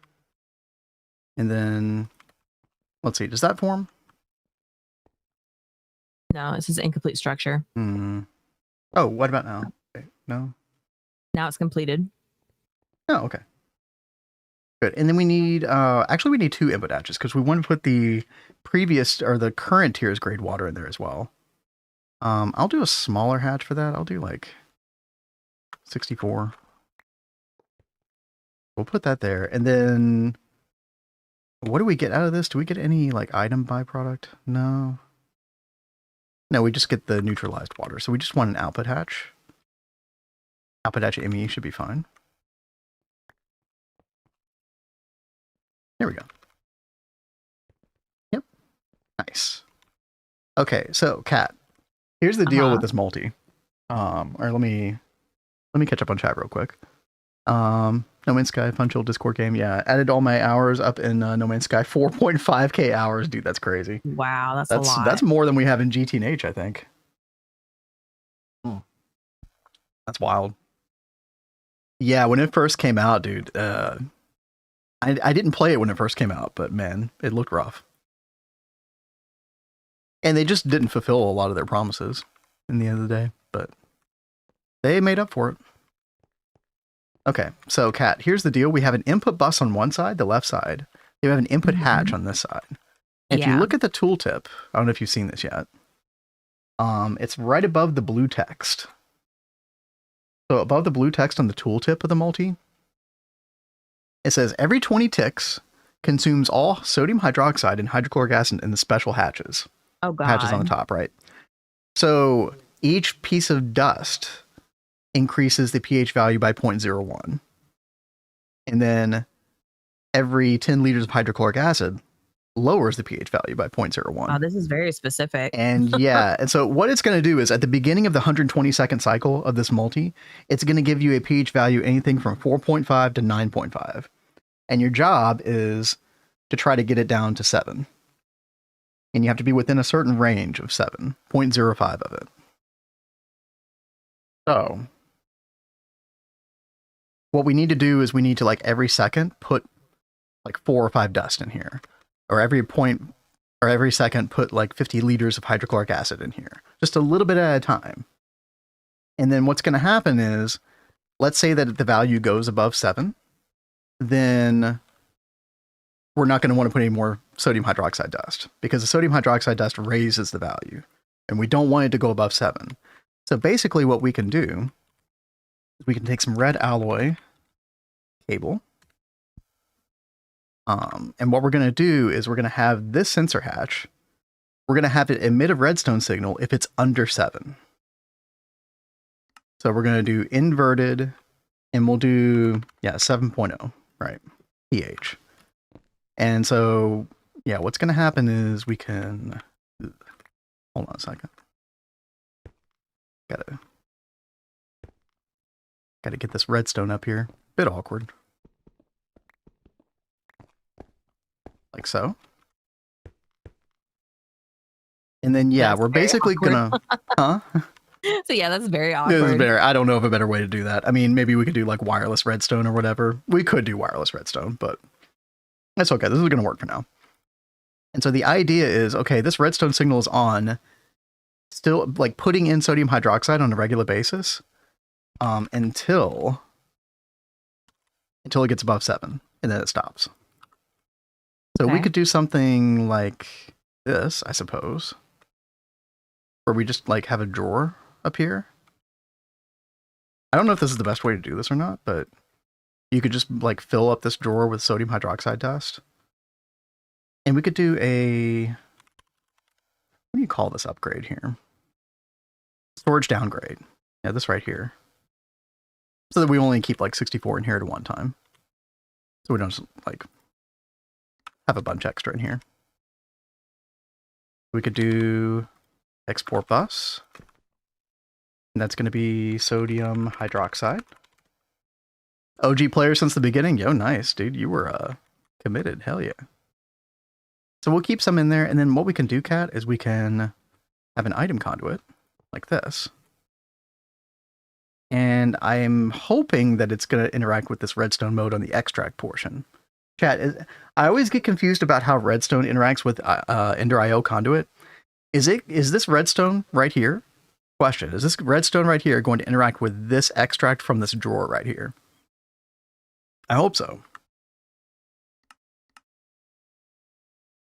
And then, let's see, does that form? No, this is incomplete structure. Oh, what about now? Okay, no. Now it's completed. Oh, okay. Good. And then we need, actually we need 2 input hatches because we want to put the previous or the current tier's grade water in there as well. I'll do a smaller hatch for that. I'll do like 64. We'll put that there. And then what do we get out of this? Do we get any like item byproduct? No. No, we just get the neutralized water. So we just want an output hatch. Output hatch ME should be fine. There we go. Yep. Nice. Okay, so Kat, here's the deal with this multi. Or let me catch up on chat real quick. No Man's Sky, fun chill Discord game. Yeah, added all my hours up in No Man's Sky. 4.5k hours, dude. That's crazy. Wow, that's a lot. That's more than we have in GT&H, I think. That's wild. Yeah, when it first came out, dude. I didn't play it when it first came out, but man, it looked rough. And they just didn't fulfill a lot of their promises in the end of the day, but they made up for it. Okay, so Kat, here's the deal. We have an input bus on one side, the left side. You have an input hatch on this side. If you look at the tooltip, I don't know if you've seen this yet. It's right above the blue text. So above the blue text on the tooltip of the multi, it says every 20 ticks consumes all sodium hydroxide and hydrochloric acid in the special hatches. Oh, God. Hatches on the top, right? So each piece of dust increases the pH value by 0.01. And then every 10 liters of hydrochloric acid lowers the pH value by 0.01. Oh, this is very specific. And yeah, and so what it's going to do is at the beginning of the 120-second cycle of this multi, it's going to give you a pH value anything from 4.5 to 9.5. And your job is to try to get it down to 7. And you have to be within a certain range of 7, 0.05 of it. So what we need to do is we need to, like, every second put like 4 or 5 dust in here. Or every second put like 50 liters of hydrochloric acid in here. Just a little bit at a time. And then what's going to happen is, let's say that the value goes above 7, then we're not going to want to put any more sodium hydroxide dust, because the sodium hydroxide dust raises the value, and we don't want it to go above 7. So basically what we can do is we can take some red alloy cable, and what we're going to do is we're going to have this sensor hatch. We're going to have it emit a redstone signal if it's under 7. So we're going to do inverted, and we'll do, 7.0, right, pH. And so, yeah, what's going to happen is we can, hold on a second. Gotta get this redstone up here. Bit awkward. Like so. And then, yeah, we're basically gonna, So yeah, that's very awkward. I don't know of a better way to do that. I mean, maybe we could do like wireless redstone or whatever. We could do wireless redstone, but that's okay. This is gonna work for now. And so the idea is, okay, this redstone signal is on, still like putting in sodium hydroxide on a regular basis, until it gets above 7, and then it stops. So we could do something like this, I suppose, where we just like have a drawer up here. I don't know if this is the best way to do this or not, but you could just like fill up this drawer with sodium hydroxide dust. And we could do a, what do you call this upgrade here? Storage downgrade. Yeah, this right here. So that we only keep like 64 in here at one time. So we don't just like have a bunch extra in here. We could do export bus. And that's going to be sodium hydroxide. OG player since the beginning. Yo, nice, dude. You were committed. Hell yeah. So we'll keep some in there. And then what we can do, Kat, is we can have an item conduit like this. And I'm hoping that it's going to interact with this redstone mode on the extract portion. Chat, I always get confused about how redstone interacts with Ender IO conduit. Is this redstone right here? Question, is this redstone right here going to interact with this extract from this drawer right here? I hope so.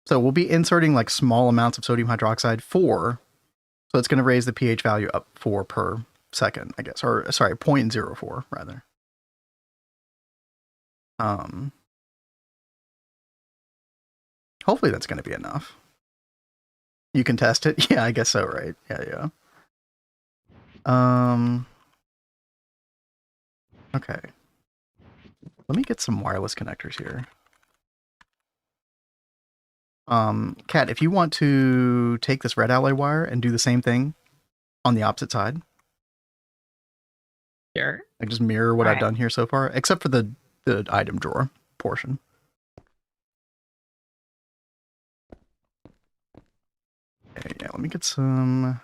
So we'll be inserting like small amounts of sodium hydroxide 4. So it's going to raise the pH value up 4 per second, I guess. Or sorry, 0.04 rather. Hopefully that's going to be enough. You can test it? Yeah, I guess so, right? Yeah. Okay. Let me get some wireless connectors here. Kat, if you want to take this red alloy wire and do the same thing on the opposite side. Sure. Like just mirror what I've done here so far, except for the item drawer portion. Okay, yeah, let me get some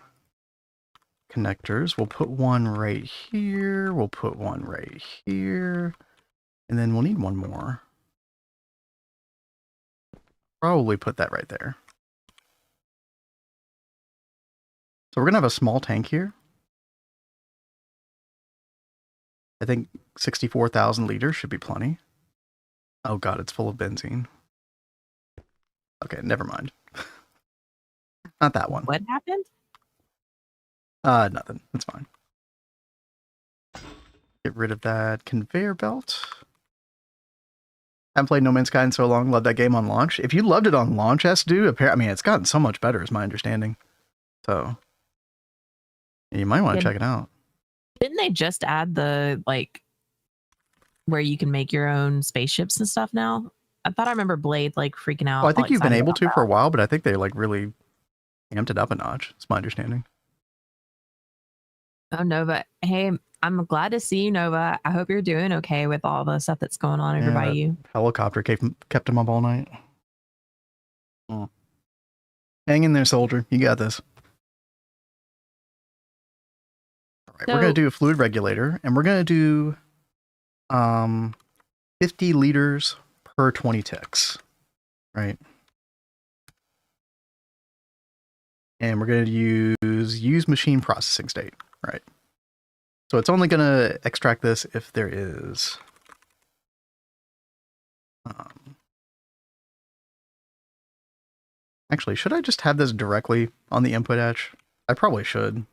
connectors. We'll put one right here. We'll put one right here. And then we'll need one more. Probably put that right there. So we're going to have a small tank here. I think 64,000 liters should be plenty. Oh god, it's full of benzene. Okay, never mind. Not that one. What happened? Nothing. It's fine. Get rid of that conveyor belt. Haven't played No Man's Sky in so long. Loved that game on launch. If you loved it on launch, dude, I mean, it's gotten so much better, is my understanding. So, you might want to check it out. Didn't they just add the, like, where you can make your own spaceships and stuff now? I thought I remember Blade, like, freaking out. Well, I think you've been able to for a while, but I think they, like, really amped it up a notch. It's my understanding. Oh, Nova. Hey, I'm glad to see you, Nova. I hope you're doing okay with all the stuff that's going on over by you. Helicopter kept him up all night. Oh. Hang in there, soldier. You got this. All right, we're going to do a fluid regulator, and we're going to do 50 liters per 20 ticks, right? And we're going to use machine processing state, right? So it's only going to extract this if there is actually, should I just have this directly on the input etch? I probably should.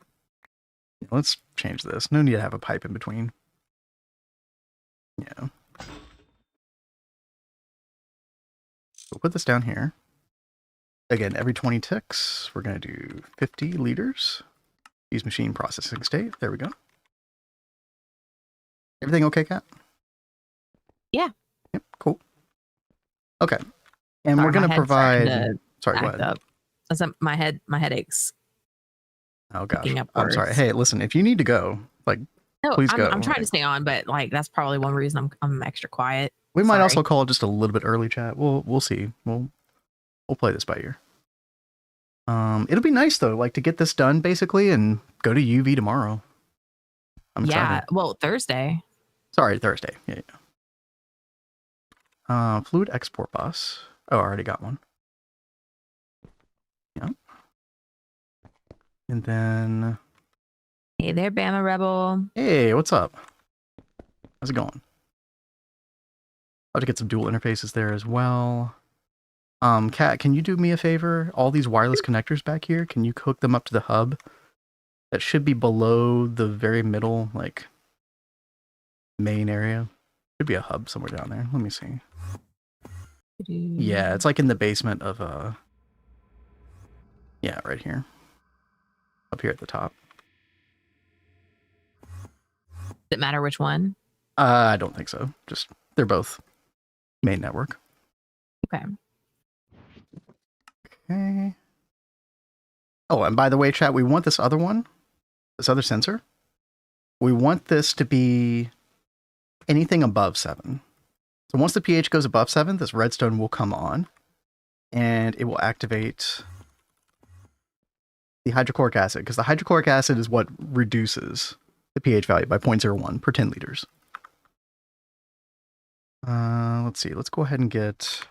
Let's change this. No need to have a pipe in between. Yeah. We'll put this down here. Again, every 20 ticks, we're going to do 50 liters. Use machine processing state. There we go. Everything okay, Kat? Yeah. Yep, cool. Okay. And we're going to provide... Sorry, go ahead. My head aches. Oh, gosh. I'm sorry. Hey, listen, if you need to go, like, please go. I'm trying to stay on, but, like, that's probably one reason I'm extra quiet. We might also call it just a little bit early, chat. We'll see. We'll play this by ear. It'll be nice though, like to get this done basically and go to UV tomorrow. I'm excited. Well, Thursday. Sorry, Thursday. Yeah. Fluid export bus. Oh, I already got one. Yeah. And then. Hey there, Bama Rebel. Hey, what's up? How's it going? I'll have to get some dual interfaces there as well. Kat, can you do me a favor? All these wireless connectors back here, can you hook them up to the hub? That should be below the very middle, like, main area. Should be a hub somewhere down there. Let me see. Yeah, it's like in the basement of, yeah, right here. Up here at the top. Does it matter which one? I don't think so. Just, they're both main network. Okay. Okay. Oh, and by the way, chat, we want this other one, this other sensor. We want this to be anything above 7. So once the pH goes above 7, this redstone will come on and it will activate the hydrochloric acid, because the hydrochloric acid is what reduces the pH value by 0.01 per 10 liters. Let's see. Let's go ahead and get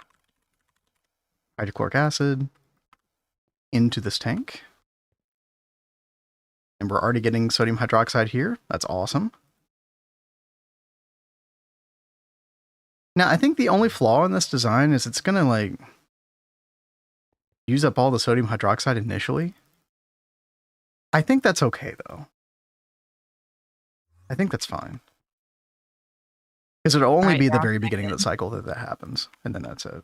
hydrochloric acid into this tank. And we're already getting sodium hydroxide here. That's awesome. Now, I think the only flaw in this design is it's going to, like, use up all the sodium hydroxide initially. I think that's okay, though. I think that's fine. Because it'll only be the very beginning of the cycle that happens, and then that's it.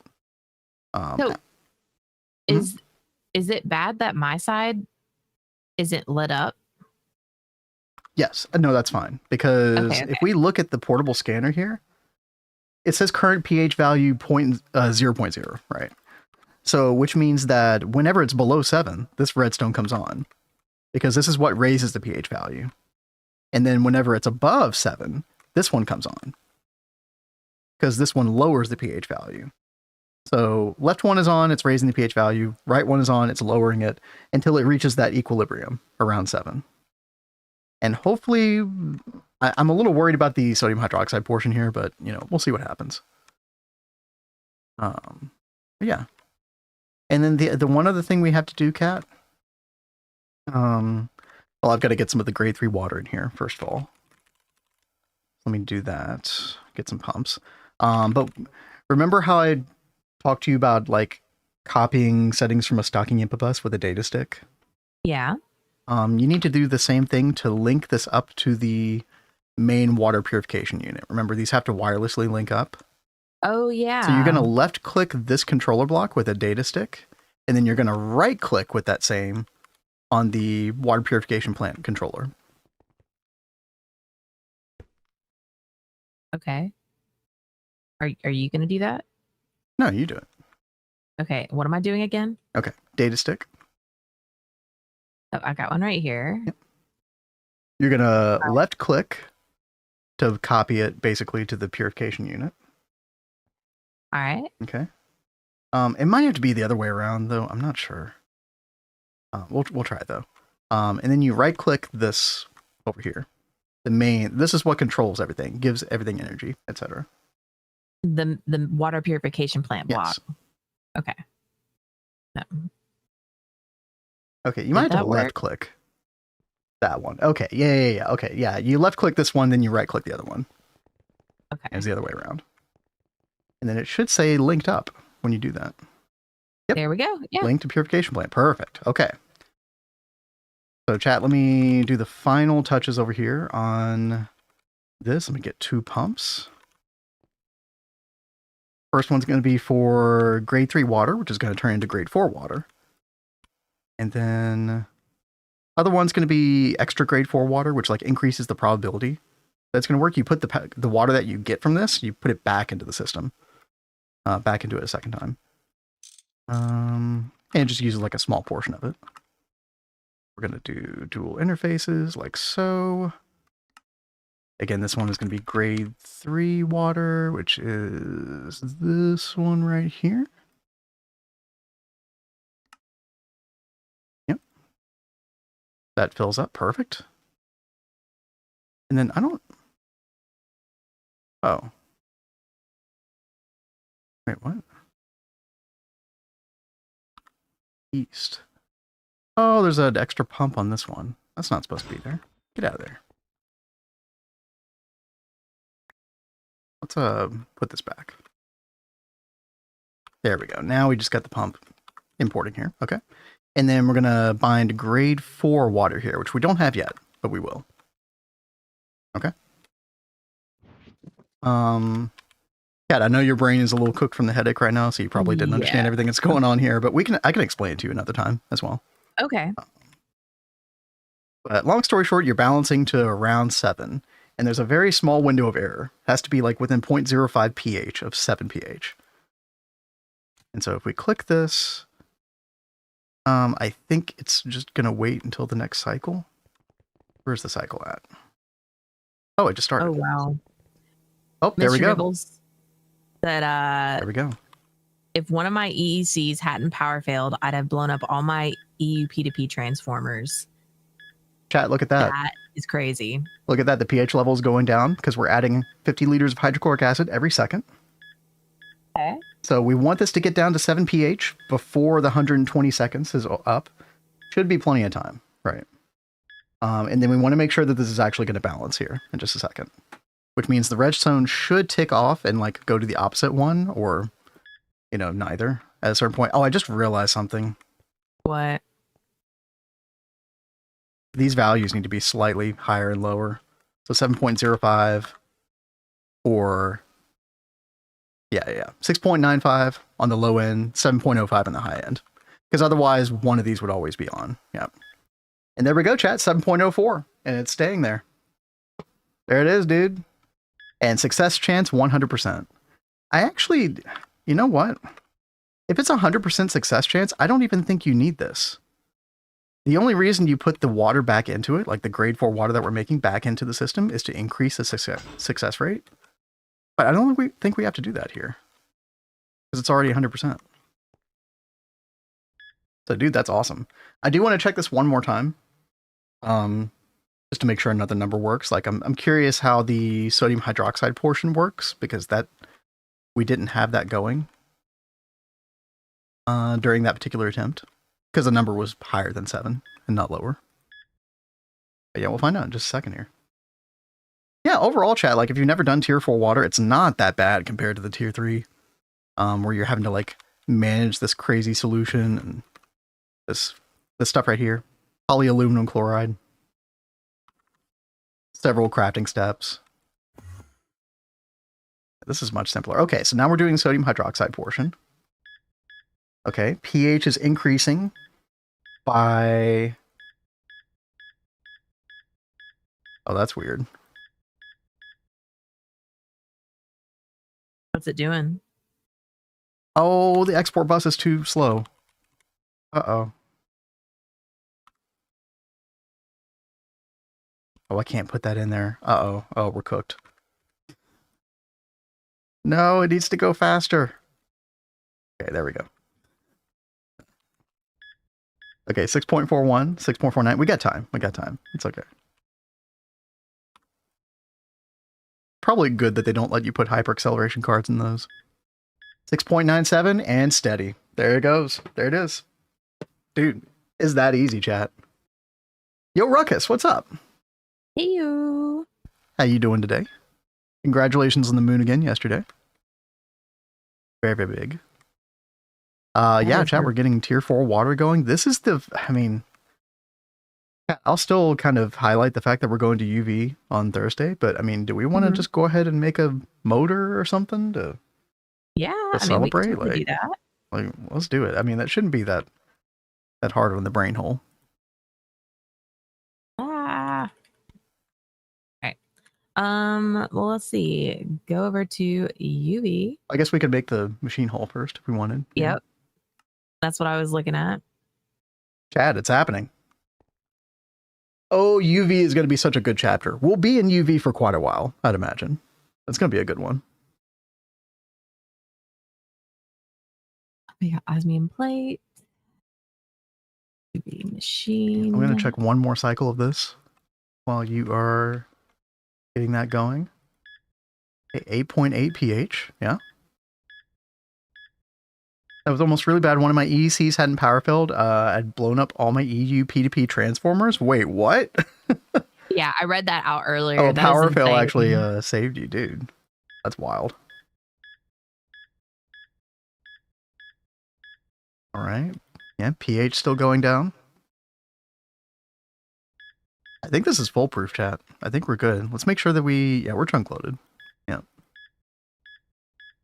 So, is it bad that my side isn't lit up? Yes. No, that's fine. Because if we look at the portable scanner here, it says current pH value 0.0, right? So, which means that whenever it's below 7, this redstone comes on. Because this is what raises the pH value. And then whenever it's above 7, this one comes on. Because this one lowers the pH value. So left one is on, it's raising the pH value. Right one is on, it's lowering it until it reaches that equilibrium around 7. And hopefully, I'm a little worried about the sodium hydroxide portion here, but you know, we'll see what happens. Yeah. And then the one other thing we have to do, Kat. Well, I've got to get some of the grade 3 water in here first of all. Let me do that. Get some pumps. But remember how I talked to you about like copying settings from a stocking input bus with a data stick? Yeah. You need to do the same thing to link this up to the main water purification unit. Remember, these have to wirelessly link up. Oh, yeah. So you're going to left click this controller block with a data stick, and then you're going to right click with that same on the water purification plant controller. Okay. Are you going to do that? No, you do it. Okay. What am I doing again? Okay. Data stick. Oh, I got one right here. Yep. You're going to left click to copy it basically to the purification unit. All right. Okay. It might have to be the other way around though. I'm not sure. We'll try it though. And then you right click this over here. This is what controls everything, gives everything energy, etc. The water purification plant block. Yes. Okay. No. Okay, you might have to left click that one. Okay, yeah. Okay, yeah. You left click this one, then you right click the other one. Okay. It's the other way around. And then it should say linked up when you do that. Yep. There we go. Yeah. Link to purification plant. Perfect. Okay. So chat, let me do the final touches over here on this. Let me get 2 pumps. First one's going to be for grade 3 water, which is going to turn into grade 4 water. And then other one's going to be extra grade 4 water, which like increases the probability that's going to work. You put the water that you get from this, you put it back into the system, back into it a second time. And just use like a small portion of it. We're going to do dual interfaces like so. Again, this one is going to be grade 3 water, which is this one right here. Yep. That fills up. Perfect. And then oh. Wait, what? East. Oh, there's an extra pump on this one. That's not supposed to be there. Get out of there. Let's put this back. There we go. Now we just got the pump importing here. Okay. And then we're going to bind grade 4 water here, which we don't have yet, but we will. Okay. Kat, I know your brain is a little cooked from the headache right now, so you probably didn't understand everything that's going on here, but I can explain it to you another time as well. Okay. But long story short, you're balancing to around 7. And there's a very small window of error. It has to be like within 0.05 pH of 7 pH. And so if we click this, I think it's just going to wait until the next cycle. Where's the cycle at? Oh, it just started. Oh, wow. Oh, there we go. That, there we go. If one of my EECs hadn't power failed, I'd have blown up all my EU P2P transformers. Chat, look at that. That is crazy. Look at that. The pH level is going down because we're adding 50 liters of hydrochloric acid every second. Okay. So we want this to get down to 7 pH before the 120 seconds is up. Should be plenty of time, right? And then we want to make sure that this is actually going to balance here in just a second, which means the redstone should tick off and like go to the opposite one, or, you know, neither. at a certain point. Oh, I just realized something. What? These values need to be slightly higher and lower. So 7.05 or 6.95 on the low end, 7.05 on the high end. Because otherwise, one of these would always be on. Yeah. And there we go, chat, 7.04. And it's staying there. There it is, dude. And success chance, 100%. I actually, you know what? If it's 100% success chance, I don't even think you need this. The only reason you put the water back into it, like the grade 4 water that we're making back into the system, is to increase the success rate. But I don't think we have to do that here. Because it's already 100%. So, dude, that's awesome. I do want to check this one more time. Just to make sure another number works. Like, I'm curious how the sodium hydroxide portion works, because that we didn't have that going during that particular attempt. Because the number was higher than 7 and not lower. But yeah, we'll find out in just a second here. Yeah, overall, chat, like if you've never done tier 4 water, it's not that bad compared to the tier 3, where you're having to like manage this crazy solution and this stuff right here. Polyaluminum chloride. Several crafting steps. This is much simpler. Okay, so now we're doing sodium hydroxide portion. Okay, pH is increasing by... Oh, that's weird. What's it doing? Oh, the export bus is too slow. Uh-oh. Oh, I can't put that in there. Uh-oh. Oh, we're cooked. No, it needs to go faster. Okay, there we go. Okay, 6.41, 6.49. We got time. We got time. It's okay. Probably good that they don't let you put hyper-acceleration cards in those. 6.97 and steady. There it goes. There it is. Dude, is that easy, chat? Yo, Ruckus, what's up? Hey, you. How you doing today? Congratulations on the moon again yesterday. Very, very big. Yeah, chat, we're getting tier 4 water going. This is the, I mean, I'll still kind of highlight the fact that we're going to UV on Thursday, but I mean, do we want to just go ahead and make a motor or something to celebrate? We could do that. Like, let's do it. I mean, that shouldn't be that hard on the brain hole. Ah. Okay. Well, let's see. Go over to UV. I guess we could make the machine hole first if we wanted. Yep. Yeah. That's what I was looking at. Chad, it's happening. Oh, UV is going to be such a good chapter. We'll be in UV for quite a while, I'd imagine. It's going to be a good one. We got osmium plate. UV machine. I'm going to check one more cycle of this while you are getting that going. 8.8 pH, yeah. That was almost really bad. One of my EECs hadn't power failed. I'd blown up all my EU P2P transformers. Wait, what? Yeah, I read that out earlier. Oh, that power fail actually saved you, dude. That's wild. All right. Yeah, pH still going down. I think this is foolproof, chat. I think we're good. Let's make sure that we're chunk loaded. Yeah.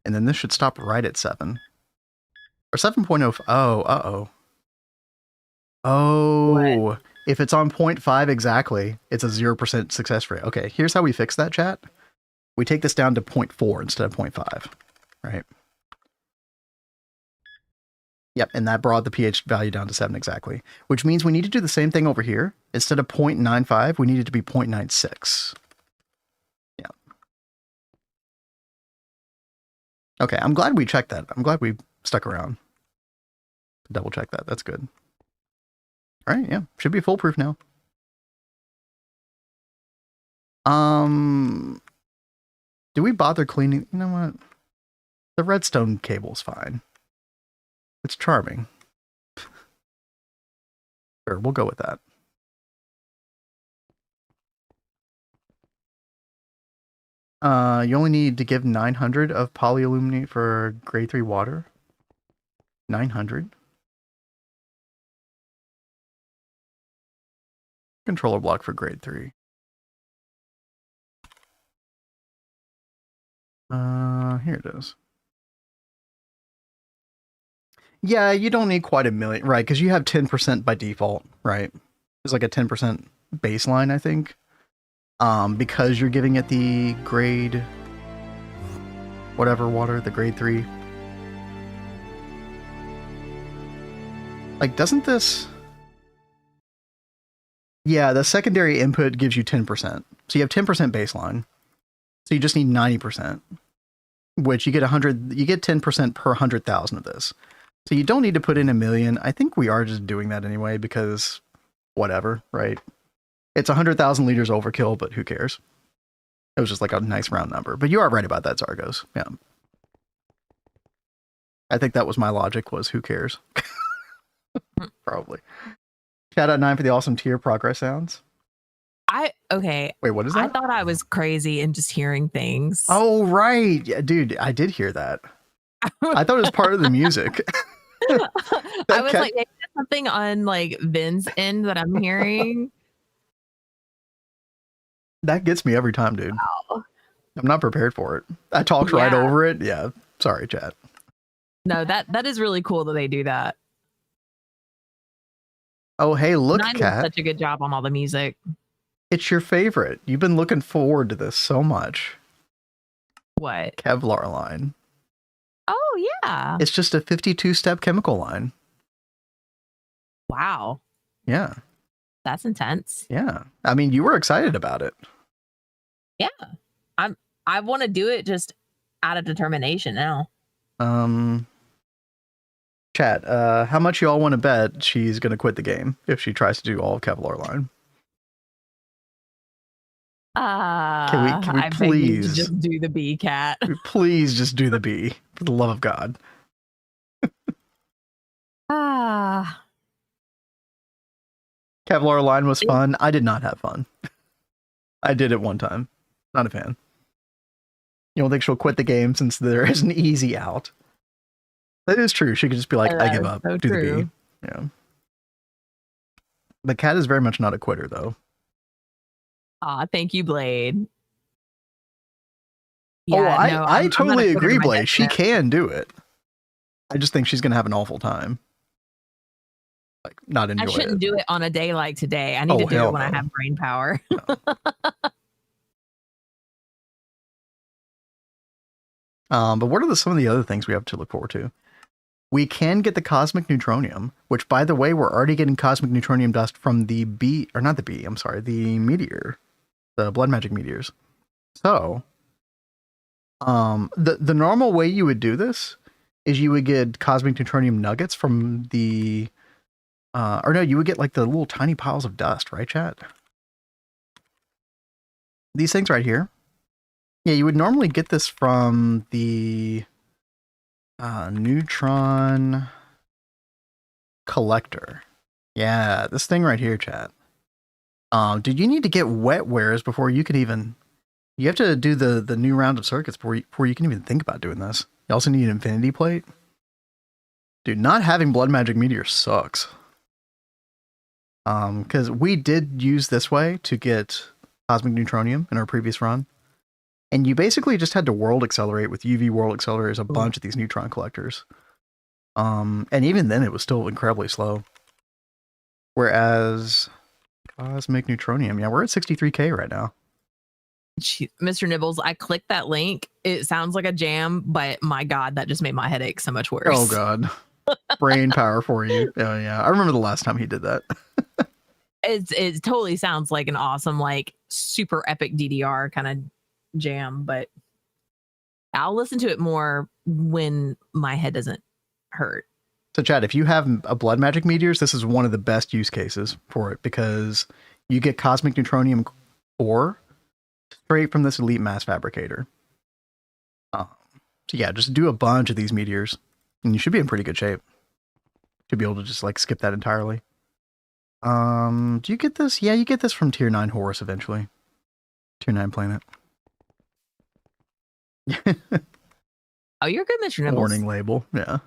And then this should stop right at 7. Or 7.0. Oh, uh-oh. Oh, what? If it's on 0.5 exactly, it's a 0% success rate. Okay, here's how we fix that, chat. We take this down to 0.4 instead of 0.5, right? Yep, and that brought the pH value down to 7 exactly, which means we need to do the same thing over here. Instead of 0.95, we need it to be 0.96. Yeah. Okay, I'm glad we checked that. I'm glad we stuck around to double check that. That's good. All right, yeah, should be foolproof now. Do we bother cleaning? You know what? The redstone cable's fine. It's charming. Sure, we'll go with that. You only need to give 900 of polyaluminate for grade 3 water. 900. Controller block for grade 3. Here it is. Yeah, you don't need quite a million, right? Because you have 10% by default, right? It's like a 10% baseline, I think. Because you're giving it the grade, whatever water, the grade 3. Like, doesn't this? Yeah, the secondary input gives you 10%. So you have 10% baseline. So you just need 90%, which you get 100. You get 10% per 100,000 of this. So you don't need to put in a million. I think we are just doing that anyway because whatever, right? It's 100,000 liters overkill, but who cares? It was just like a nice round number. But you are right about that, Zargos. Yeah. I think that was my logic, was who cares? Probably. Shout out 9 for the awesome tier progress sounds. Okay. Wait, what is that? I thought I was crazy and just hearing things. Oh, right. Yeah, dude, I did hear that. I thought it was part of the music. I was like, maybe there's something on like Vin's end that I'm hearing. That gets me every time, dude. Wow. I'm not prepared for it. I talked right over it. Yeah. Sorry, chat. No, that is really cool that they do that. Oh, hey, look, Nine Cat. did such a good job on all the music. It's your favorite. You've been looking forward to this so much. What? Kevlar line. Oh, yeah. It's just a 52-step chemical line. Wow. Yeah. That's intense. Yeah. I mean, you were excited about it. Yeah. I want to do it just out of determination now. Chat, how much y'all want to bet she's going to quit the game if she tries to do all of Kevlar line? Can we I please beg you to just do the B, Cat? Please just do the B, for the love of God. Kevlar line was fun. I did not have fun. I did it one time. Not a fan. You don't think she'll quit the game since there is an easy out? That is true. She could just be like, I give up. So do true. the B. Yeah. The Cat is very much not a quitter, though. Thank you, Blade. Yeah, I totally agree, Blade. She can do it. I just think she's going to have an awful time. Like, not enjoy it. I shouldn't do it on a day like today. I need to do it when I have brain power. But what are some of the other things we have to look forward to? We can get the cosmic neutronium, which, by the way, we're already getting cosmic neutronium dust from the the meteor, the blood magic meteors. So, the normal way you would do this is you would get cosmic neutronium nuggets from the, or no, you would get like the little tiny piles of dust, right, chat? These things right here. Yeah, you would normally get this from the neutron collector. Yeah, this thing right here, chat. Dude, you need to get wet wares before you can even... You have to do the new round of circuits before you can even think about doing this. You also need an infinity plate. Dude, not having blood magic meteor sucks. Because we did use this way to get cosmic neutronium in our previous run. And you basically just had to world accelerate with UV world accelerators a bunch of these neutron collectors. And even then it was still incredibly slow. Whereas cosmic neutronium, yeah, we're at 63k right now. Mr. Nibbles, I clicked that link. It sounds like a jam, but my God, that just made my headache so much worse. Oh God. Brain power for you. Oh yeah. I remember the last time he did that. It totally sounds like an awesome, like super epic DDR kind of jam, but I'll listen to it more when my head doesn't hurt. So Chad, if you have a blood magic meteors, this is one of the best use cases for it because you get cosmic neutronium ore straight from this elite mass fabricator. So yeah, just do a bunch of these meteors and you should be in pretty good shape to be able to just like skip that entirely. Do you get this? Yeah, you get this from tier 9 Horus eventually. Tier 9 planet. Oh, you're good, Mr. Nibbles. Warning label, yeah.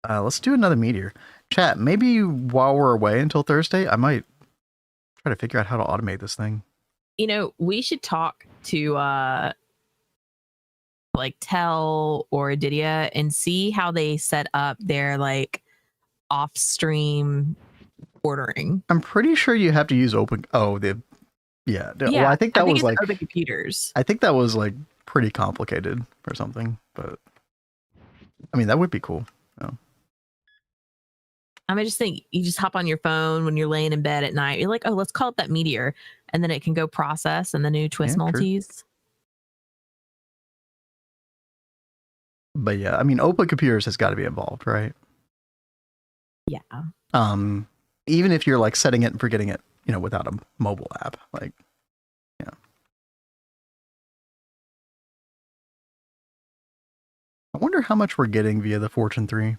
Let's do another meteor. Chat, maybe while we're away until Thursday, I might try to figure out how to automate this thing. We should talk to like Tell or Adidia and see how they set up their like off stream ordering. I'm pretty sure you have to use open. Oh, yeah. Well, I think that was like open computers. I think that was like pretty complicated or something, but I mean that would be cool. Yeah. I just think you just hop on your phone when you're laying in bed at night. You're like, oh, let's call it that meteor, and then it can go process in the new twist multis. But yeah, I mean, open computers has got to be involved, right? Yeah. Even if you're like setting it and forgetting it, without a mobile app, like, yeah. I wonder how much we're getting via the Fortune 3.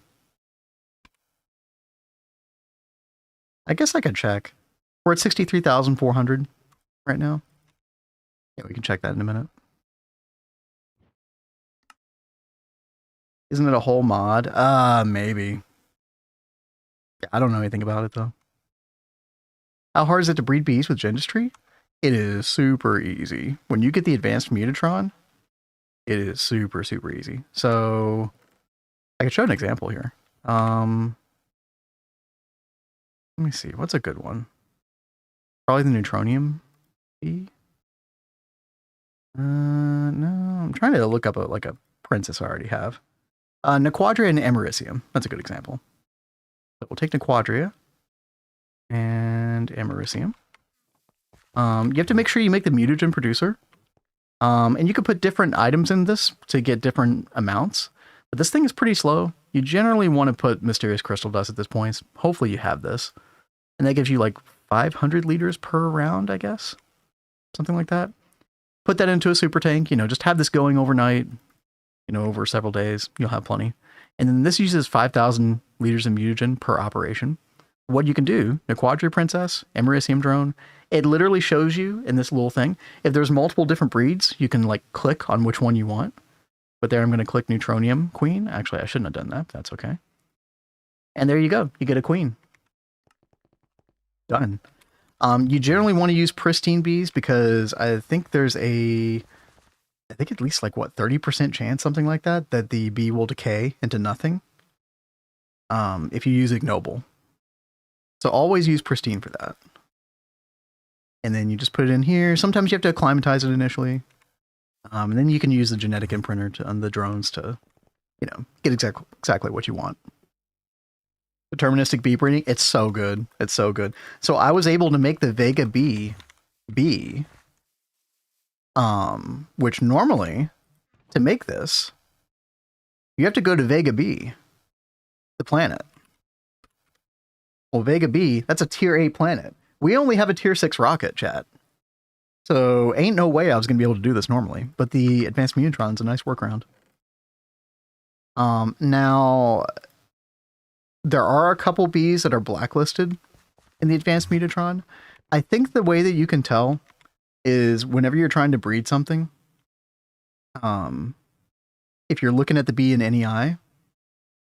I guess I could check. We're at 63,400 right now. Yeah, we can check that in a minute. Isn't it a whole mod? Maybe. I don't know anything about it though. How hard is it to breed bees with Gendistry? It is super easy. When you get the advanced Mutatron, it is super, super easy. So I could show an example here. Let me see. What's a good one? Probably the Neutronium bee. No, I'm trying to look up a princess I already have. Nequadria and Americium. That's a good example. So we'll take Nequadria and Americium. You have to make sure you make the mutagen producer. And you can put different items in this to get different amounts. But this thing is pretty slow. You generally want to put Mysterious Crystal Dust at this point. Hopefully you have this. And that gives you like 500 liters per round, I guess. Something like that. Put that into a super tank. Just have this going overnight. Over several days. You'll have plenty. And then this uses 5,000 liters of mutagen per operation. What you can do, Nequadria Princess, Americium Drone, it literally shows you in this little thing. If there's multiple different breeds, you can like click on which one you want. But there I'm going to click Neutronium Queen. Actually, I shouldn't have done that. That's okay. And there you go. You get a queen. Done. You generally want to use pristine bees because I think there's at least like 30% chance, something like that the bee will decay into nothing. If you use ignoble. So always use pristine for that. And then you just put it in here. Sometimes you have to acclimatize it initially. And then you can use the genetic imprinter on the drones to, get exactly what you want. Deterministic bee breeding, it's so good. It's so good. So I was able to make the Vega bee, which normally, to make this, you have to go to Vega B, the planet. Well, Vega B, that's a tier 8 planet. We only have a tier 6 rocket, chat. So ain't no way I was going to be able to do this normally, but the advanced Mutatron's a nice workaround. Now, there are a couple bees that are blacklisted in the advanced Mutatron. I think the way that you can tell is whenever you're trying to breed something, if you're looking at the bee in NEI,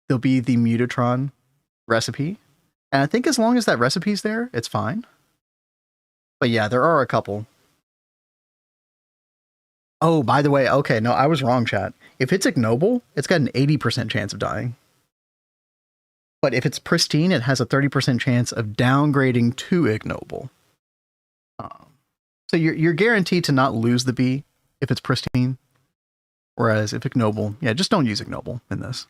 there'll be the Mutatron recipe. And I think as long as that recipe's there, it's fine. But yeah, there are a couple. Oh, by the way, okay, no, I was wrong, chat. If it's ignoble, it's got an 80% chance of dying. But if it's pristine, it has a 30% chance of downgrading to ignoble. So you're guaranteed to not lose the bee if it's pristine. Whereas if ignoble, yeah, just don't use ignoble in this.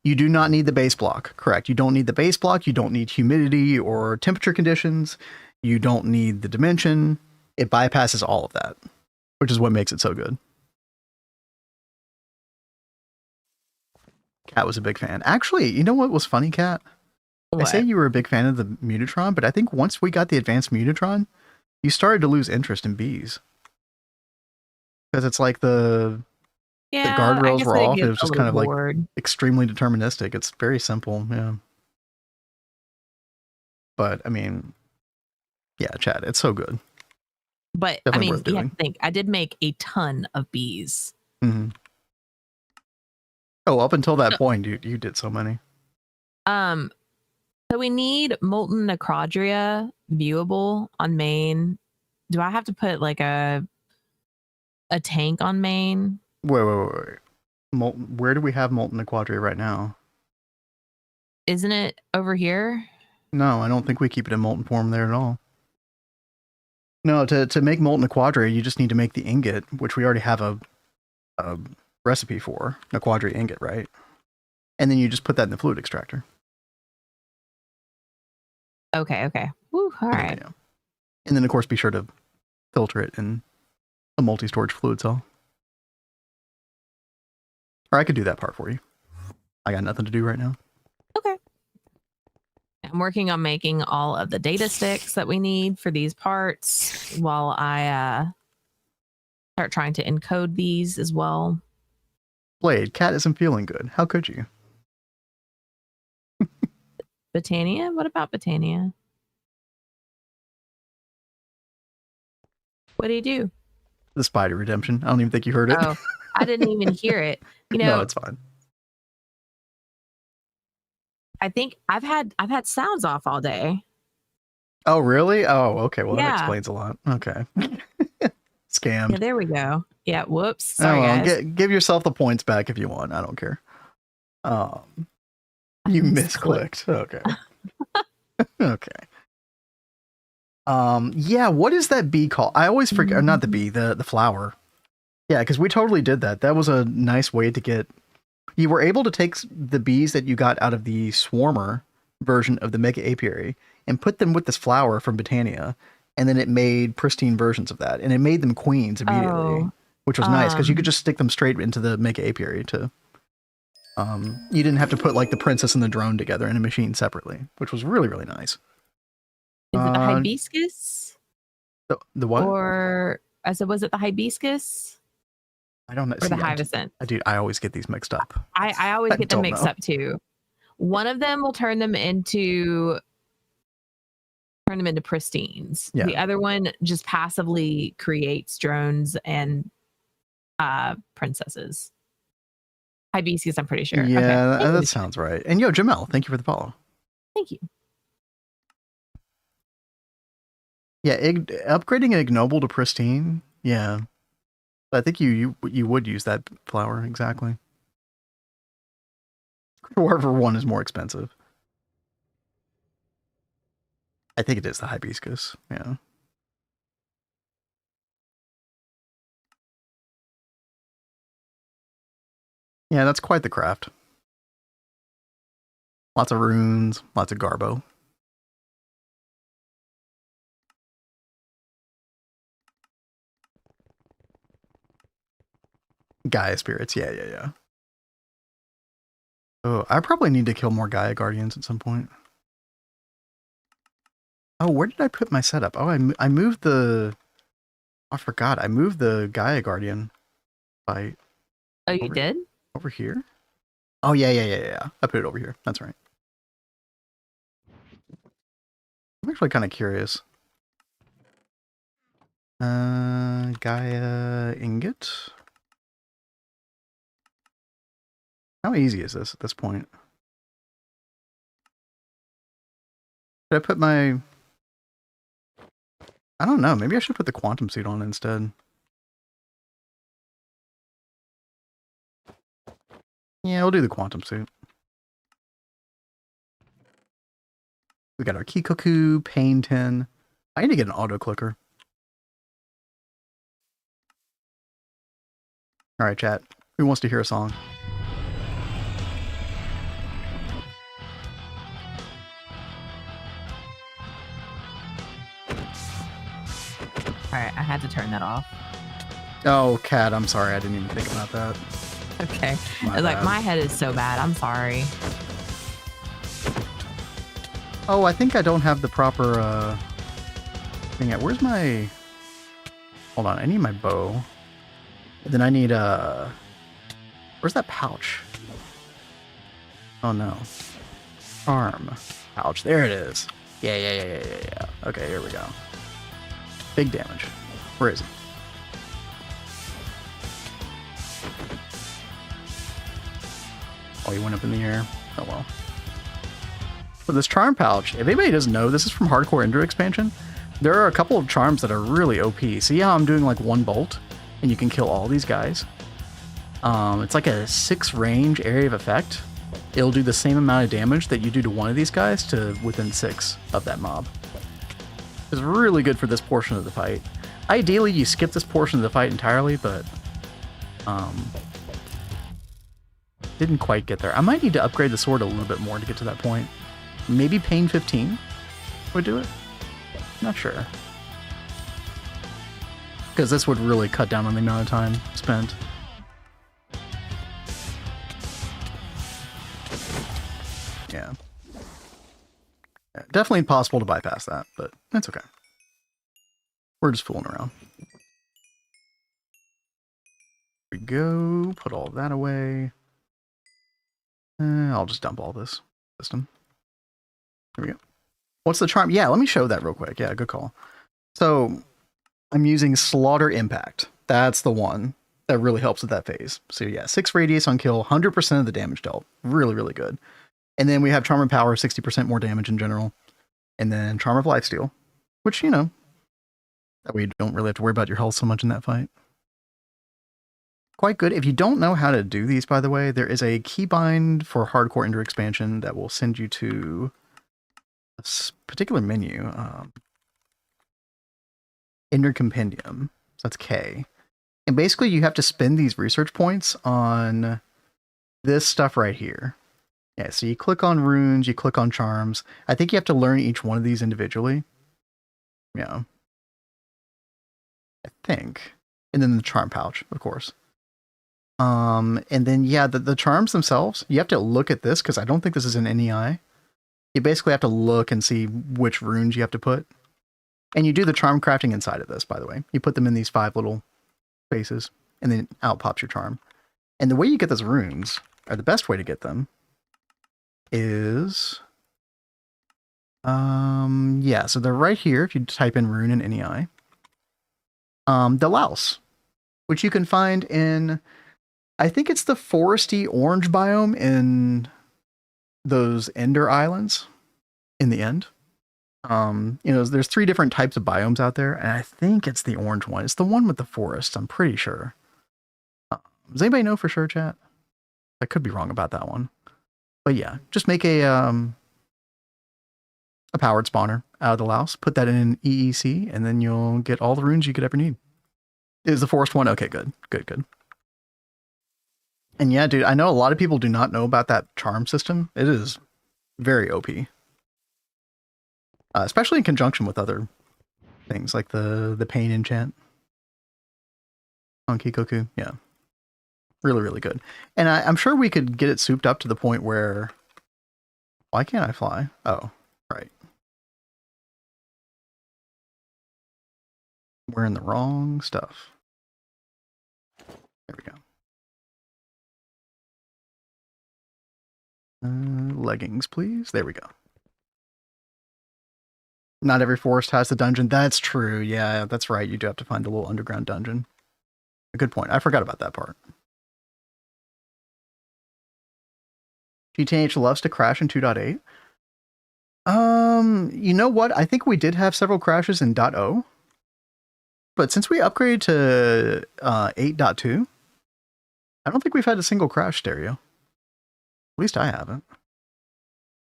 You do not need the base block, correct? You don't need the base block. You don't need humidity or temperature conditions. You don't need the dimension. It bypasses all of that, which is what makes it so good. Cat was a big fan. Actually, you know what was funny, Cat? I say you were a big fan of the Mutatron, but I think once we got the advanced Mutatron, you started to lose interest in bees. Because it's like the guardrails were off. It was just kind of like extremely deterministic. It's very simple, yeah. But I mean, yeah, chat, it's so good. But definitely, I mean, you have to think, I did make a ton of bees. Mm-hmm. Oh, up until that point, you did so many. So we need Molten Necrodria viewable on main. Do I have to put like a tank on main? Wait. Molten, where do we have Molten Necrodria right now? Isn't it over here? No, I don't think we keep it in molten form there at all. No, to make Molten Necrodria, you just need to make the ingot, which we already have a recipe for, Necrodria ingot, right? And then you just put that in the fluid extractor. Okay. Woo, all right. Yeah. And then, of course, be sure to filter it in a multi-storage fluid cell. Or I could do that part for you. I got nothing to do right now. Okay. I'm working on making all of the data sticks that we need for these parts while I start trying to encode these as well. Blade, cat isn't feeling good. How could you? Botania? What about Botania? What do you do? The spider redemption. I don't even think you heard it. Oh, I didn't even hear it. You know, no, it's fine. I think I've had sounds off all day. Oh, really? Oh, okay. Well, Yeah. that explains a lot. Okay. Scammed. Yeah, there we go. Yeah, whoops. Sorry, guys. Give yourself the points back if you want. I don't care. You misclicked. Okay. Okay. Yeah, what is that bee called? I always forget, not the bee, the flower. Yeah, because we totally did that. That was a nice way to get, you were able to take the bees that you got out of the Swarmer version of the Mega Apiary and put them with this flower from Botania, and then it made pristine versions of that, and it made them queens immediately, which was nice, because you could just stick them straight into the Mega Apiary to, you didn't have to put like the princess and the drone together in a machine separately, which was really, really nice. Is it the hibiscus? The what? Or, I said, was it the hibiscus? I don't know. Or the hyacinth? Dude, I always get these mixed up. I always get them mixed up too. One of them will turn them into pristines. Yeah. The other one just passively creates drones and princesses. Hibiscus, I'm pretty sure. Yeah, okay. That sounds right. And yo, Jamel, thank you for the follow. Thank you. Yeah, upgrading an ignoble to pristine. Yeah, I think you would use that flower exactly. Whoever one is more expensive. I think it is the hibiscus. Yeah. Yeah, that's quite the craft. Lots of runes, lots of garbo. Gaia spirits, yeah. Oh, I probably need to kill more Gaia guardians at some point. Oh, where did I put my setup? Oh, I moved the... I forgot. I moved the Gaia guardian fight. Oh, you did? Over here? Oh, yeah. I put it over here. That's right. I'm actually kind of curious. Gaia ingot. How easy is this at this point? Should I put my... I don't know. Maybe I should put the quantum suit on instead. Yeah, we'll do the quantum suit. We got our Kikoku, Pain 10. I need to get an auto clicker. Alright, chat. Who wants to hear a song? Alright, I had to turn that off. Oh, Cat, I'm sorry. I didn't even think about that. Okay. Like, my head is so bad. I'm sorry. Oh, I think I don't have the proper thing yet. Where's my... Hold on, I need my bow. And then I need where's that pouch? Oh no. Arm pouch. There it is. Yeah. Okay, here we go. Big damage. Where is he? Oh, he went up in the air. Oh well. So this charm pouch, if anybody doesn't know, this is from Hardcore Ender expansion. There are a couple of charms that are really OP. See how I'm doing like 1 bolt, and you can kill all these guys? It's like a 6 range area of effect. It'll do the same amount of damage that you do to one of these guys to within 6 of that mob. It's really good for this portion of the fight. Ideally, you skip this portion of the fight entirely, but didn't quite get there. I might need to upgrade the sword a little bit more to get to that point. Maybe Pain 15 would do it? Not sure. Because this would really cut down on the amount of time spent. Yeah. Definitely possible to bypass that, but that's okay. We're just fooling around. Here we go. Put all that away. I'll just dump all this system. Here we go. What's the charm? Yeah, let me show that real quick. Yeah, good call. So I'm using Slaughter Impact. That's the one that really helps with that phase. So yeah, 6 radius on kill, 100% of the damage dealt. Really, really good. And then we have Charm of Power, 60% more damage in general. And then Charm of Lifesteal, which, you know, that way you don't really have to worry about your health so much in that fight. Quite good. If you don't know how to do these, by the way, there is a keybind for Hardcore Ender expansion that will send you to a particular menu. Ender Compendium. So that's K. And basically you have to spend these research points on this stuff right here. Yeah, so you click on runes, you click on charms. I think you have to learn each one of these individually. Yeah. I think. And then the charm pouch, of course. And then, yeah, the charms themselves, you have to look at this because I don't think this is an NEI. You basically have to look and see which runes you have to put. And you do the charm crafting inside of this, by the way. You put them in these 5 little spaces, and then out pops your charm. And the way you get those runes, or the best way to get them, is... yeah, so they're right here if you type in rune in NEI. The louse, which you can find in... I think it's the foresty orange biome in those Ender Islands in the end. You know, there's 3 different types of biomes out there, and I think it's the orange one. It's the one with the forest, I'm pretty sure. Does anybody know for sure, chat? I could be wrong about that one. But yeah, just make a powered spawner out of the louse, put that in EEC, and then you'll get all the runes you could ever need. Is the forest one? Okay, good. Good. And yeah, dude, I know a lot of people do not know about that charm system. It is very OP. Especially in conjunction with other things like the pain enchant on Kikoku. Yeah. Really, really good. And I'm sure we could get it souped up to the point where... Why can't I fly? Oh, right. We're in the wrong stuff. There we go. Leggings, please. There we go. Not every forest has the dungeon. That's true. Yeah, that's right. You do have to find a little underground dungeon. A good point. I forgot about that part. GTH loves to crash in 2.8. You know what? I think we did have several crashes in .0. But since we upgraded to 8.2, I don't think we've had a single crash, Stereo. At least I haven't.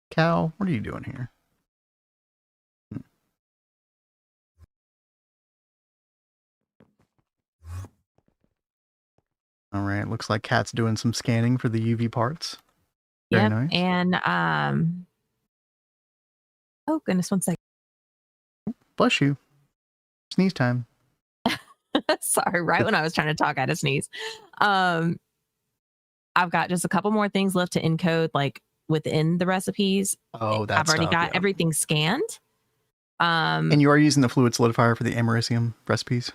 Cal, what are you doing here? All right, looks like Cat's doing some scanning for the UV parts. Very nice. And oh goodness, 1 second. Bless you. Sneeze time. Sorry, right when I was trying to talk, I had to sneeze. I've got just a couple more things left to encode, like within the recipes. Oh, that's I've already got everything scanned. And you are using the fluid solidifier for the Americium recipes?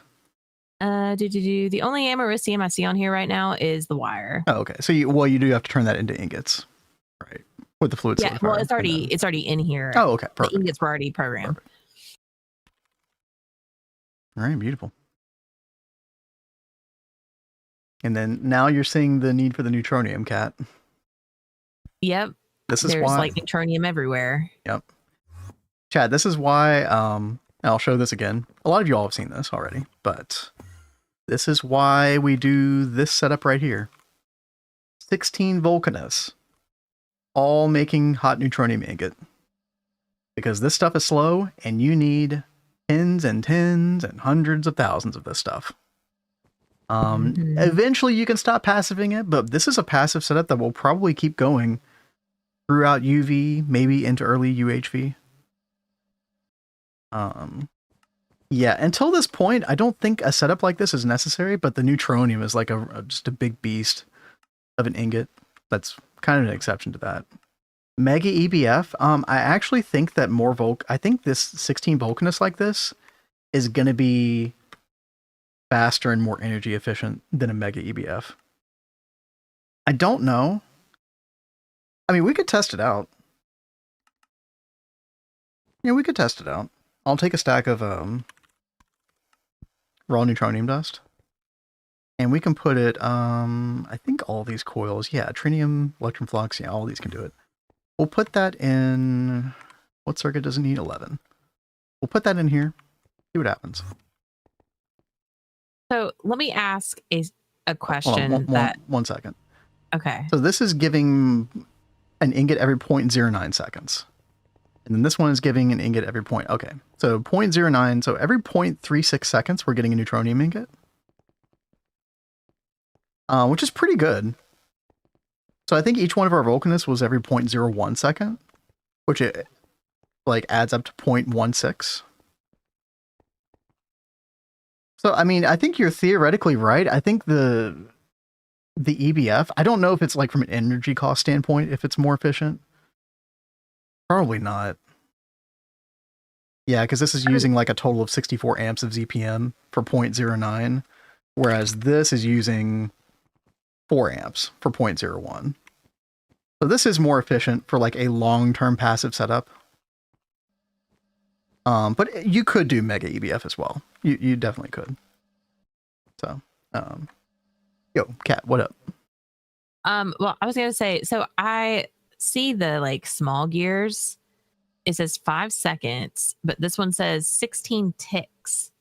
The only Americium I see on here right now is the wire. Oh, okay. So you do have to turn that into ingots, right? With the fluid solidifier. Yeah, well, it's already in here. Oh, okay. Perfect. The ingots were already programmed. Perfect. All right, beautiful. And then now you're seeing the need for the neutronium, Cat. Yep. This is There's why. like neutronium everywhere. Yep. Chad, this is why. I'll show this again. A lot of you all have seen this already, but this is why we do this setup right here. 16 Vulcanus, all making hot neutronium ingot. Because this stuff is slow, and you need tens and tens and hundreds of thousands of this stuff. Eventually you can stop passiving it, but this is a passive setup that will probably keep going throughout UV, maybe into early UHV. Yeah, until this point, I don't think a setup like this is necessary, but the neutronium is like just a big beast of an ingot. That's kind of an exception to that. Mega EBF, I actually think that I think this 16 Vulcanus like this is going to be faster and more energy efficient than a Mega EBF. I don't know. I mean, we could test it out. Yeah, we could test it out. I'll take a stack of raw neutronium dust. And we can put it, I think all these coils, yeah, trinium, electron flux, yeah, all these can do it. We'll put that in, what circuit does it need? 11. We'll put that in here, see what happens. So let me ask a question. One second. Okay. So this is giving an ingot every 0.09 seconds. And then this one is giving an ingot every point. Okay, so 0.09, so every 0.36 seconds, we're getting a neutronium ingot. Which is pretty good. So I think each one of our Vulcanus was every 0.01 second, which it like adds up to 0.16. So, I mean, I think you're theoretically right. I think the EBF, I don't know if it's like from an energy cost standpoint, if it's more efficient. Probably not. Yeah, because this is using like a total of 64 amps of ZPM for 0.09, whereas this is using 4 amps for 0.01. So this is more efficient for like a long-term passive setup. But you could do Mega EBF as well. You definitely could. So, yo, Kat, what up? Well, I was gonna say, so I see the like small gears. It says 5 seconds, but this one says 16 ticks.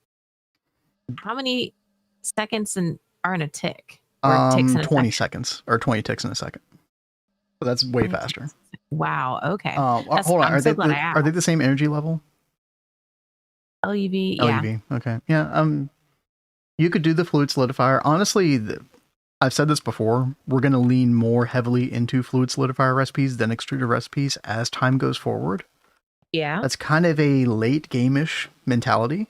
How many seconds are in a tick? Or ticks in 20 seconds, or 20 ticks in a second. So that's way faster. Wow. Okay. Hold on. Are they the same energy level? LUV. LUV. Yeah. Okay. Yeah. You could do the fluid solidifier. Honestly, I've said this before. We're going to lean more heavily into fluid solidifier recipes than extruder recipes as time goes forward. Yeah. That's kind of a late game-ish mentality.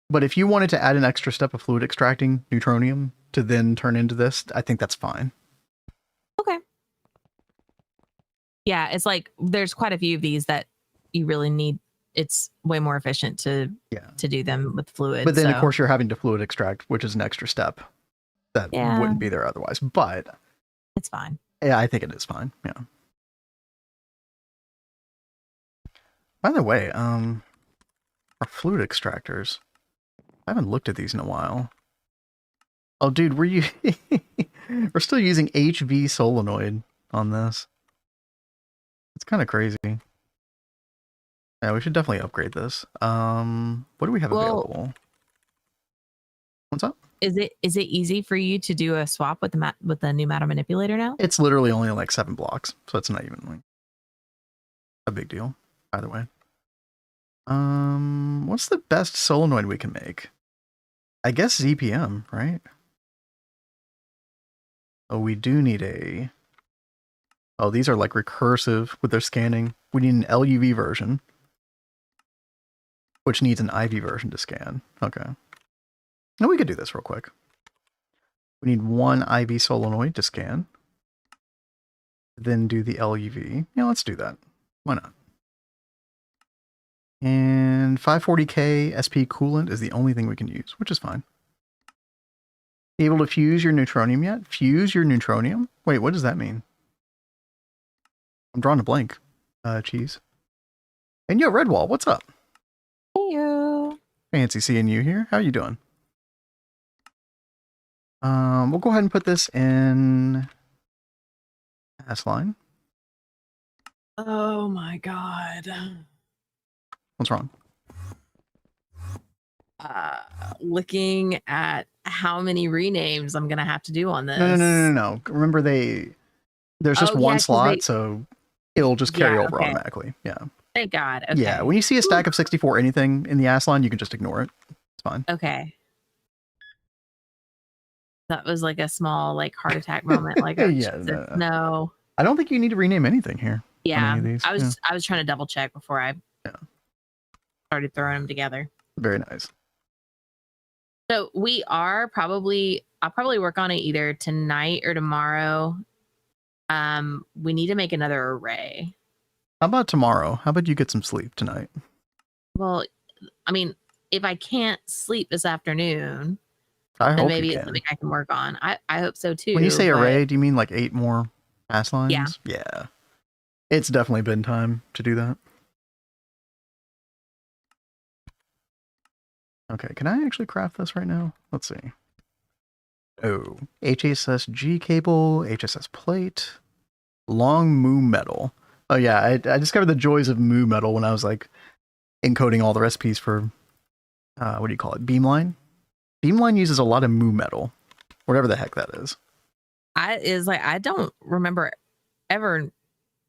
But if you wanted to add an extra step of fluid extracting neutronium to then turn into this, I think that's fine. Okay. Yeah, it's like there's quite a few of these that you really need. It's way more efficient to do them with fluid. But then, of course, you're having to fluid extract, which is an extra step that wouldn't be there otherwise. But it's fine. Yeah, I think it is fine. Yeah. By the way, our fluid extractors, I haven't looked at these in a while. Oh, dude, we're still using HV solenoid on this. It's kind of crazy. Yeah, we should definitely upgrade this. What do we have available? What's up? Is it easy for you to do a swap with the new matter manipulator now? It's literally only like 7 blocks, so it's not even like a big deal either way. What's the best solenoid we can make? I guess ZPM, right? Oh, we do need a... Oh, these are like recursive with their scanning. We need an LUV version, which needs an IV version to scan. Okay. Now we could do this real quick. We need 1 IV solenoid to scan. Then do the LUV. Yeah, let's do that. Why not? And 540K SP coolant is the only thing we can use, which is fine. Able to fuse your neutronium yet? Fuse your neutronium? Wait, what does that mean? I'm drawing a blank. Cheese. And yo, Redwall, what's up? Hey you. Fancy seeing you here. How you doing? We'll go ahead and put this in. Ass line. Oh my god. What's wrong? Looking at how many renames I'm gonna have to do on this. No. Remember there's just one slot, so it'll just carry over automatically. Yeah. Thank God. Okay. Yeah, when you see a stack of 64 anything in the ass line, you can just ignore it. It's fine. Okay. That was like a small like heart attack moment. Like, oh, yeah, no. I don't think you need to rename anything here. Yeah, on any of these. I was trying to double check before I started throwing them together. Very nice. So I'll probably work on it either tonight or tomorrow. We need to make another array. How about tomorrow? How about you get some sleep tonight? Well, I mean, if I can't sleep this afternoon, then maybe it's something I can work on. I hope so too. When you say array, do you mean like 8 more ass lines? Yeah. Yeah. It's definitely been time to do that. Okay, can I actually craft this right now? Let's see. Oh, HSSG cable, HSS plate, long moo metal. Oh yeah, I discovered the joys of moo metal when I was like encoding all the recipes for what do you call it? Beamline? Beamline uses a lot of moo metal. Whatever the heck that is. I don't remember ever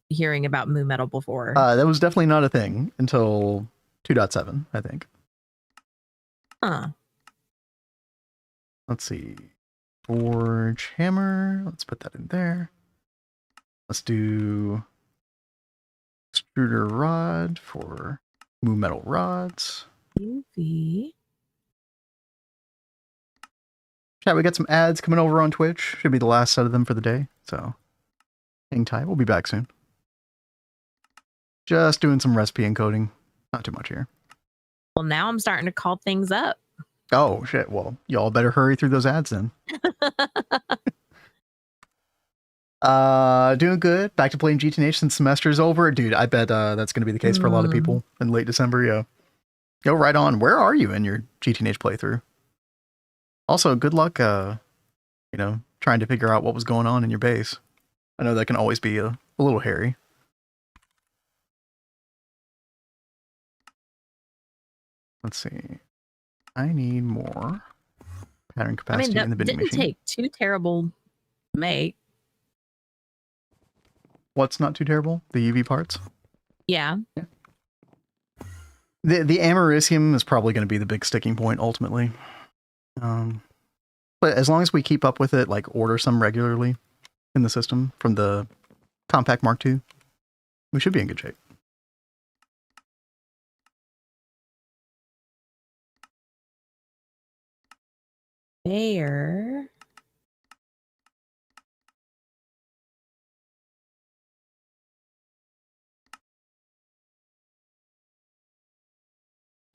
hearing about moo metal before. That was definitely not a thing until 2.7, I think. Huh. Let's see. Forge hammer. Let's put that in there. Let's do extruder rod for moo metal rods. UV. Chat, we got some ads coming over on Twitch. Should be the last set of them for the day. So hang tight. We'll be back soon. Just doing some recipe encoding. Not too much here. Well, now I'm starting to call things up. Oh, shit. Well, y'all better hurry through those ads then. Doing good. Back to playing GTH since semester's over. Dude, I bet that's going to be the case for a lot of people in late December. Yeah. Go right on. Where are you in your GTH playthrough? Also, good luck, trying to figure out what was going on in your base. I know that can always be a little hairy. Let's see. I need more pattern capacity in the vending machine. Didn't take too terrible to make. What's not too terrible? The UV parts? Yeah. The Americium is probably going to be the big sticking point ultimately. But as long as we keep up with it, like order some regularly in the system from the Compact Mark II, we should be in good shape. There.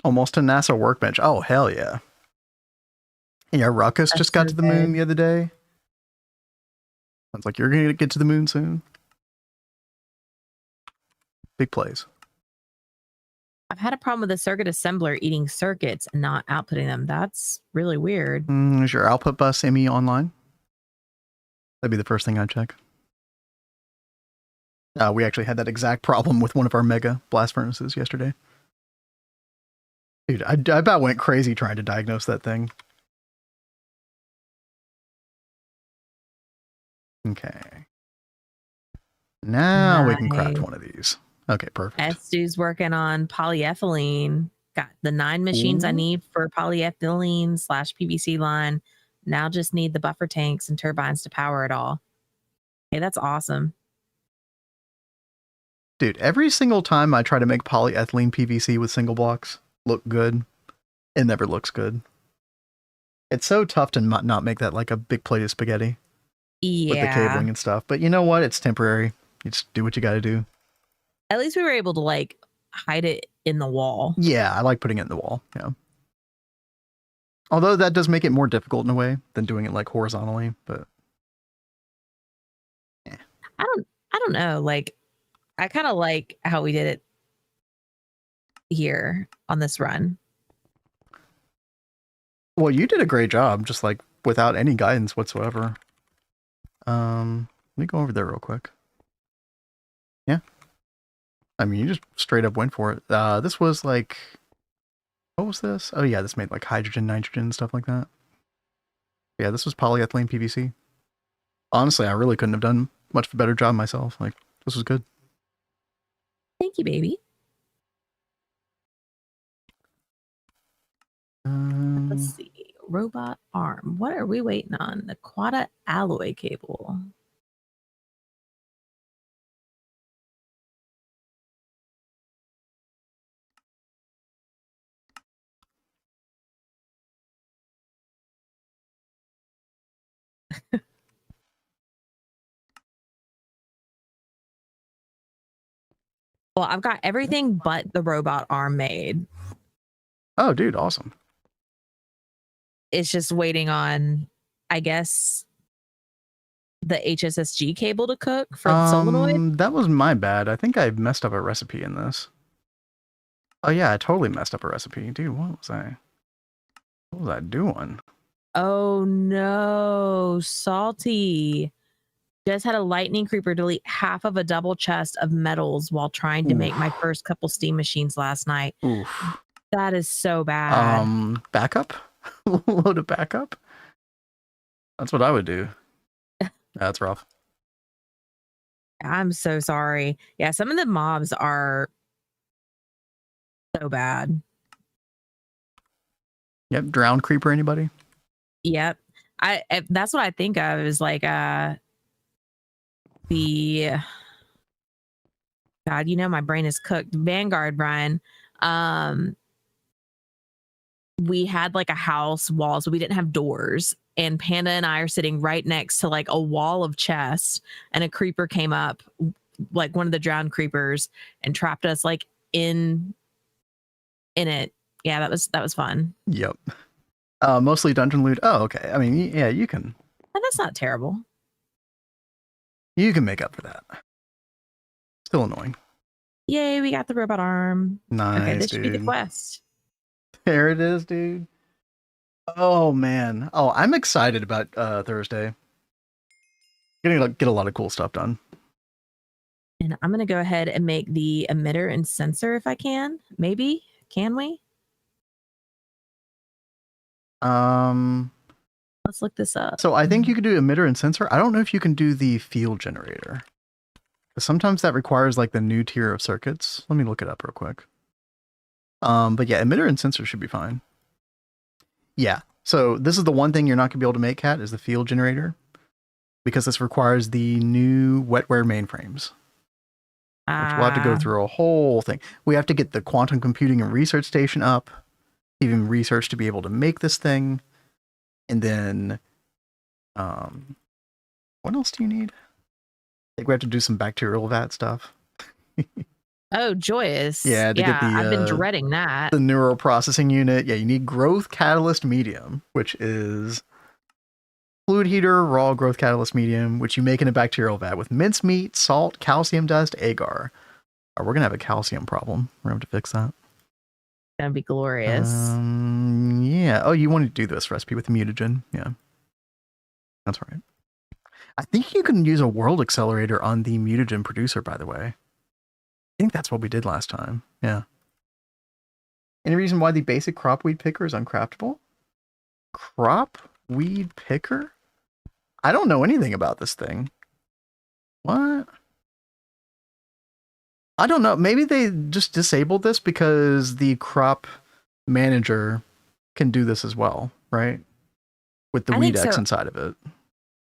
Almost a NASA workbench. Oh, hell yeah. Yeah, Ruckus just got to the moon the other day. Sounds like you're going to get to the moon soon. Big plays. I've had a problem with the circuit assembler eating circuits and not outputting them. That's really weird. Is your output bus ME online? That'd be the first thing I'd check. We actually had that exact problem with one of our mega blast furnaces yesterday. Dude, I about went crazy trying to diagnose that thing. Okay. Now we can craft one of these. Okay, perfect. Stu's working on polyethylene. Got the 9 machines I need for polyethylene / PVC line. Now just need the buffer tanks and turbines to power it all. Hey, that's awesome. Dude, every single time I try to make polyethylene PVC with single blocks look good, it never looks good. It's so tough to not make that like a big plate of spaghetti. Yeah. With the cabling and stuff. But you know what? It's temporary. You just do what you got to do. At least we were able to like hide it in the wall. Yeah, I like putting it in the wall. Yeah. Although that does make it more difficult in a way than doing it like horizontally, but yeah. I don't know. Like I kind of like how we did it here on this run. Well, you did a great job, just like without any guidance whatsoever. Let me go over there real quick. I mean, you just straight up went for it. This was like, what was this? Oh yeah, this made like hydrogen, nitrogen, stuff like that. Yeah, this was polyethylene PVC. Honestly, I really couldn't have done much of a better job myself. Like, this was good. Thank you, baby. Let's see. Robot arm. What are we waiting on? The Quada alloy cable. Well, I've got everything but the robot arm made. Oh, dude, awesome. It's just waiting on, I guess, the HSSG cable to cook for the solenoid. That was my bad. I think I messed up a recipe in this. Oh yeah, I totally messed up a recipe. Dude, what was I doing? Oh no, salty. Just had a lightning creeper delete half of a double chest of metals while trying to make my first couple steam machines last night. Oof. That is so bad. Backup? Load of backup? That's what I would do. That's rough. I'm so sorry. Yeah, some of the mobs are so bad. Yep, drown creeper, anybody? Yep. That's what I think of is like the God, you know my brain is cooked. Vanguard, Brian. We had like a house wall, so we didn't have doors. And Panda and I are sitting right next to like a wall of chests, and a creeper came up, like one of the drowned creepers, and trapped us like in it. Yeah, that was fun. Yep. Mostly dungeon loot. Oh, okay. I mean, yeah, you can. And that's not terrible. You can make up for that. Still annoying. Yay, we got the robot arm. Nice, okay, this dude. should be the quest. There it is, dude. Oh man. Oh, I'm excited about Thursday. Gonna get a lot of cool stuff done. And I'm gonna go ahead and make the emitter and sensor if I can. Maybe. Can we? Let's look this up. So I think you could do emitter and sensor. I don't know if you can do the field generator. Sometimes that requires like the new tier of circuits. Let me look it up real quick. But yeah, emitter and sensor should be fine. Yeah. So this is the one thing you're not gonna be able to make, Cat, is the field generator, because this requires the new wetware mainframes. Which we'll have to go through a whole thing. We have to get the quantum computing and research station up, even research to be able to make this thing. And then, what else do you need? I think we have to do some bacterial vat stuff. Oh, joyous. Yeah, get the, I've been dreading that. The neural processing unit. Yeah, you need growth catalyst medium, which is fluid heater, raw growth catalyst medium, which you make in a bacterial vat with mincemeat, salt, calcium dust, agar. Oh, we're going to have a calcium problem. We're going to have to fix that. It's going to be glorious. Yeah. Oh, you want to do this recipe with the mutagen. Yeah. That's right. I think you can use a world accelerator on the mutagen producer, by the way. I think that's what we did last time. Yeah. Any reason why the basic crop weed picker is uncraftable? Crop weed picker? I don't know anything about this thing. What? I don't know. Maybe they just disabled this because the crop manager can do this as well, right? With the WeedX inside of it.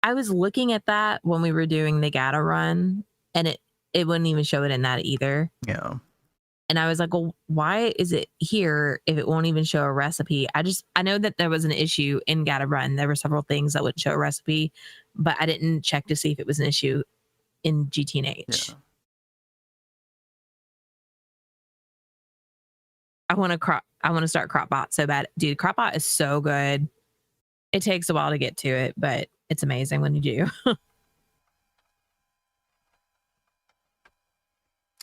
I was looking at that when we were doing the GATA run, and it wouldn't even show it in that either. Yeah. And I was like, well, why is it here if it won't even show a recipe? I know that there was an issue in GATA run. There were several things that wouldn't show a recipe, but I didn't check to see if it was an issue in GT&H. Yeah. I want to start CropBot so bad. Dude, CropBot is so good. It takes a while to get to it, but it's amazing when you do.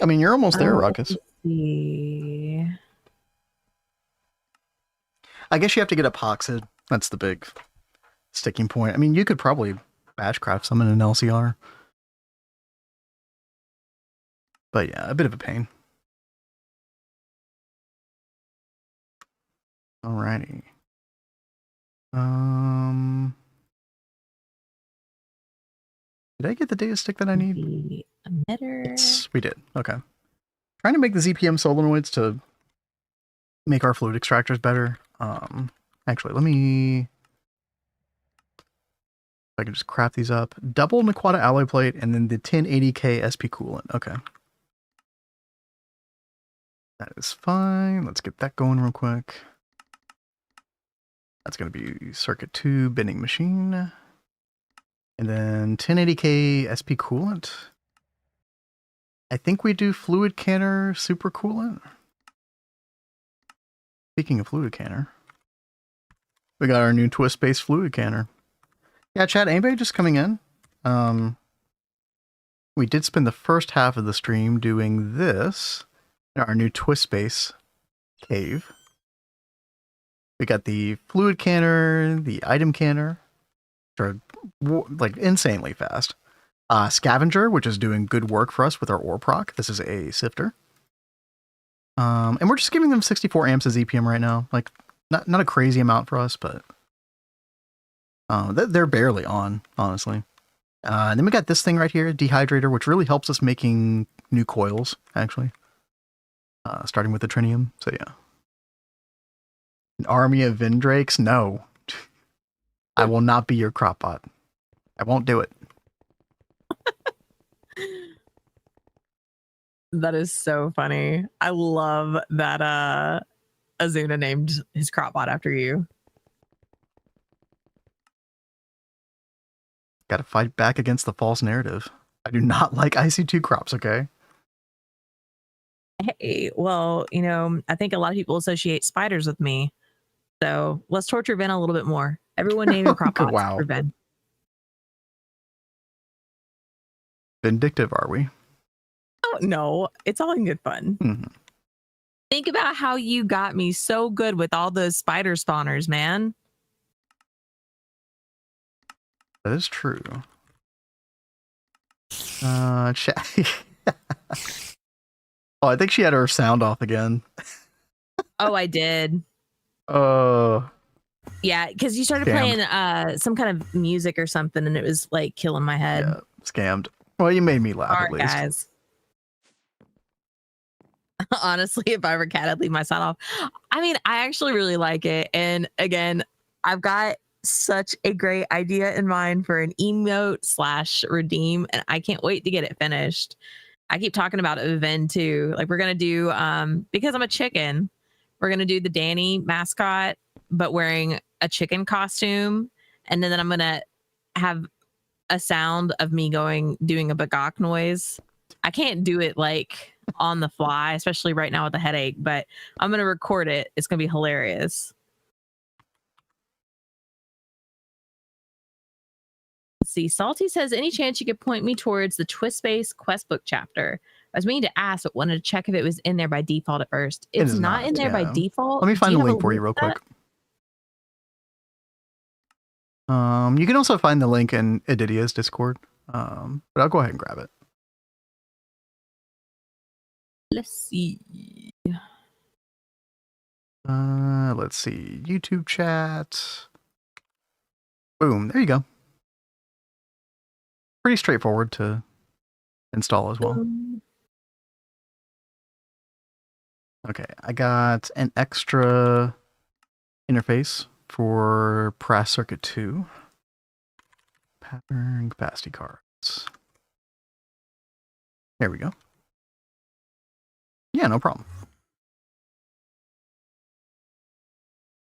I mean, you're almost there, Ruckus. Let's see. I guess you have to get epoxid. That's the big sticking point. I mean, you could probably batch craft some in an LCR. But yeah, a bit of a pain. Alrighty. Did I get the data stick that I need? The emitter. Yes, we did. Okay. Trying to make the ZPM solenoids to make our fluid extractors better. Actually, let me... If I can just craft these up. Double Naquata alloy plate and then the 1080K SP coolant. Okay. That is fine. Let's get that going real quick. That's going to be circuit 2 bending machine. And then 1080K SP coolant. I think we do fluid canner super coolant. Speaking of fluid canner, we got our new twist-based fluid canner. Yeah, chat, anybody just coming in? We did spend the first half of the stream doing this, our new twist-based cave. We got the fluid canner, the item canner, which are like insanely fast. Scavenger, which is doing good work for us with our ore proc. This is a sifter. And we're just giving them 64 amps of ZPM right now. Like, not a crazy amount for us, but they're barely on, honestly. And then we got this thing right here, dehydrator, which really helps us making new coils, actually. Starting with the trinium, so yeah. An army of Vindrakes? No. I will not be your crop bot. I won't do it. That is so funny. I love that Azuna named his crop bot after you. Gotta fight back against the false narrative. I do not like IC2 crops, okay? Hey, well, you know, I think a lot of people associate spiders with me. So let's torture Ven a little bit more. Everyone name your crop bots wow. for Ven. Vindictive, are we? Oh, no, it's all in good fun. Mm-hmm. Think about how you got me so good with all those spider spawners, man. That is true. Chat. Oh, I think she had her sound off again. Oh, I did. Oh. Yeah, because you started playing some kind of music or something, and it was like killing my head. Yeah, scammed. Well, you made me laugh All at right, least. guys. Honestly, if I were cat, I'd leave my sound off. I mean, I actually really like it. And again, I've got such a great idea in mind for an emote / redeem, and I can't wait to get it finished. I keep talking about it with Ven too. Like, we're gonna do because I'm a chicken, we're gonna do the Danny mascot, but wearing a chicken costume, and then I'm gonna have a sound of me doing a bagok noise. I can't do it like on the fly, especially right now with a headache, but I'm gonna record it. It's gonna be hilarious. Let's see. Salty says, any chance you could point me towards the twist-based quest book chapter? I was meaning to ask, but wanted to check if it was in there by default at first. It's not in there by default. Let me find the link for you real quick. You can also find the link in Edidia's Discord, but I'll go ahead and grab it. Let's see. Let's see. YouTube chat. Boom. There you go. Pretty straightforward to install as well. Okay, I got an extra interface for Press Circuit 2. Pattern capacity cards. There we go. Yeah, no problem.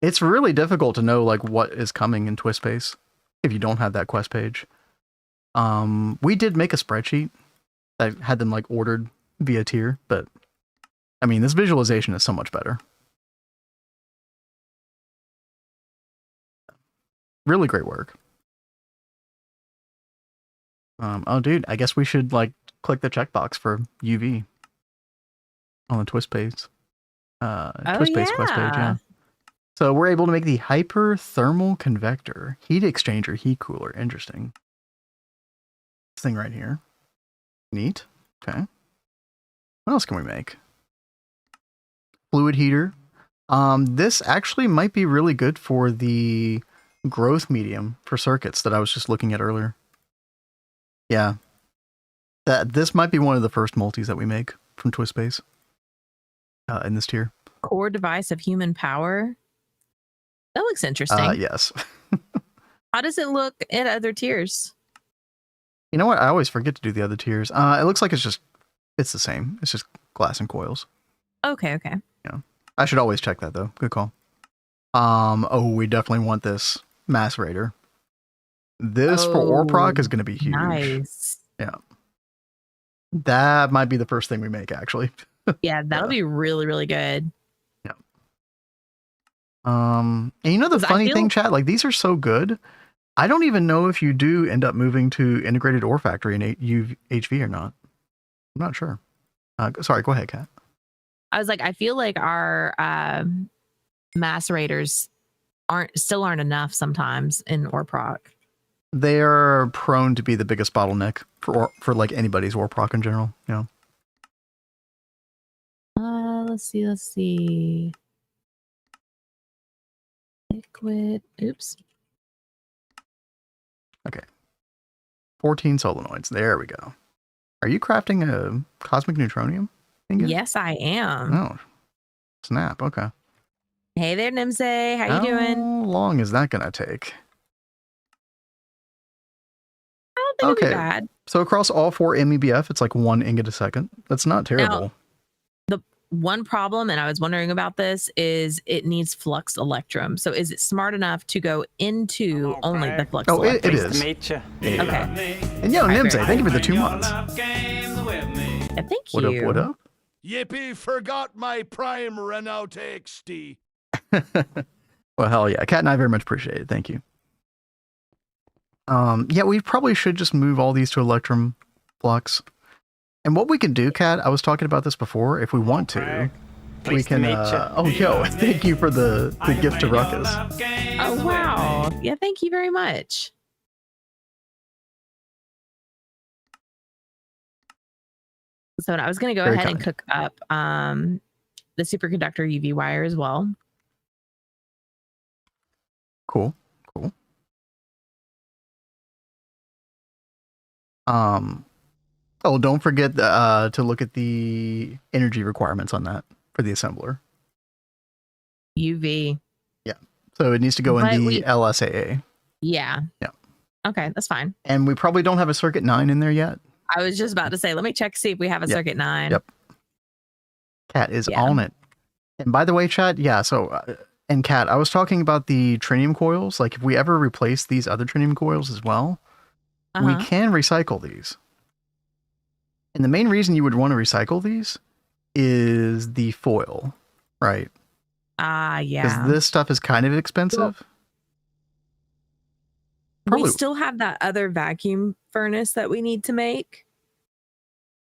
It's really difficult to know like what is coming in TwistSpace if you don't have that quest page. We did make a spreadsheet that had them like ordered via tier, but I mean, this visualization is so much better. Really great work. Oh, dude, I guess we should like click the checkbox for UV on the TwistSpace. TwistSpace quest page, yeah. So we're able to make the hyperthermal convector heat exchanger heat cooler. Interesting. This thing right here. Neat. Okay. What else can we make? Fluid heater. This actually might be really good for the growth medium for circuits that I was just looking at earlier. Yeah. This might be one of the first multis that we make from Twist Space in this tier. Core device of human power. That looks interesting. Yes. How does it look at other tiers? You know what? I always forget to do the other tiers. It looks like it's the same. It's just glass and coils. Okay. Yeah. I should always check that though. Good call. We definitely want this mass raider. This for ore proc is going to be huge. Nice. Yeah. That might be the first thing we make, actually. Yeah, that'll be really, really good. Yeah. And you know the funny thing, chat? Like, these are so good. I don't even know if you do end up moving to integrated ore factory in HV or not. I'm not sure. Sorry, go ahead, Kat. I was like, I feel like our mass raiders aren't enough sometimes in ore proc. They are prone to be the biggest bottleneck for like anybody's ore proc in general. Yeah. Let's see. Liquid. Oops. Okay. 14 solenoids. There we go. Are you crafting a cosmic neutronium ingot? Yes, I am. Oh, snap. Okay. Hey there, Nimse. How you doing? How long is that gonna take? I don't think it'll be bad. So across all 4 MEBF, it's like 1 ingot a second. That's not terrible. Now, the one problem, and I was wondering about this, is it needs flux electrum. So is it smart enough to go into only the flux electrum? It is. Okay. And Nimse, thank you for the 2 months. Thank you. What up? Yippee, forgot my Prime Renault XD. Well, hell yeah. Kat and I very much appreciate it. Thank you. Yeah, we probably should just move all these to Electrum Flux. And what we can do, Kat, I was talking about this before, if we want to, we can, thank you for the gift to Ruckus. Oh, wow. Yeah, thank you very much. So I was going to go ahead and cook up the superconductor UV wire as well. Cool. Don't forget to look at the energy requirements on that for the assembler. UV. Yeah. So it needs to go in the LSAA. Yeah. Yeah. Okay, that's fine. And we probably don't have a circuit 9 in there yet. I was just about to say, let me check, see if we have a circuit 9. Yep. Kat is on it. And by the way, chat, and Kat, I was talking about the trinium coils. Like, if we ever replace these other trinium coils as well, we can recycle these. And the main reason you would want to recycle these is the foil, right? Yeah. Because this stuff is kind of expensive. We still have that other vacuum furnace that we need to make.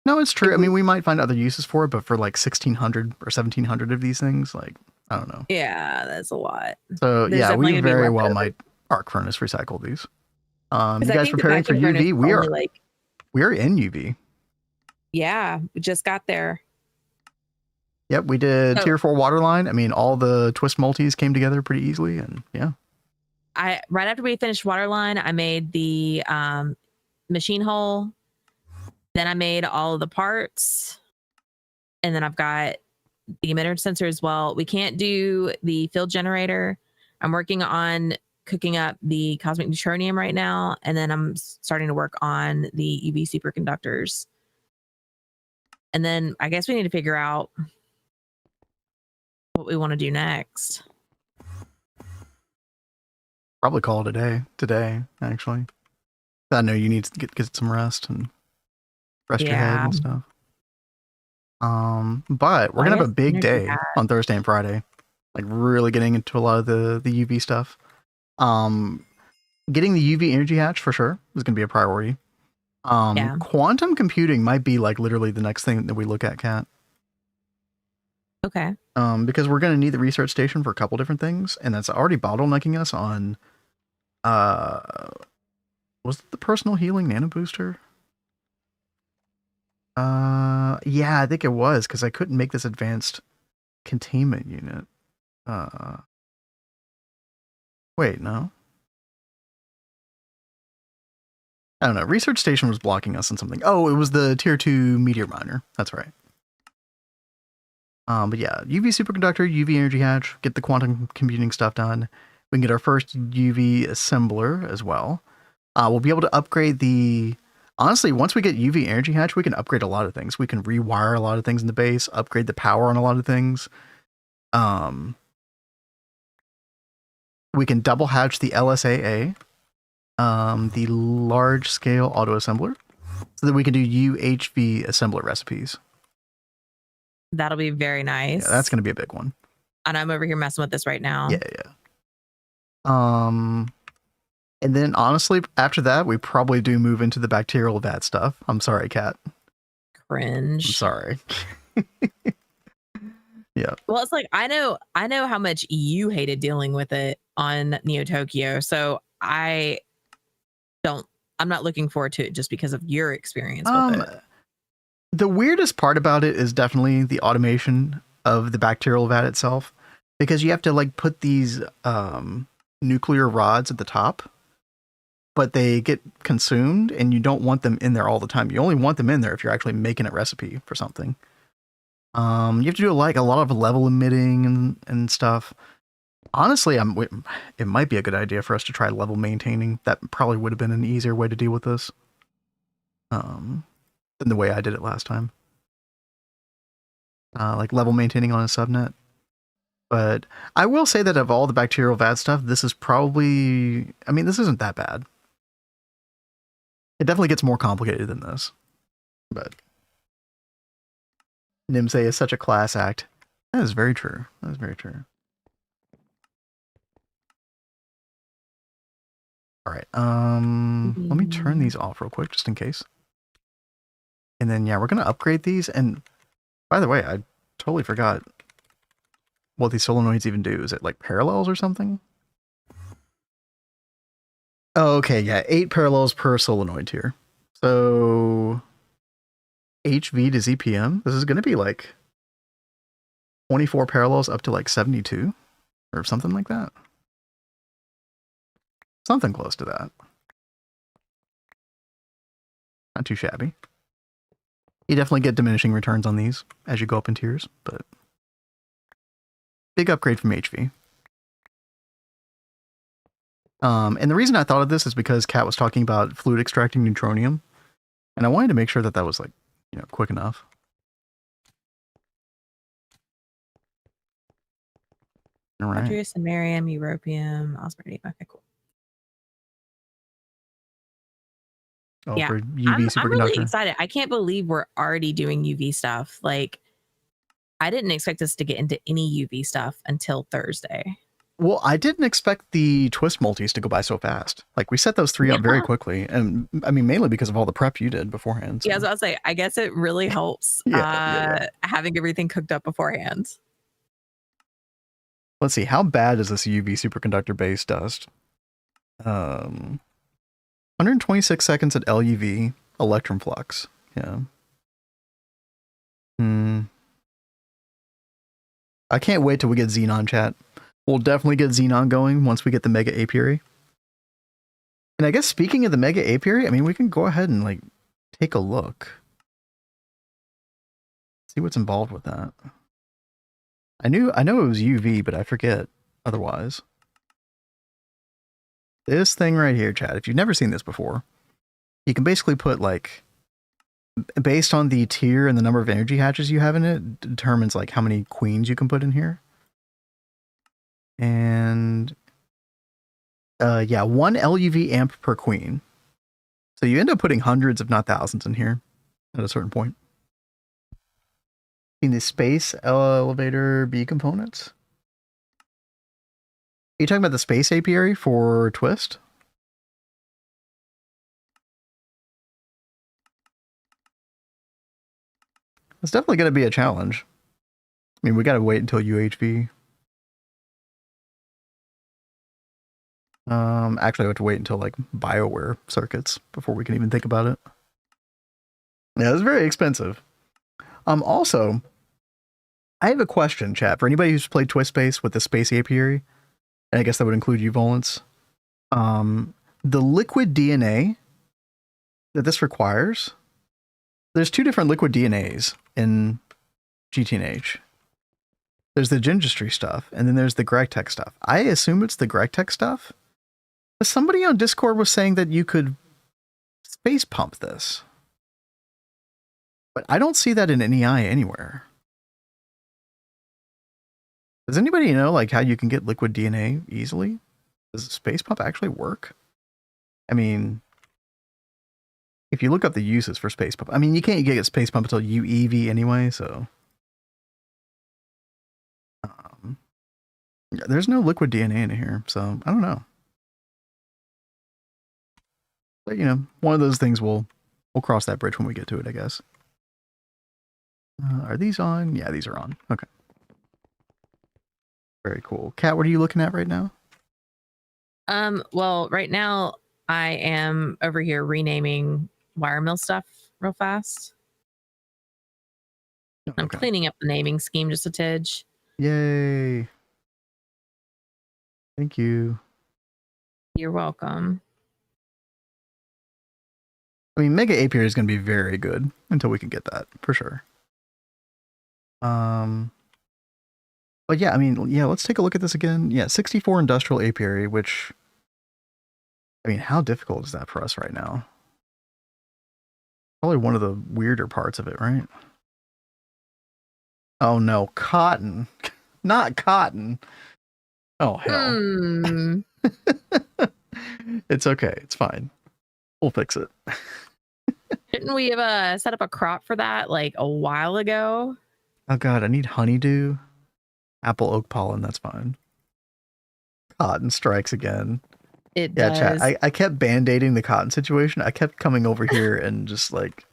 No, it's true. I mean, we might find other uses for it, but for like 1,600 or 1,700 of these things, like, I don't know. Yeah, that's a lot. So yeah, we very well might arc furnace recycle these. You guys preparing for UV? We are in UV. Yeah, we just got there. Yep, we did tier 4 waterline. I mean, all the twist multis came together pretty easily, and yeah. Right after we finished waterline, I made the machine hull. Then I made all of the parts, and then I've got the emitter sensor as well. We can't do the field generator. I'm working on cooking up the cosmic neutronium right now, and then I'm starting to work on the UV superconductors. And then I guess we need to figure out what we want to do next. Probably call it a day today, actually. I know you need to get some rest and rest your head and stuff. But we're gonna have a big day on Thursday and Friday. Like, really getting into a lot of the UV stuff. Getting the UV energy hatch for sure is gonna be a priority. Quantum computing might be like literally the next thing that we look at, Kat. Okay. Because we're gonna need the research station for a couple different things, and that's already bottlenecking us on was it the personal healing nano booster? Yeah, I think it was because I couldn't make this advanced containment unit. Wait, no. I don't know. Research station was blocking us on something. Oh, it was the tier 2 meteor miner. That's right. But yeah, UV superconductor, UV energy hatch, get the quantum computing stuff done. We can get our first UV assembler as well. We'll be able to upgrade the... Honestly, once we get UV energy hatch, we can upgrade a lot of things. We can rewire a lot of things in the base, upgrade the power on a lot of things. We can double hatch the LSAA, the large scale auto assembler, so that we can do UHV assembler recipes. That'll be very nice. Yeah, that's going to be a big one. And I'm over here messing with this right now. Yeah. And then honestly, after that, we probably do move into the bacterial vat stuff. I'm sorry, Kat. Cringe. I'm sorry. Yeah. Well, it's like I know how much you hated dealing with it on Neo Tokyo, so I'm not looking forward to it just because of your experience with it. The weirdest part about it is definitely the automation of the bacterial vat itself, because you have to like put these nuclear rods at the top, but they get consumed and you don't want them in there all the time. You only want them in there if you're actually making a recipe for something. You have to do like a lot of level emitting and stuff. Honestly, it might be a good idea for us to try level maintaining. That probably would have been an easier way to deal with this than the way I did it last time. Like level maintaining on a subnet. But I will say that of all the bacterial vat stuff, this is probably... I mean, this isn't that bad. It definitely gets more complicated than this. But Nimse is such a class act. That is very true. That is very true. All right. Let me turn these off real quick, just in case. And then, yeah, we're going to upgrade these. And by the way, I totally forgot what these solenoids even do. Is it like parallels or something? Oh, okay. Yeah. 8 parallels per solenoid here. So HV to ZPM. This is going to be like 24 parallels up to like 72 or something like that. Something close to that. Not too shabby. You definitely get diminishing returns on these as you go up in tiers, but big upgrade from HV. And the reason I thought of this is because Kat was talking about fluid extracting neutronium, and I wanted to make sure that that was like, you know, quick enough. All right. Andreas and Miriam, Europium, Osborne. Okay, cool. Oh, yeah, for UV I'm really superconductor. excited. I can't believe we're already doing UV stuff. Like, I didn't expect us to get into any UV stuff until Thursday. Well, I didn't expect the twist multis to go by so fast. Like, we set those 3 up very quickly. And I mean, mainly because of all the prep you did beforehand. So. Yeah, as I'll say, I guess it really helps having everything cooked up beforehand. Let's see, how bad is this UV superconductor base dust? 126 seconds at LUV, electron flux. Yeah. I can't wait till we get Xenon chat. We'll definitely get Xenon going once we get the Mega Apiary. And I guess speaking of the Mega Apiary, I mean, we can go ahead and like take a look. See what's involved with that. I know it was UV, but I forget otherwise. This thing right here, chat, if you've never seen this before, you can basically put like, based on the tier and the number of energy hatches you have in it, determines like how many queens you can put in here. And yeah, 1 LUV amp per queen. So you end up putting hundreds, if not thousands, in here at a certain point. In the space elevator B components. Are you talking about the space apiary for Twist? It's definitely going to be a challenge. I mean, we got to wait until UHV. Actually, I have to wait until like BioWare circuits before we can even think about it. Yeah, it was very expensive. Also, I have a question, chat, for anybody who's played Twist Space with the Space Apiary, and I guess that would include you, Volants. The liquid DNA that this requires, there's two different liquid DNAs in GT&Age. There's the Gingistry stuff, and then there's the GregTech stuff. I assume it's the GregTech stuff. But somebody on Discord was saying that you could space pump this. But I don't see that in NEI anywhere. Does anybody know like how you can get liquid DNA easily? Does space pump actually work? I mean, if you look up the uses for space pump, I mean, you can't get space pump until UEV anyway, so. Yeah, there's no liquid DNA in here, so I don't know. But, you know, one of those things we'll cross that bridge when we get to it, I guess. Are these on? Yeah, these are on. Okay. Very cool. Kat, what are you looking at right now? Well, right now I am over here renaming wire mill stuff real fast. I'm cleaning up the naming scheme just a tidge. Yay. Thank you. You're welcome. I mean, Mega Apiary is going to be very good until we can get that, for sure. But yeah, I mean, yeah, let's take a look at this again. Yeah, 64 Industrial Apiary, which, I mean, how difficult is that for us right now? Probably one of the weirder parts of it, right? Oh no, cotton. Not cotton. Oh, hell. It's okay. It's fine. We'll fix it. Didn't we have set up a crop for that like a while ago? Oh god, I need honeydew. Apple oak pollen, that's fine. Cotton strikes again. It does. Chat, I kept band-aiding the cotton situation. I kept coming over here and just like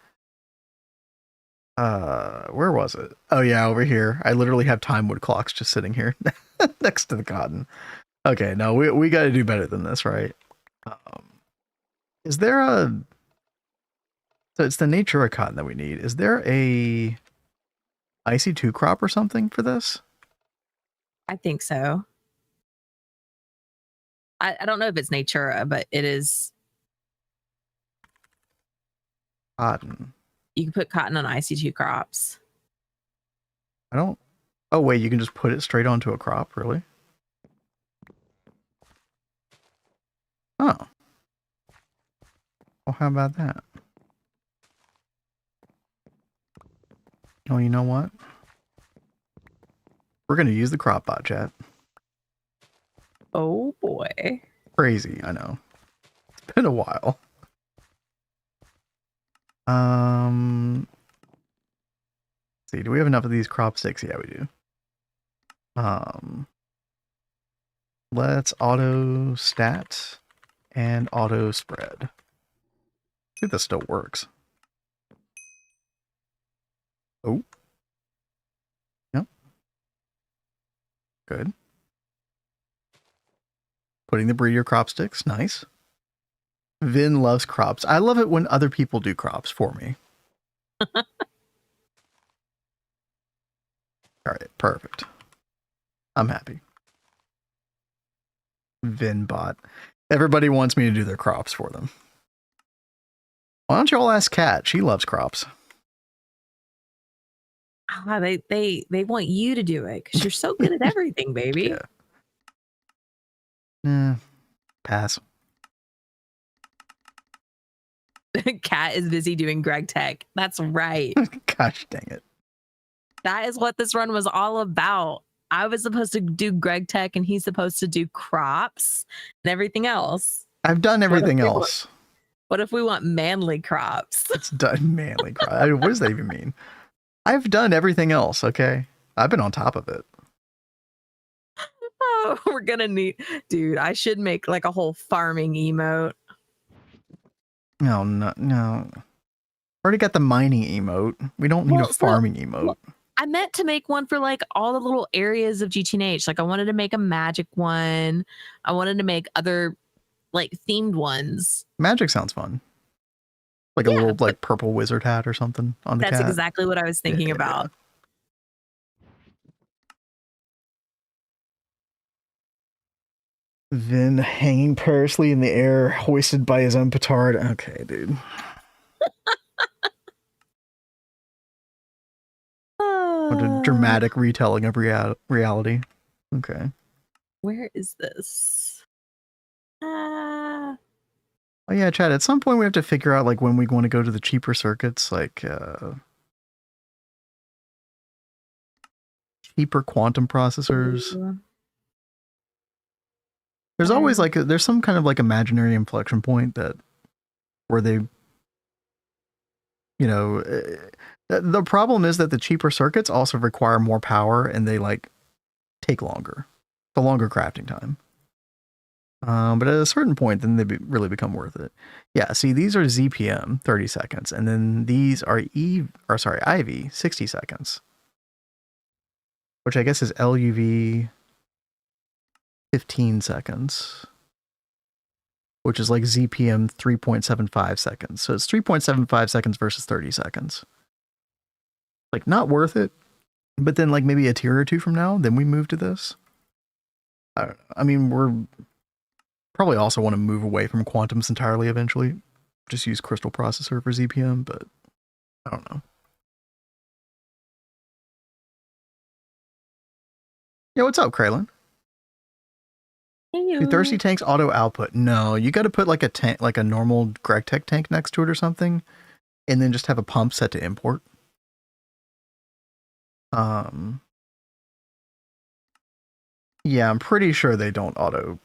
where was it? Oh yeah, over here. I literally have time wood clocks just sitting here next to the cotton. Okay, no, we got to do better than this, right? Is there a... So it's the Natura cotton that we need. Is there a IC2 crop or something for this? I think so. I don't know if it's Natura, but it is. Cotton. You can put cotton on IC2 crops. I don't... Oh wait, you can just put it straight onto a crop, really? Oh. Well, how about that? Oh, you know what? We're going to use the crop bot, chat. Oh boy. Crazy, I know. It's been a while. Let's see, do we have enough of these crop sticks? Yeah, we do. Let's auto stat and auto spread. See if this still works. Oh. Yep. Good. Putting the breeder crop sticks. Nice. Vin loves crops. I love it when other people do crops for me. All right, perfect. I'm happy. Vin bot. Everybody wants me to do their crops for them. Why don't you all ask Kat? She loves crops. They want you to do it because you're so good at everything, baby. Yeah. Pass. Kat is busy doing GregTech. That's right. Gosh dang it. That is what this run was all about. I was supposed to do GregTech and he's supposed to do crops and everything else. I've done everything else. What if we want manly crops? It's done manly crops. I mean, what does that even mean? I've done everything else, okay? I've been on top of it. Oh, we're gonna need... Dude, I should make like a whole farming emote. No. Already got the mining emote. We don't need a farming emote. Well, I meant to make one for like all the little areas of GT&H. Like I wanted to make a magic one. I wanted to make other like themed ones. Magic sounds fun. Like a Yeah, little but like purple wizard hat or something on the that's cat. exactly what I was thinking about. Then hanging perilously in the air, hoisted by his own petard. Okay, dude. What a dramatic retelling of reality. Okay. Where is this? Oh yeah, Chad, at some point we have to figure out like when we want to go to the cheaper circuits, like cheaper quantum processors. There's always like there's some kind of like imaginary inflection point that where they, you know, the problem is that the cheaper circuits also require more power and they like take longer, the longer crafting time. But at a certain point, then they really become worth it. Yeah, see, these are ZPM 30 seconds, and then these are IV 60 seconds, which I guess is LUV 15 seconds, which is like ZPM 3.75 seconds. So it's 3.75 seconds versus 30 seconds. Like, not worth it, but then like maybe a tier or two from now, then we move to this. I mean, we're probably also want to move away from quantums entirely eventually. Just use crystal processor for ZPM, but I don't know. Yeah, what's up, Kraylin? Do thirsty tanks auto output? No, you got to put like a tank, like a normal GregTech tank next to it or something, and then just have a pump set to import. Yeah, I'm pretty sure they don't auto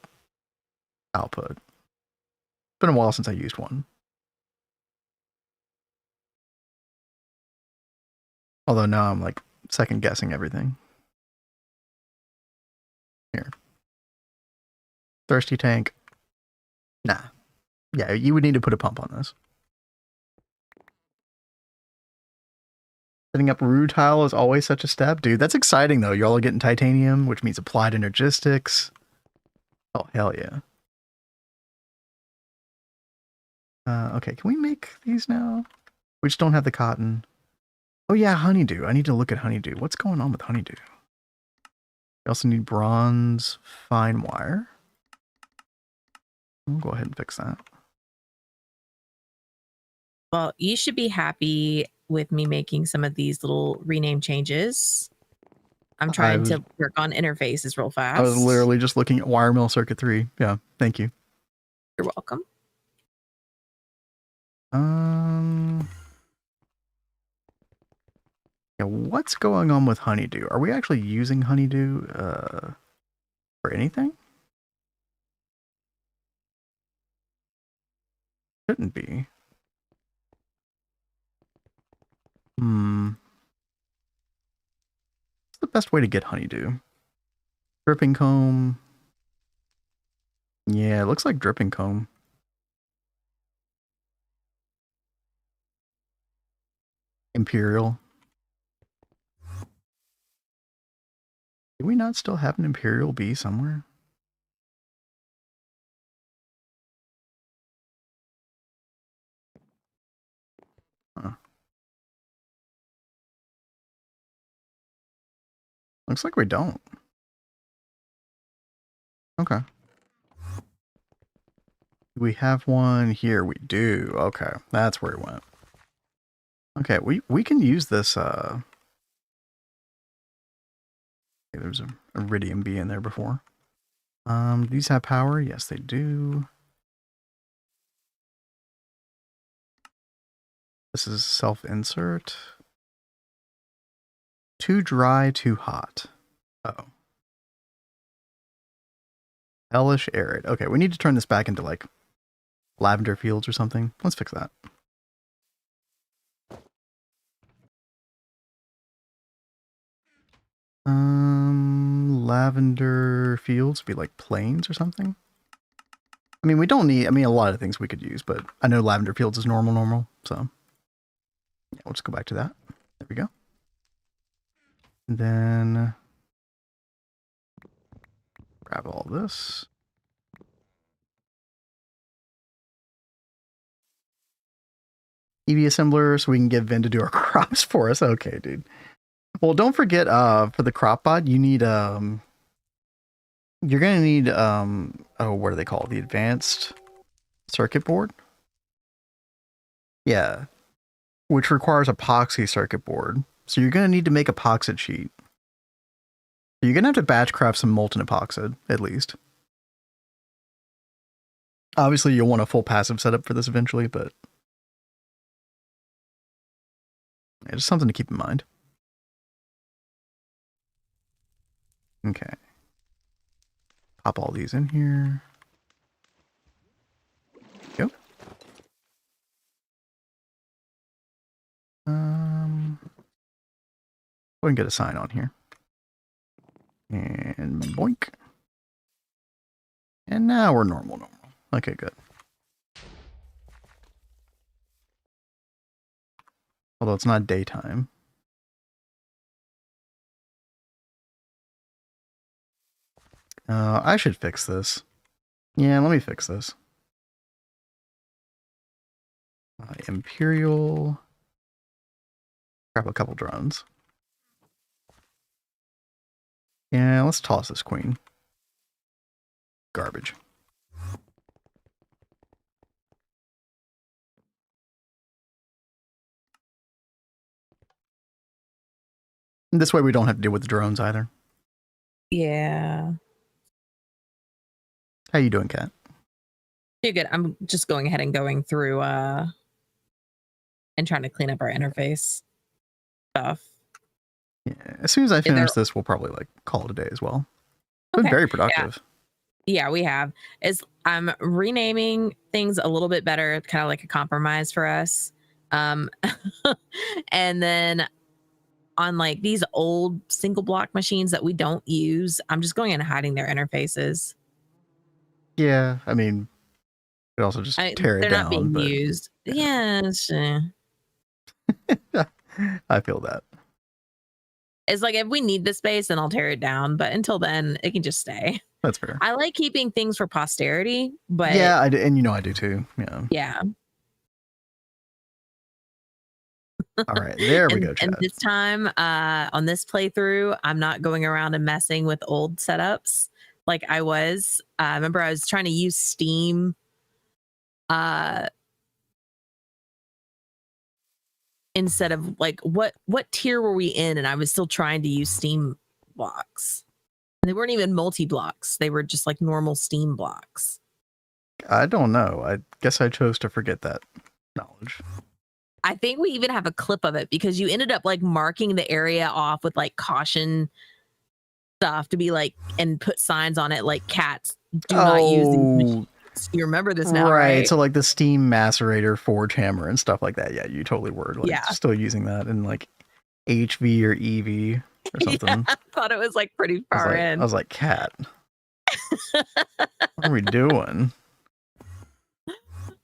output. It's been a while since I used one. Although now I'm like second guessing everything. Here. Thirsty tank. Nah. Yeah, you would need to put a pump on this. Setting up rutile is always such a step. Dude, that's exciting though. Y'all are getting titanium, which means applied energistics. Oh, hell yeah. Okay, can we make these now? We just don't have the cotton. Oh yeah, honeydew. I need to look at honeydew. What's going on with honeydew? We also need bronze fine wire. We'll go ahead and fix that. Well, you should be happy with me making some of these little rename changes. I'm trying to work on interfaces real fast. I was literally just looking at wire mill circuit 3. Yeah, thank you. You're welcome. Yeah, what's going on with honeydew? Are we actually using honeydew for anything? Shouldn't be. What's the best way to get honeydew? Dripping comb. Yeah, it looks like dripping comb. Imperial. Do we not still have an Imperial bee somewhere? Huh. Looks like we don't. Okay. We have one here. We do. Okay, that's where it went. Okay, we can use this. Okay, there's a iridium bee in there before. These have power. Yes, they do. This is self-insert. Too dry, too hot. Uh-oh. Hellish arid. Okay, we need to turn this back into like lavender fields or something. Let's fix that. Lavender fields would be like plains or something. I mean, we don't need, I mean, a lot of things we could use, but I know lavender fields is normal, so yeah, we'll just go back to that. There we go. And then grab all this. EV assembler so we can get Vin to do our crops for us. Okay, dude. Well, don't forget, for the crop bot, you need, you're gonna need, oh, what are they called? The advanced circuit board? Yeah. Which requires epoxy circuit board. So you're gonna need to make epoxid sheet. You're gonna have to batch craft some molten epoxid, at least. Obviously, you'll want a full passive setup for this eventually, but yeah, just something to keep in mind. Okay. Pop all these in here. Go. Go ahead and get a sign on here. And boink. And now we're normal. Okay, good. Although it's not daytime. I should fix this. Yeah, let me fix this. Imperial. Grab a couple drones. Yeah, let's toss this queen. Garbage. And this way we don't have to deal with the drones either. Yeah. How you doing, Kat? You're good. I'm just going ahead and going through and trying to clean up our interface stuff. Yeah, as soon as I finish this, we'll probably like call it a day as well. It's been very productive. Yeah, we have. I'm renaming things a little bit better, kind of like a compromise for us. And then on like these old single block machines that we don't use, I'm just going and hiding their interfaces. Yeah, I mean, it also just tear it down. They're not being used. Yeah. I feel that. It's like if we need the space, then I'll tear it down. But until then, it can just stay. That's fair. I like keeping things for posterity, but yeah, I do, and you know I do too. Yeah. Yeah. All right, there we go, Chad. And this time, on this playthrough, I'm not going around and messing with old setups like I was. Remember, I was trying to use Steam. Instead of like what tier were we in, and I was still trying to use Steam blocks. And they weren't even multi-blocks. They were just like normal Steam blocks. I don't know. I guess I chose to forget that knowledge. I think we even have a clip of it because you ended up like marking the area off with like caution stuff to be like, and put signs on it like cats do not use these machines. You remember this now, right? So like the Steam macerator, Forge Hammer, and stuff like that. Yeah, you totally were like still using that in like HV or EV or something. I thought it was like pretty far in. I was like, cat. What are we doing?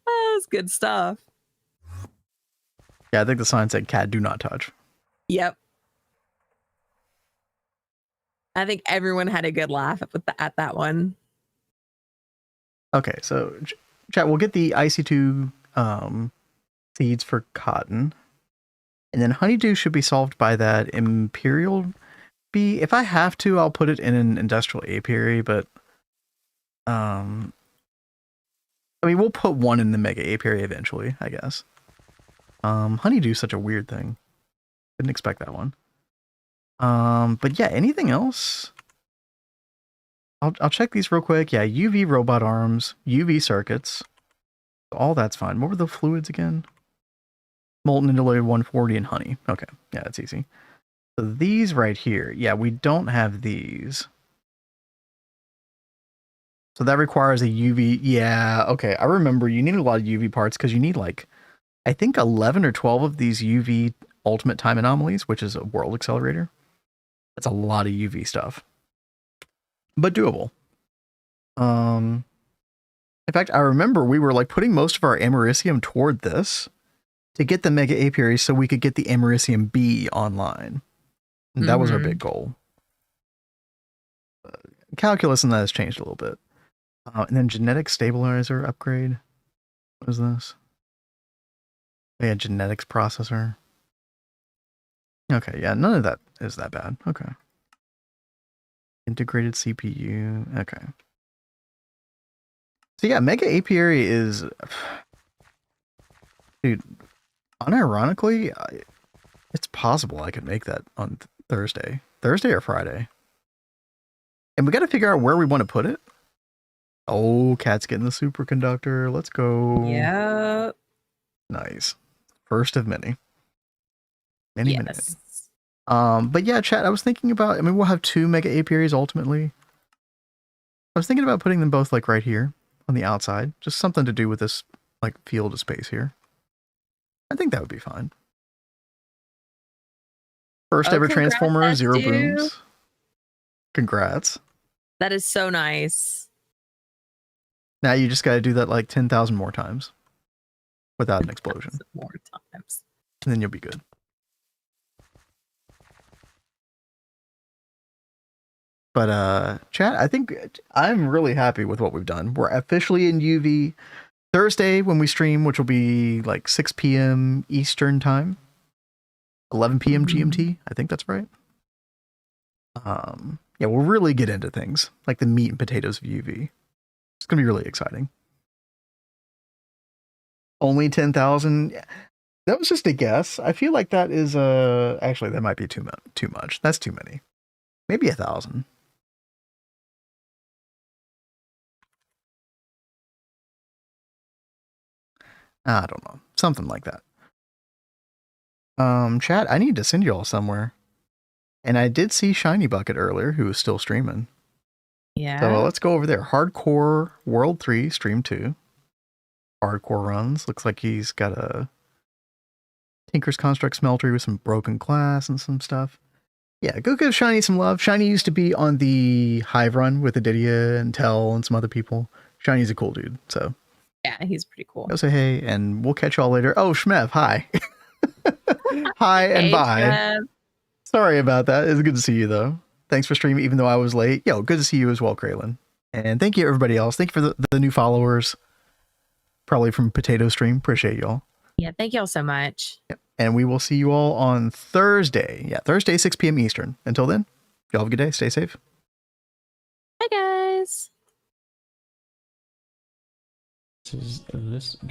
Oh, it's good stuff. Yeah, I think the sign said cat do not touch. Yep. I think everyone had a good laugh at that one. Okay, so chat, we'll get the IC2 seeds for cotton. And then honeydew should be solved by that imperial bee. If I have to, I'll put it in an industrial apiary, but I mean, we'll put one in the mega apiary eventually, I guess. Honeydew's such a weird thing. Didn't expect that one. But yeah, anything else? I'll check these real quick. Yeah, UV robot arms, UV circuits. All that's fine. What were the fluids again? Molten interlayer 140 and honey. Okay, yeah, that's easy. So these right here, yeah, we don't have these. So that requires a UV. Yeah, okay. I remember you need a lot of UV parts because you need like, I think 11 or 12 of these UV ultimate time anomalies, which is a world accelerator. That's a lot of UV stuff. But doable. In fact, I remember we were like putting most of our Americium toward this to get the mega apiary so we could get the Americium B online. And that was our big goal. Calculus in that has changed a little bit. And then genetic stabilizer upgrade. What is this? Yeah, genetics processor. Okay, yeah, none of that is that bad. Okay. Integrated CPU. Okay. So yeah, Mega Apiary is, dude, unironically, it's possible I could make that on Thursday or Friday. And we got to figure out where we want to put it. Oh, Cat's getting the superconductor. Let's go. Yep. Nice. First of many. Many. Yes. But yeah, chat, I was thinking about, I mean, we'll have 2 Mega Apiaries ultimately. I was thinking about putting them both like right here on the outside. Just something to do with this like field of space here. I think that would be fine. First ever Transformer, 0 booms. Congrats. That is so nice. Now you just got to do that like 10,000 more times without an explosion. More times. And then you'll be good. But chat, I think I'm really happy with what we've done. We're officially in UV Thursday when we stream, which will be like 6 p.m. Eastern time, 11 p.m. GMT. I think that's right. Yeah, we'll really get into things like the meat and potatoes of UV. It's gonna be really exciting. Only 10,000. That was just a guess. I feel like that is actually that might be too much. That's too many. Maybe 1,000. I don't know. Something like that. Chat, I need to send you all somewhere. And I did see Shiny Bucket earlier, who was still streaming. Yeah. So let's go over there. Hardcore World 3, Stream 2. Hardcore runs. Looks like he's got a Tinker's Construct Smeltery with some broken glass and some stuff. Yeah, go give Shiny some love. Shiny used to be on the Hive run with Adidia and Tell and some other people. Shiny's a cool dude, so. Yeah, he's pretty cool. Go say hey, and we'll catch y'all later. Oh, Shmev, hi. Hi and Hey, bye. Trev. Sorry about that. It's good to see you, though. Thanks for streaming, even though I was late. Yo, good to see you as well, Kraylin. And thank you, everybody else. Thank you for the new followers. Probably from Potato Stream. Appreciate y'all. Yeah, thank y'all so much. Yep. And we will see you all on Thursday. Yeah, Thursday, 6 p.m. Eastern. Until then, y'all have a good day. Stay safe. Bye, guys. This